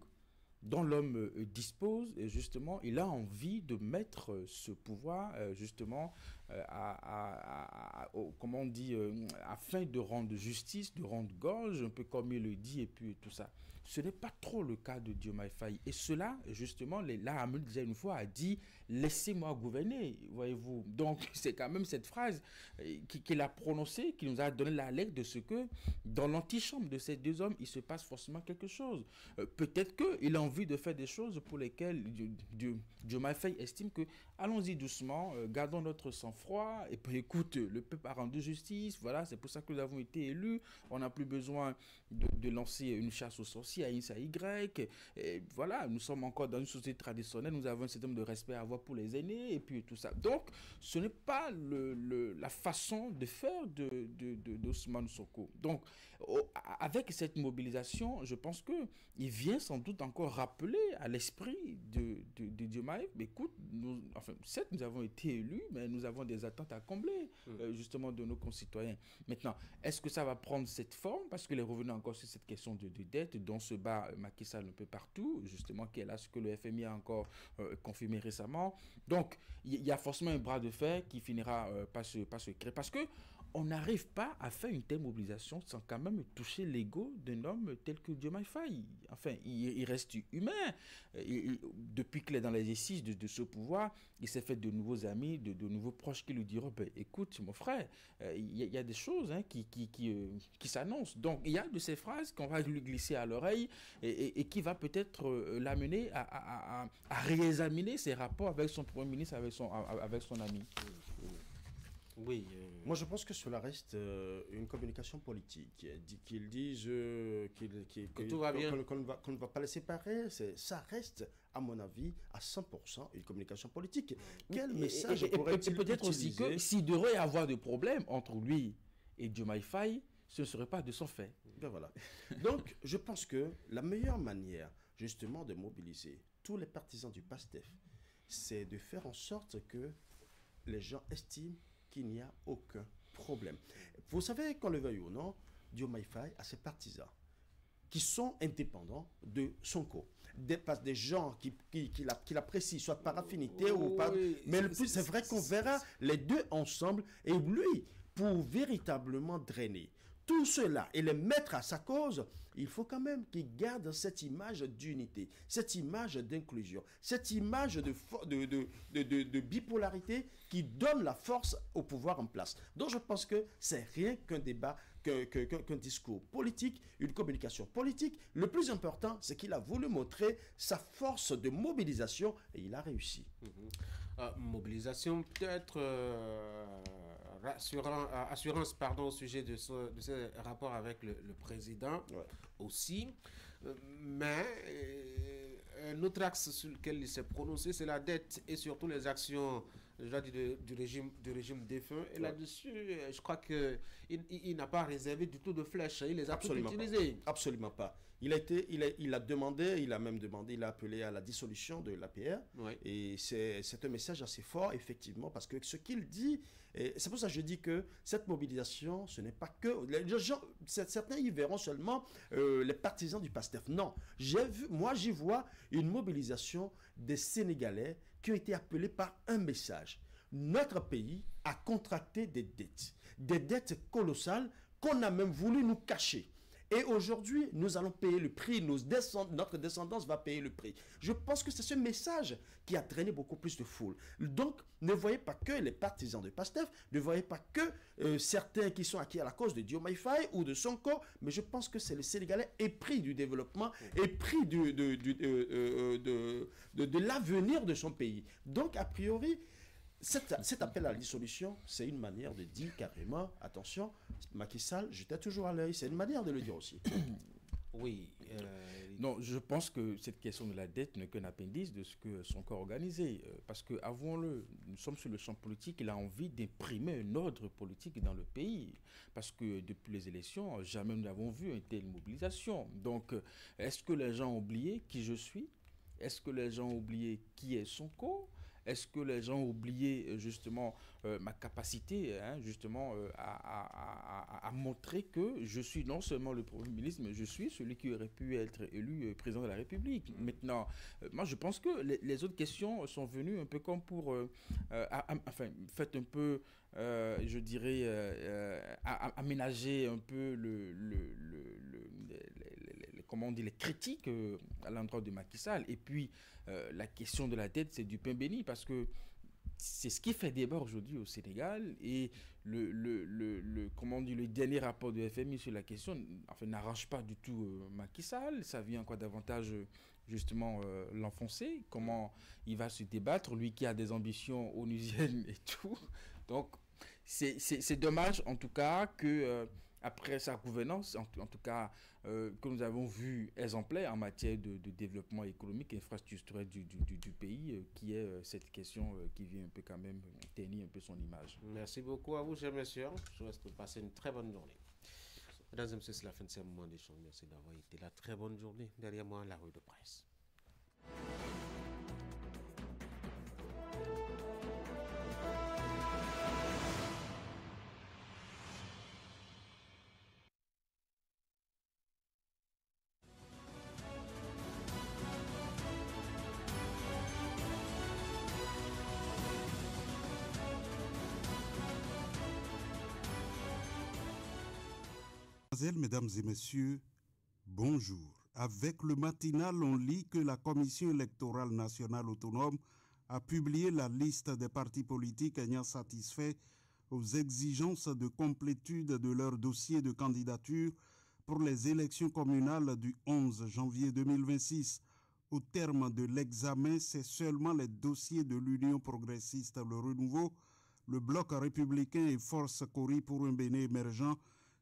dont l'homme dispose, justement, il a envie de mettre ce pouvoir, justement, comment on dit, afin de rendre justice, de rendre gorge, un peu comme il le dit, et puis tout ça. Ce n'est pas trop le cas de Diomaye Faye. Et cela, justement, là, Hamel déjà une fois a dit « laissez-moi gouverner », voyez-vous. Donc, c'est quand même cette phrase qu'il a prononcée, qui nous a donné la lettre de ce que, dans l'antichambre de ces deux hommes, il se passe forcément quelque chose. Peut-être qu'il a envie de faire des choses pour lesquelles Diomaye Faye estime que, allons-y doucement, gardons notre sang-froid, et puis écoute, le peuple a rendu justice, voilà, c'est pour ça que nous avons été élus, on n'a plus besoin de lancer une chasse aux sorciers à X, à Y, et voilà, nous sommes encore dans une société traditionnelle, nous avons un certain nombre de respect à avoir pour les aînés, et puis tout ça. Donc, ce n'est pas la façon de faire d'Ousmane Sonko. Donc, avec cette mobilisation, je pense qu'il vient sans doute encore rappeler à l'esprit de Diomaye, écoute, certes, nous avons été élus, mais nous avons des attentes à combler, justement, de nos concitoyens. Maintenant, est-ce que ça va prendre cette forme? Parce que les revenus encore sur cette question de dette dont se bat Macky Sall un peu partout, justement, qui est là ce que le FMI a encore confirmé récemment. Donc, il y a forcément un bras de fer qui finira par se créer. Parce que on n'arrive pas à faire une telle mobilisation sans quand même toucher l'ego d'un homme tel que Diomaye Faye. Enfin, il reste humain. Depuis qu'il est dans l'exercice de ce pouvoir, il s'est fait de nouveaux amis, de nouveaux proches qui lui diront écoute, mon frère, il y a des choses qui s'annoncent. Donc, il y a de ces phrases qu'on va lui glisser à l'oreille et qui va peut-être l'amener à réexaminer ses rapports avec son Premier ministre, avec son ami. Oui. Moi, je pense que cela reste une communication politique. Qu'ils disent que tout va bien, qu'on ne va pas les séparer, ça reste, à mon avis, à 100% une communication politique. Quel message pourrait-il peut-être aussi que s'il devrait y avoir des problèmes entre lui et Diomaye Faye, ce ne serait pas de son fait. Ben voilà. Donc, je pense que la meilleure manière, justement, de mobiliser tous les partisans du PASTEF, c'est de faire en sorte que les gens estiment qu'il n'y a aucun problème. Vous savez, qu'on le veuille ou non, Diomaye Faye a ses partisans qui sont indépendants de Sonko. Des gens qui l'apprécient, soit par affinité ou par... Mais le plus, c'est vrai qu'on verra les deux ensemble. Et lui, pour véritablement drainer tout cela et les mettre à sa cause, il faut quand même qu'il garde cette image d'unité, cette image d'inclusion, cette image de bipolarité qui donne la force au pouvoir en place. Donc je pense que c'est rien qu'un débat, qu'un discours politique, une communication politique. Le plus important, c'est qu'il a voulu montrer sa force de mobilisation et il a réussi. Mobilisation peut-être... assurance au sujet de ce rapport avec le président aussi. Mais un autre axe sur lequel il s'est prononcé, c'est la dette et surtout les actions du régime défunt. Et là-dessus, je crois qu'il n'a pas réservé du tout de flèches. Il les a toutes utilisées. Absolument pas. Il a demandé, il a appelé à la dissolution de l'APR. Et c'est un message assez fort, effectivement, parce que ce qu'il dit, et c'est pour ça que je dis que cette mobilisation, ce n'est pas que... Les gens, certains y verront seulement les partisans du PASTEF. Non, j'y vois une mobilisation des Sénégalais qui ont été appelés par un message. notre pays a contracté des dettes colossales qu'on a même voulu nous cacher. Et aujourd'hui, nous allons payer le prix, notre descendance va payer le prix. Je pense que c'est ce message qui a traîné beaucoup plus de foule. Donc, ne voyez pas que les partisans de PASTEF, ne voyez pas que certains qui sont acquis à la cause de Diomaye Faye ou de Sonko, mais je pense que c'est le Sénégalais épris du développement, épris de l'avenir de son pays. Donc, a priori, cet appel à la dissolution, c'est une manière de dire carrément, attention, Macky Sall, j'étais toujours à l'œil. C'est une manière de le dire aussi. Oui. Non, je pense que cette question de la dette n'est qu'un appendice de ce que son corps organisé. Parce que, avouons-le, nous sommes sur le champ politique, il a envie d'imprimer un ordre politique dans le pays. Parce que depuis les élections, jamais nous n'avons vu une telle mobilisation. Donc, est-ce que les gens ont oublié qui je suis? Est-ce que les gens ont oublié qui est Sonko? Est-ce que les gens ont oublié justement ma capacité justement à montrer que je suis non seulement le Premier ministre, mais je suis celui qui aurait pu être élu président de la République. Maintenant, moi je pense que les autres questions sont venues un peu comme pour faites un peu, je dirais, aménager un peu comment on dit, les critiques à l'endroit de Macky Sall. Et puis, la question de la dette, c'est du pain béni parce que c'est ce qui fait débat aujourd'hui au Sénégal. Et comment on dit, le dernier rapport de FMI sur la question n'arrange pas du tout Macky Sall. Ça vient encore davantage justement l'enfoncer. Comment il va se débattre, lui qui a des ambitions onusiennes et tout. Donc, c'est dommage en tout cas que... après sa gouvernance, en tout cas, que nous avons vu exemplaire en matière de développement économique et infrastructurel du pays, qui est cette question qui vient un peu quand même ternir un peu son image. Merci beaucoup à vous, chers messieurs. Je vous souhaite de passer une très bonne journée. Mesdames et messieurs, c'est la fin de ce moment d'échange. Merci d'avoir été là. Très bonne journée. Derrière moi, la rue de presse. Mesdames et messieurs, bonjour. Avec le matinal, on lit que la Commission électorale nationale autonome a publié la liste des partis politiques ayant satisfait aux exigences de complétude de leur dossier de candidature pour les élections communales du 11 janvier 2026. Au terme de l'examen, c'est seulement les dossiers de l'Union progressiste Le Renouveau, le Bloc républicain et Force Cori pour un Bénin émergent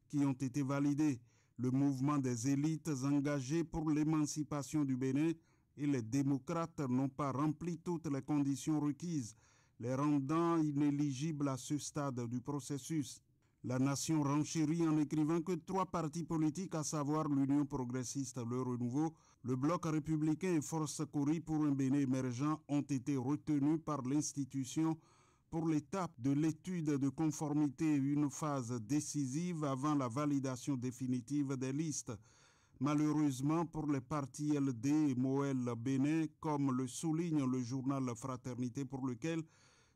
qui ont été validés. Le mouvement des élites engagées pour l'émancipation du Bénin et les démocrates n'ont pas rempli toutes les conditions requises, les rendant inéligibles à ce stade du processus. La Nation renchérit en écrivant que 3 partis politiques, à savoir l'Union progressiste Le Renouveau, le Bloc républicain et Force Cori pour un Bénin émergent, ont été retenus par l'institution pour l'étape de l'étude de conformité, une phase décisive avant la validation définitive des listes. Malheureusement pour les partis LD et Moël Bénin, comme le souligne le journal Fraternité, pour lequel,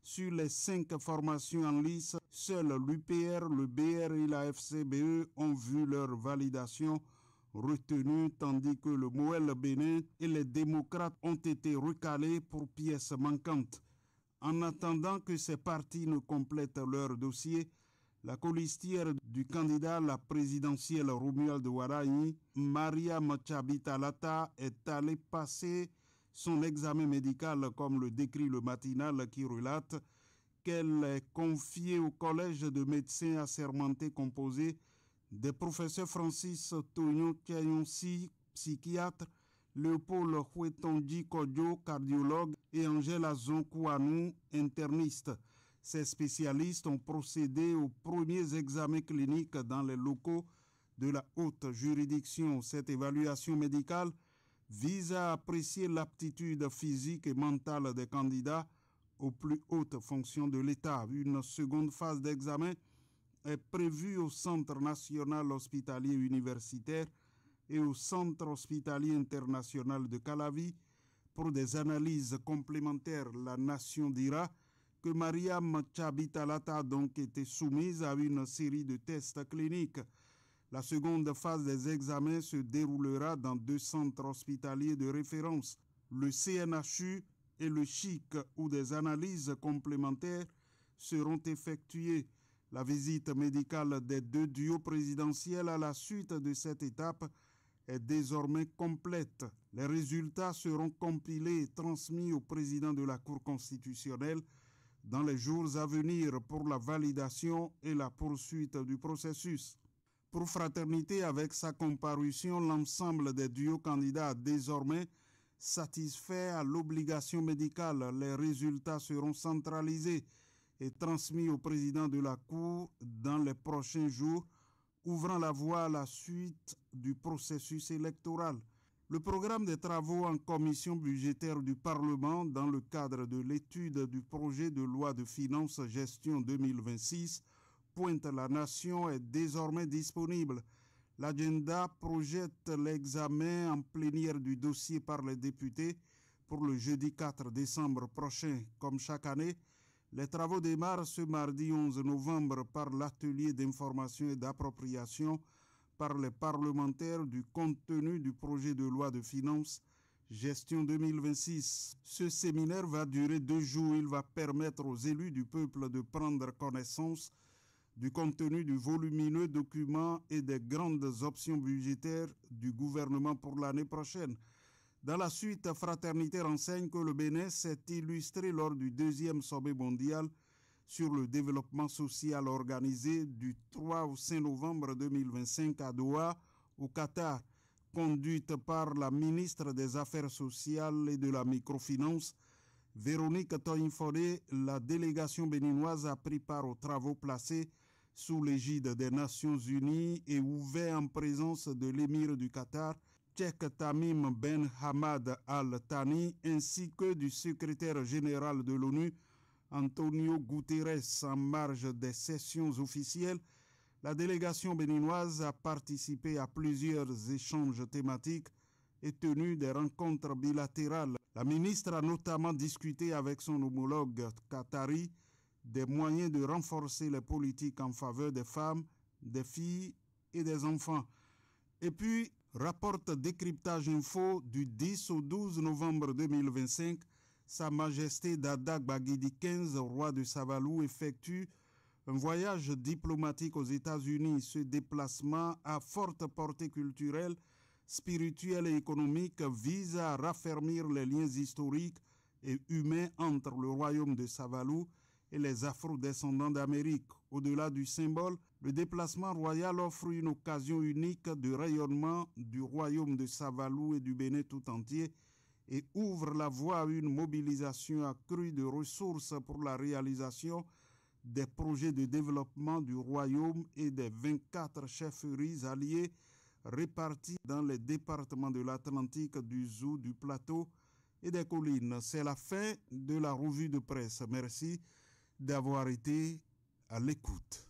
sur les 5 formations en lice, seuls l'UPR, le BR et la FCBE ont vu leur validation retenue, tandis que le Moël Bénin et les démocrates ont été recalés pour pièces manquantes. En attendant que ces partis ne complètent leur dossier, la colistière du candidat à la présidentielle Romuald Waraï, Maria Machabitalata, est allée passer son examen médical, comme le décrit le matinal qui relate qu'elle est confiée au collège de médecins assermentés composé des professeurs Francis Tonyo Tiayonsi, psychiatre, Léopold Huetonji Kodjo, cardiologue, et Angela Zonkouanou, interniste. Ces spécialistes ont procédé aux premiers examens cliniques dans les locaux de la haute juridiction. Cette évaluation médicale vise à apprécier l'aptitude physique et mentale des candidats aux plus hautes fonctions de l'État. Une seconde phase d'examen est prévue au Centre national hospitalier universitaire et au Centre hospitalier international de Calavi pour des analyses complémentaires. La Nation dira que Mariam Tchabitalata a donc été soumise à une série de tests cliniques. La seconde phase des examens se déroulera dans 2 centres hospitaliers de référence, le CNHU et le CHIC, où des analyses complémentaires seront effectuées. La visite médicale des 2 duos présidentiels à la suite de cette étape est désormais complète. Les résultats seront compilés et transmis au président de la Cour constitutionnelle dans les jours à venir pour la validation et la poursuite du processus. Pour Fraternité, avec sa comparution, l'ensemble des duos candidats a désormais satisfait à l'obligation médicale. Les résultats seront centralisés et transmis au président de la Cour dans les prochains jours, ouvrant la voie à la suite du processus électoral. Le programme des travaux en commission budgétaire du Parlement dans le cadre de l'étude du projet de loi de finances gestion 2026 pointe la nation est désormais disponible. L'agenda projette l'examen en plénière du dossier par les députés pour le jeudi 4 décembre prochain. Comme chaque année, les travaux démarrent ce mardi 11 novembre par l'atelier d'information et d'appropriation par les parlementaires du contenu du projet de loi de finances gestion 2026. Ce séminaire va durer 2 jours. Il va permettre aux élus du peuple de prendre connaissance du contenu du volumineux document et des grandes options budgétaires du gouvernement pour l'année prochaine. Dans la suite, Fraternité renseigne que le Bénin s'est illustré lors du 2e sommet mondial sur le développement social organisé du 3 au 5 novembre 2025 à Doha, au Qatar, conduite par la ministre des Affaires sociales et de la microfinance, Véronique Toinfodé. La délégation béninoise a pris part aux travaux placés sous l'égide des Nations Unies et ouvert en présence de l'émir du Qatar, Cheikh Tamim Ben Hamad Al Thani, ainsi que du secrétaire général de l'ONU, Antonio Guterres. En marge des sessions officielles, la délégation béninoise a participé à plusieurs échanges thématiques et tenu des rencontres bilatérales. La ministre a notamment discuté avec son homologue qatari des moyens de renforcer les politiques en faveur des femmes, des filles et des enfants. Et puis, rapporte Décryptage Info du 10 au 12 novembre 2025, Sa Majesté Dada Gbagidi XV, roi de Savalou, effectue un voyage diplomatique aux États-Unis. Ce déplacement à forte portée culturelle, spirituelle et économique vise à raffermir les liens historiques et humains entre le royaume de Savalou et les Afro-descendants d'Amérique. Au-delà du symbole, le déplacement royal offre une occasion unique de rayonnement du royaume de Savalou et du Bénin tout entier et ouvre la voie à une mobilisation accrue de ressources pour la réalisation des projets de développement du royaume et des 24 chefferies alliées réparties dans les départements de l'Atlantique, du Zou, du Plateau et des collines. C'est la fin de la revue de presse. Merci d'avoir été à l'écoute.